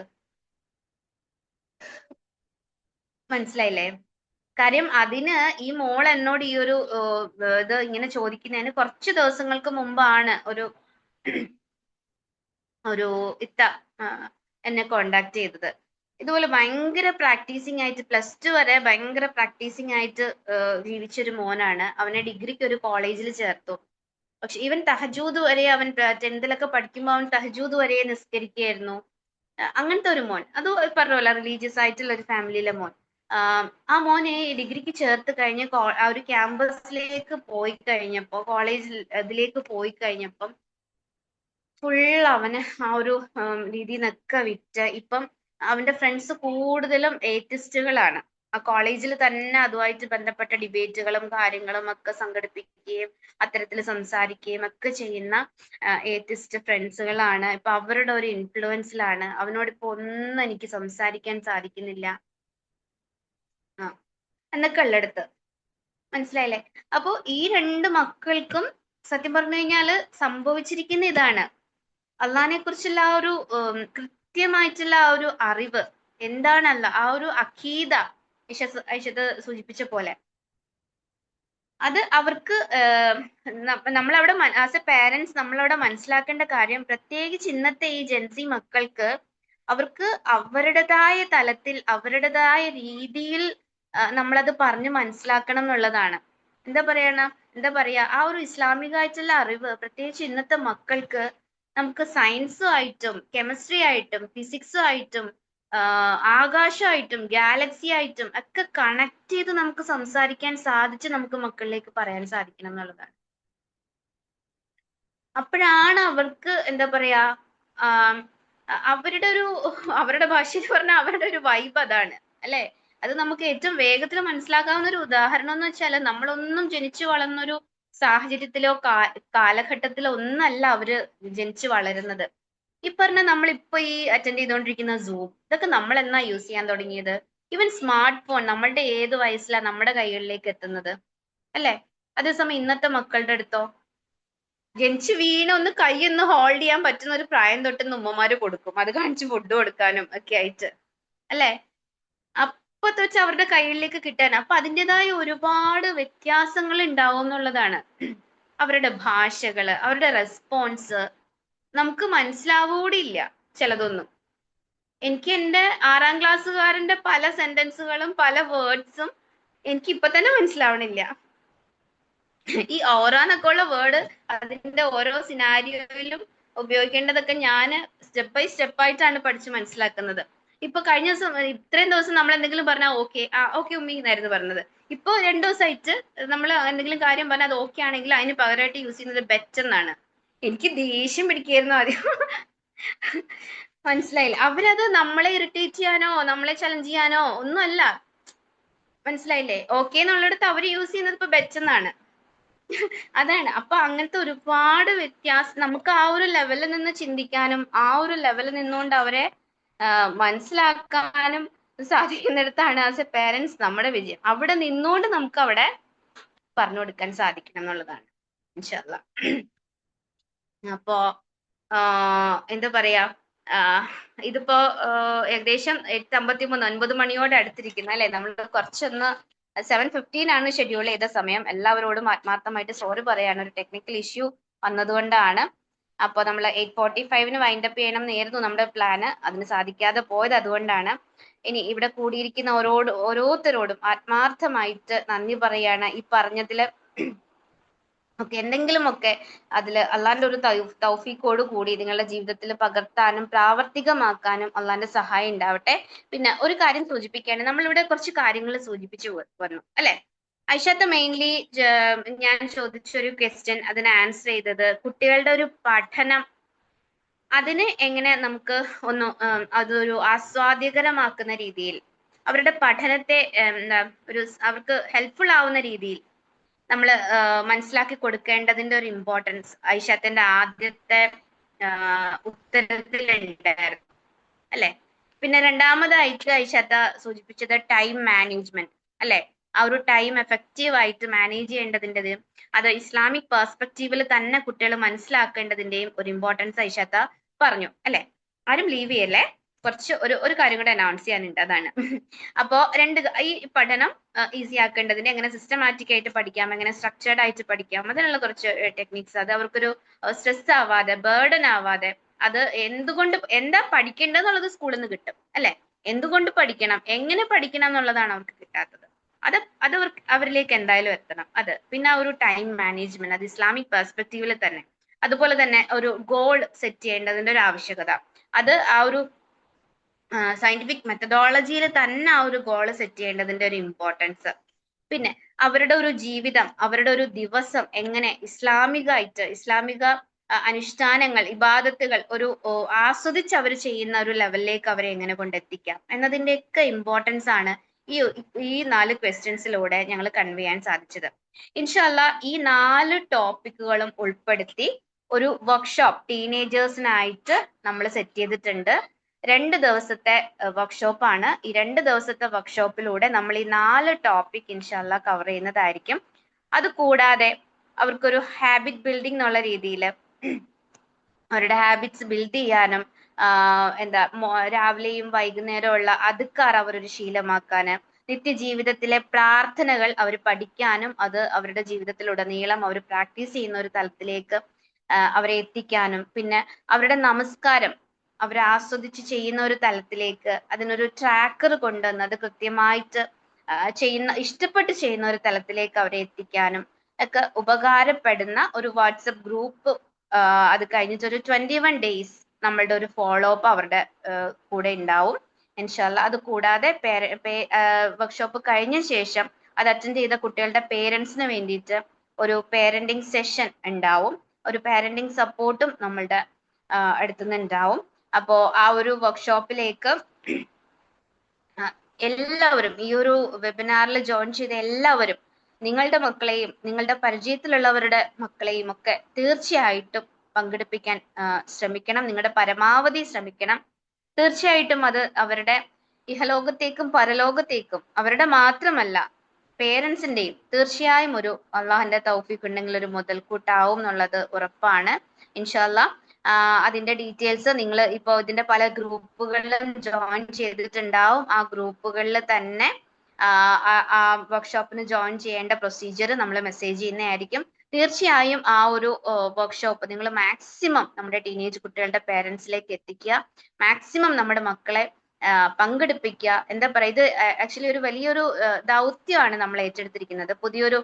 മനസ്സിലായില്ലേ? കാര്യം അതിന് ഈ മോൾ എന്നോട് ഈ ഒരു ഇത് ഇങ്ങനെ ചോദിക്കുന്നതിന് കുറച്ച് ദിവസങ്ങൾക്ക് മുമ്പാണ് ഒരു ഇത്ത എന്നെ കോണ്ടാക്ട് ചെയ്തത്. ഇതുപോലെ ഭയങ്കര പ്രാക്ടീസിങ് ആയിട്ട് +2 വരെ ഭയങ്കര പ്രാക്ടീസിങ് ആയിട്ട് ജീവിച്ചൊരു മോനാണ്. അവനെ ഡിഗ്രിക്ക് ഒരു കോളേജിൽ ചേർത്തു. പക്ഷെ ഈവൻ തഹജൂദ് വരെ അവൻ 10th-ലൊക്കെ പഠിക്കുമ്പോൾ അവൻ തഹജൂദ് വരെ നിസ്കരിക്കുകയായിരുന്നു. അങ്ങനത്തെ ഒരു മോൻ. അത് പറഞ്ഞല്ലോ റിലീജിയസ് ആയിട്ടുള്ള ഒരു ഫാമിലിയിലെ മോൻ. ആ മോനെ ഡിഗ്രിക്ക് ചേർത്ത് കഴിഞ്ഞ് ആ ഒരു ക്യാമ്പസിലേക്ക് പോയി കഴിഞ്ഞപ്പോ, കോളേജിൽ ഇതിലേക്ക് പോയി കഴിഞ്ഞപ്പം ഫുൾ അവന് ആ ഒരു രീതിയിൽ നിന്നൊക്കെ വിറ്റ് ഇപ്പം അവന്റെ ഫ്രണ്ട്സ് കൂടുതലും ഏത്തിസ്റ്റുകളാണ്. ആ കോളേജിൽ തന്നെ അതുമായിട്ട് ബന്ധപ്പെട്ട ഡിബേറ്റുകളും കാര്യങ്ങളും ഒക്കെ സംഘടിപ്പിക്കുകയും അത്തരത്തിൽ സംസാരിക്കുകയും ഒക്കെ ചെയ്യുന്ന ഏത്തിസ്റ്റ് ഫ്രണ്ട്സുകളാണ്. ഇപ്പൊ അവരുടെ ഒരു ഇൻഫ്ലുവൻസിലാണ്. അവനോടിപ്പോ ഒന്നും എനിക്ക് സംസാരിക്കാൻ സാധിക്കുന്നില്ല എന്നൊക്കെ ഉള്ളിടത്ത്. മനസ്സിലായില്ലേ? അപ്പൊ ഈ 2 മക്കൾക്കും സത്യം പറഞ്ഞു കഴിഞ്ഞാല് സംഭവിച്ചിരിക്കുന്ന ഇതാണ്. അള്ളാഹിനെ കുറിച്ചുള്ള ആ ഒരു കൃത്യമായിട്ടുള്ള ആ ഒരു അറിവ് എന്താണല്ല, ആ ഒരു അഖീദ ഐഷത്ത് സൂചിപ്പിച്ച പോലെ അത് അവർക്ക് നമ്മളവിടെ ആസ് എ പാരന്റ്സ് നമ്മളവിടെ മനസ്സിലാക്കേണ്ട കാര്യം, പ്രത്യേകിച്ച് ഇന്നത്തെ ഈ ജെൻസി മക്കൾക്ക് അവർക്ക് അവരുടേതായ തലത്തിൽ അവരുടേതായ രീതിയിൽ നമ്മളത് പറഞ്ഞ് മനസ്സിലാക്കണം എന്നുള്ളതാണ്. എന്താ പറയാ, ആ ഒരു ഇസ്ലാമികമായിട്ടുള്ള അറിവ് പ്രത്യേകിച്ച് ഇന്നത്തെ മക്കൾക്ക് നമുക്ക് സയൻസും ആയിട്ടും കെമിസ്ട്രി ആയിട്ടും ഫിസിക്സും ആയിട്ടും ആകാശമായിട്ടും ഗാലക്സി ആയിട്ടും ഒക്കെ കണക്ട് ചെയ്ത് നമുക്ക് സംസാരിക്കാൻ സാധിച്ച് നമുക്ക് മക്കളിലേക്ക് പറയാൻ സാധിക്കണം എന്നുള്ളതാണ്. അപ്പോഴാണ് അവർക്ക് എന്താ പറയാ അവരുടെ ഭാഷയിൽ പറഞ്ഞാൽ അവരുടെ ഒരു വൈബ് അതാണ് അല്ലെ. അത് നമുക്ക് ഏറ്റവും വേഗത്തിൽ മനസ്സിലാക്കാവുന്ന ഒരു ഉദാഹരണം എന്ന് വെച്ചാൽ നമ്മളൊന്നും ജനിച്ചു വളർന്നൊരു സാഹചര്യത്തിലോ കാലഘട്ടത്തിലോ ഒന്നല്ല അവര് ജനിച്ചു വളരുന്നത്. ഈ പറഞ്ഞ നമ്മളിപ്പോ ഈ അറ്റൻഡ് ചെയ്തുകൊണ്ടിരിക്കുന്ന സൂം ഇതൊക്കെ നമ്മൾ എന്നാ യൂസ് ചെയ്യാൻ തുടങ്ങിയത്? ഈവൻ സ്മാർട്ട് ഫോൺ നമ്മളുടെ ഏത് വയസ്സിലാണ് നമ്മുടെ കൈകളിലേക്ക് എത്തുന്നത് അല്ലെ? അതേസമയം ഇന്നത്തെ മക്കളുടെ അടുത്തോ ജനിച്ച് വീണ ഒന്ന് കൈ ഒന്ന് ഹോൾഡ് ചെയ്യാൻ പറ്റുന്ന ഒരു പ്രായം തൊട്ട് ഉമ്മമാര് കൊടുക്കും, അത് കാണിച്ച് ഫുഡ് കൊടുക്കാനും ഒക്കെ ആയിട്ട് അല്ലെ. അപ്പത്തെ വെച്ച് അവരുടെ കയ്യിലേക്ക് കിട്ടാൻ അപ്പൊ അതിൻ്റെതായ ഒരുപാട് വ്യത്യാസങ്ങൾ ഉണ്ടാവും എന്നുള്ളതാണ്. അവരുടെ ഭാഷകള്, അവരുടെ റെസ്പോൺസ് നമുക്ക് മനസ്സിലാവൂടില്ല ചിലതൊന്നും. എനിക്ക് എൻ്റെ 6ാം ക്ലാസ്സുകാരന്റെ പല സെന്റൻസുകളും പല വേർഡ്സും എനിക്ക് ഇപ്പൊ തന്നെ മനസ്സിലാവണില്ല. ഈ ഓരോന്നൊക്കെ ഉള്ള വേർഡ് അതിന്റെ ഓരോ സിനാരിയോയിലും ഉപയോഗിക്കേണ്ടതൊക്കെ ഞാൻ സ്റ്റെപ്പ് ബൈ സ്റ്റെപ്പ് ആയിട്ടാണ് പഠിച്ച് മനസ്സിലാക്കുന്നത്. ഇപ്പൊ കഴിഞ്ഞ ദിവസം ഇത്രയും ദിവസം നമ്മൾ എന്തെങ്കിലും പറഞ്ഞാൽ ഓക്കെ ഉമ്മി എന്നായിരുന്നു പറഞ്ഞത്. ഇപ്പൊ 2 ദിവസമായിട്ട് നമ്മൾ എന്തെങ്കിലും കാര്യം പറഞ്ഞാൽ അത് ഓക്കെ ആണെങ്കിൽ അതിന് പകരമായിട്ട് യൂസ് ചെയ്യുന്നത് ബെറ്റ് എന്നാണ്. എനിക്ക് ദേഷ്യം പിടിക്കായിരുന്നു ആദ്യം. മനസ്സിലായില്ല. അവരത് നമ്മളെ ഇറിറ്റേറ്റ് ചെയ്യാനോ നമ്മളെ ചലഞ്ച് ചെയ്യാനോ ഒന്നുമല്ല, മനസ്സിലായില്ലേ. ഓക്കെ എന്നുള്ളിടത്ത് അവർ യൂസ് ചെയ്യുന്നത് ഇപ്പൊ ബെറ്റ് എന്നാണ്. അതാണ്. അപ്പൊ അങ്ങനത്തെ ഒരുപാട് വ്യത്യാസം നമുക്ക് ആ ഒരു ലെവലിൽ നിന്ന് ചിന്തിക്കാനും ആ ഒരു ലെവലിൽ നിന്നുകൊണ്ട് അവരെ മനസ്സിലാക്കാനും സാധിക്കുന്നിടത്താണ് ആസ് എ പേരൻസ് നമ്മുടെ വിജയം. അവിടെ നിന്നുകൊണ്ട് നമുക്ക് അവിടെ പറഞ്ഞു കൊടുക്കാൻ സാധിക്കണം എന്നുള്ളതാണ് ഇൻഷാ അല്ലാ. അപ്പോ എന്താ പറയാ, ഇതിപ്പോ ഏകദേശം 8:53 9 മണിയോട് അടുത്തിരിക്കുന്നു അല്ലെ. നമ്മൾ കുറച്ചൊന്ന് 7:15 ആണ് ഷെഡ്യൂൾ ചെയ്ത സമയം. എല്ലാവരോടും ആത്മാർത്ഥമായിട്ട് സോറി പറയാണ്, ഒരു ടെക്നിക്കൽ ഇഷ്യൂ വന്നതുകൊണ്ടാണ്. അപ്പൊ നമ്മൾ 8:45 വൈൻഡപ്പ് ചെയ്യണം എന്നായിരുന്നു നമ്മുടെ പ്ലാന്. അതിന് സാധിക്കാതെ പോയത് അതുകൊണ്ടാണ്. ഇനി ഇവിടെ കൂടിയിരിക്കുന്ന ഓരോരുത്തരോടും ആത്മാർത്ഥമായിട്ട് നന്ദി പറയാണ്. ഈ പറഞ്ഞതില് ഒക്കെ എന്തെങ്കിലുമൊക്കെ അതിൽ അള്ളാന്റെ ഒരു തൗഫീഖോട് കൂടി നിങ്ങളുടെ ജീവിതത്തിൽ പകർത്താനും പ്രാവർത്തികമാക്കാനും അള്ളാന്റെ സഹായം ഉണ്ടാവട്ടെ. പിന്നെ ഒരു കാര്യം സൂചിപ്പിക്കുകയാണ്, നമ്മളിവിടെ കുറച്ച് കാര്യങ്ങൾ സൂചിപ്പിച്ചു വന്നു അല്ലെ. ഐഷാത്ത മെയിൻലി ഞാൻ ചോദിച്ചൊരു ക്വസ്റ്റ്യൻ അതിന് ആൻസർ ചെയ്തത് കുട്ടികളുടെ ഒരു പഠനം അതിന് എങ്ങനെ നമുക്ക് ഒന്ന് അതൊരു ആസ്വാദ്യകരമാക്കുന്ന രീതിയിൽ അവരുടെ പഠനത്തെ അവർക്ക് ഹെൽപ്ഫുൾ ആവുന്ന രീതിയിൽ നമ്മൾ മനസ്സിലാക്കി കൊടുക്കേണ്ടതിന്റെ ഒരു ഇമ്പോർട്ടൻസ് ഐഷാത്തിന്റെ ആദ്യത്തെ ഉത്തരത്തിലുണ്ടായിരുന്നു അല്ലെ. പിന്നെ രണ്ടാമതായിട്ട് ഐഷാത്ത സൂചിപ്പിച്ചത് ടൈം മാനേജ്മെന്റ് അല്ലെ. ആ ഒരു ടൈം എഫക്റ്റീവ് ആയിട്ട് മാനേജ് ചെയ്യേണ്ടതിൻ്റെതും അത് ഇസ്ലാമിക് പെർസ്പെക്റ്റീവിൽ തന്നെ കുട്ടികൾ മനസ്സിലാക്കേണ്ടതിന്റെയും ഒരു ഇമ്പോർട്ടൻസ് ഐഷാത്ത പറഞ്ഞു അല്ലെ. ആരും ലീവ് ചെയ്യല്ലേ, കുറച്ച് ഒരു കാര്യം കൂടെ അനൗൺസ് ചെയ്യാനുണ്ട്, അതാണ്. അപ്പോ ഈ പഠനം ഈസി ആക്കേണ്ടതിന് എങ്ങനെ സിസ്റ്റമാറ്റിക് ആയിട്ട് പഠിക്കാം, എങ്ങനെ സ്ട്രക്ചേർഡ് ആയിട്ട് പഠിക്കാം, അതിനുള്ള കുറച്ച് ടെക്നിക്സ്, അത് അവർക്കൊരു സ്ട്രെസ് ആവാതെ ബേർഡൻ ആവാതെ അത് എന്താ പഠിക്കേണ്ടതെന്നുള്ളത് സ്കൂളിൽ നിന്ന് കിട്ടും അല്ലെ. എന്തുകൊണ്ട് പഠിക്കണം, എങ്ങനെ പഠിക്കണം എന്നുള്ളതാണ് അവർക്ക് കിട്ടാത്തത്. അത് അവരിലേക്ക് എന്തായാലും എത്തണം. അത് പിന്നെ ആ ഒരു ടൈം മാനേജ്മെന്റ് അത് ഇസ്ലാമിക് പെർസ്പെക്റ്റീവിൽ തന്നെ, അതുപോലെ തന്നെ ഒരു ഗോൾ സെറ്റ് ചെയ്യേണ്ടതിന്റെ ഒരു ആവശ്യകത, അത് ആ ഒരു സയന്റിഫിക് മെത്തഡോളജിയിൽ തന്നെ ആ ഒരു ഗോൾ സെറ്റ് ചെയ്യേണ്ടതിന്റെ ഒരു ഇമ്പോർട്ടൻസ്, പിന്നെ അവരുടെ ഒരു ജീവിതം അവരുടെ ഒരു ദിവസം എങ്ങനെ ഇസ്ലാമിക അനുഷ്ഠാനങ്ങൾ ഇബാദത്തുകൾ ഒരു ആസ്വദിച്ച് അവർ ചെയ്യുന്ന ഒരു ലെവലിലേക്ക് അവരെ എങ്ങനെ കൊണ്ടെത്തിക്കാം എന്നതിന്റെയൊക്കെ ഇമ്പോർട്ടൻസ് ആണ് ഈ 4 ക്വസ്റ്റ്യൻസിലൂടെ ഞങ്ങൾ കൺവേ ചെയ്യാൻ സാധിച്ചത്. ഇൻഷാല്ലാ ഈ 4 ടോപ്പിക്കുകളും ഉൾപ്പെടുത്തി ഒരു വർക്ക്ഷോപ്പ് ടീനേജേഴ്സിനായിട്ട് നമ്മൾ സെറ്റ് ചെയ്തിട്ടുണ്ട്. 2 ദിവസത്തെ വർക്ക്ഷോപ്പാണ്. ഈ 2 ദിവസത്തെ വർക്ക്ഷോപ്പിലൂടെ നമ്മൾ ഈ 4 ടോപ്പിക് ഇൻഷാല്ലാ കവർ ചെയ്യുന്നതായിരിക്കും. അത് കൂടാതെ അവർക്കൊരു ഹാബിറ്റ് ബിൽഡിംഗ് എന്നുള്ള രീതിയിൽ അവരുടെ ഹാബിറ്റ്സ് ബിൽഡ് ചെയ്യാനും രാവിലെയും വൈകുന്നേരവും ഉള്ള അദ്കാർ അവരൊരു ശീലമാക്കാന്, നിത്യജീവിതത്തിലെ പ്രാർത്ഥനകൾ അവർ പഠിക്കാനും അത് അവരുടെ ജീവിതത്തിലുടനീളം അവർ പ്രാക്ടീസ് ചെയ്യുന്ന ഒരു തലത്തിലേക്ക് അവരെ എത്തിക്കാനും, പിന്നെ അവരുടെ നമസ്കാരം അവർ ആസ്വദിച്ച് ചെയ്യുന്ന ഒരു തലത്തിലേക്ക് അതിനൊരു ട്രാക്കർ കൊണ്ടുവന്ന് അത് കൃത്യമായിട്ട് ഇഷ്ടപ്പെട്ട് ചെയ്യുന്ന ഒരു തലത്തിലേക്ക് അവരെ എത്തിക്കാനും ഒക്കെ ഉപകാരപ്പെടുന്ന ഒരു വാട്സപ്പ് ഗ്രൂപ്പ്, അത് കഴിഞ്ഞിട്ട് ഒരു 21 days നമ്മളുടെ ഒരു ഫോളോ അപ്പ് അവരുടെ കൂടെ ഉണ്ടാവും. ഇൻഷാല്ല. അത് കൂടാതെ വർക്ക്ഷോപ്പ് കഴിഞ്ഞ ശേഷം അത് അറ്റൻഡ് ചെയ്ത കുട്ടികളുടെ പേരൻസിന് വേണ്ടിയിട്ട് ഒരു പേരന്റിങ് സെഷൻ ഉണ്ടാവും. ഒരു പേരന്റിങ് സപ്പോർട്ടും നമ്മളുടെ അടുത്തുനിന്ന് ഉണ്ടാവും. അപ്പോ ആ ഒരു വർക്ക്ഷോപ്പിലേക്ക് എല്ലാവരും, ഈ ഒരു വെബിനാറിൽ ജോയിൻ ചെയ്ത എല്ലാവരും നിങ്ങളുടെ മക്കളെയും നിങ്ങളുടെ പരിചയത്തിലുള്ളവരുടെ മക്കളെയും ഒക്കെ തീർച്ചയായിട്ടും പങ്കെടുപ്പിക്കാൻ ശ്രമിക്കണം. നിങ്ങളുടെ പരമാവധി ശ്രമിക്കണം. തീർച്ചയായിട്ടും അത് അവരുടെ ഇഹലോകത്തേക്കും പരലോകത്തേക്കും അവരുടെ മാത്രമല്ല പേരൻസിന്റെയും തീർച്ചയായും ഒരു അള്ളാഹുന്റെ തൗഫീഖ് ഉണ്ടെങ്കിൽ ഒരു മുതൽക്കൂട്ടാവും എന്നുള്ളത് ഉറപ്പാണ്. ഇൻഷാല്ലാ അതിന്റെ ഡീറ്റെയിൽസ് നിങ്ങൾ ഇപ്പോൾ ഇതിന്റെ പല ഗ്രൂപ്പുകളിലും ജോയിൻ ചെയ്തിട്ടുണ്ടാവും. ആ ഗ്രൂപ്പുകളിൽ തന്നെ ആ വർക്ക്ഷോപ്പിന് ജോയിൻ ചെയ്യേണ്ട പ്രൊസീജിയർ നമ്മൾ മെസ്സേജ് ചെയ്യുന്നതായിരിക്കും. തീർച്ചയായും ആ ഒരു വർക്ക്ഷോപ്പ് നിങ്ങൾ മാക്സിമം നമ്മുടെ ടീനേജ് കുട്ടികളുടെ പേരൻസിലേക്ക് എത്തിക്കുക. മാക്സിമം നമ്മുടെ മക്കളെ പങ്കെടുപ്പിക്കുക. എന്താ പറയാ, ഇത് ആക്ച്വലി ഒരു വലിയൊരു ദൗത്യമാണ് നമ്മൾ ഏറ്റെടുത്തിരിക്കുന്നത്. പുതിയൊരു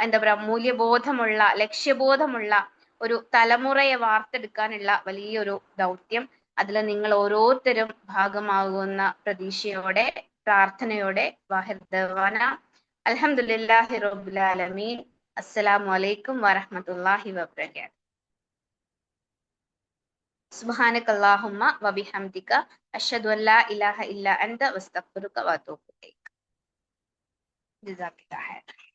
എന്താ പറയാ, മൂല്യബോധമുള്ള, ലക്ഷ്യബോധമുള്ള ഒരു തലമുറയെ വാർത്തെടുക്കാനുള്ള വലിയൊരു ദൗത്യം. അതിൽ നിങ്ങൾ ഓരോരുത്തരും ഭാഗമാകുന്ന പ്രതീക്ഷയോടെ, പ്രാർത്ഥനയോടെ വാഹിദ് ദവാന അൽഹംദുലില്ലാഹി റബ്ബിൽ ആലമീൻ. അസ്സലാമു അലൈക്കും വറഹ്മത്തുള്ളാഹി വബറകാതുഹു. സുബ്ഹാനകല്ലാഹുമ്മ വബിഹംദിക അഷ്ഹദു അല്ലാ ഇലാഹ ഇല്ല അൻത വസ്തഗ്ഫിറുക വഅതൂബു ഇലൈക്. ജസാക്കല്ലാഹു ഖൈറൻ.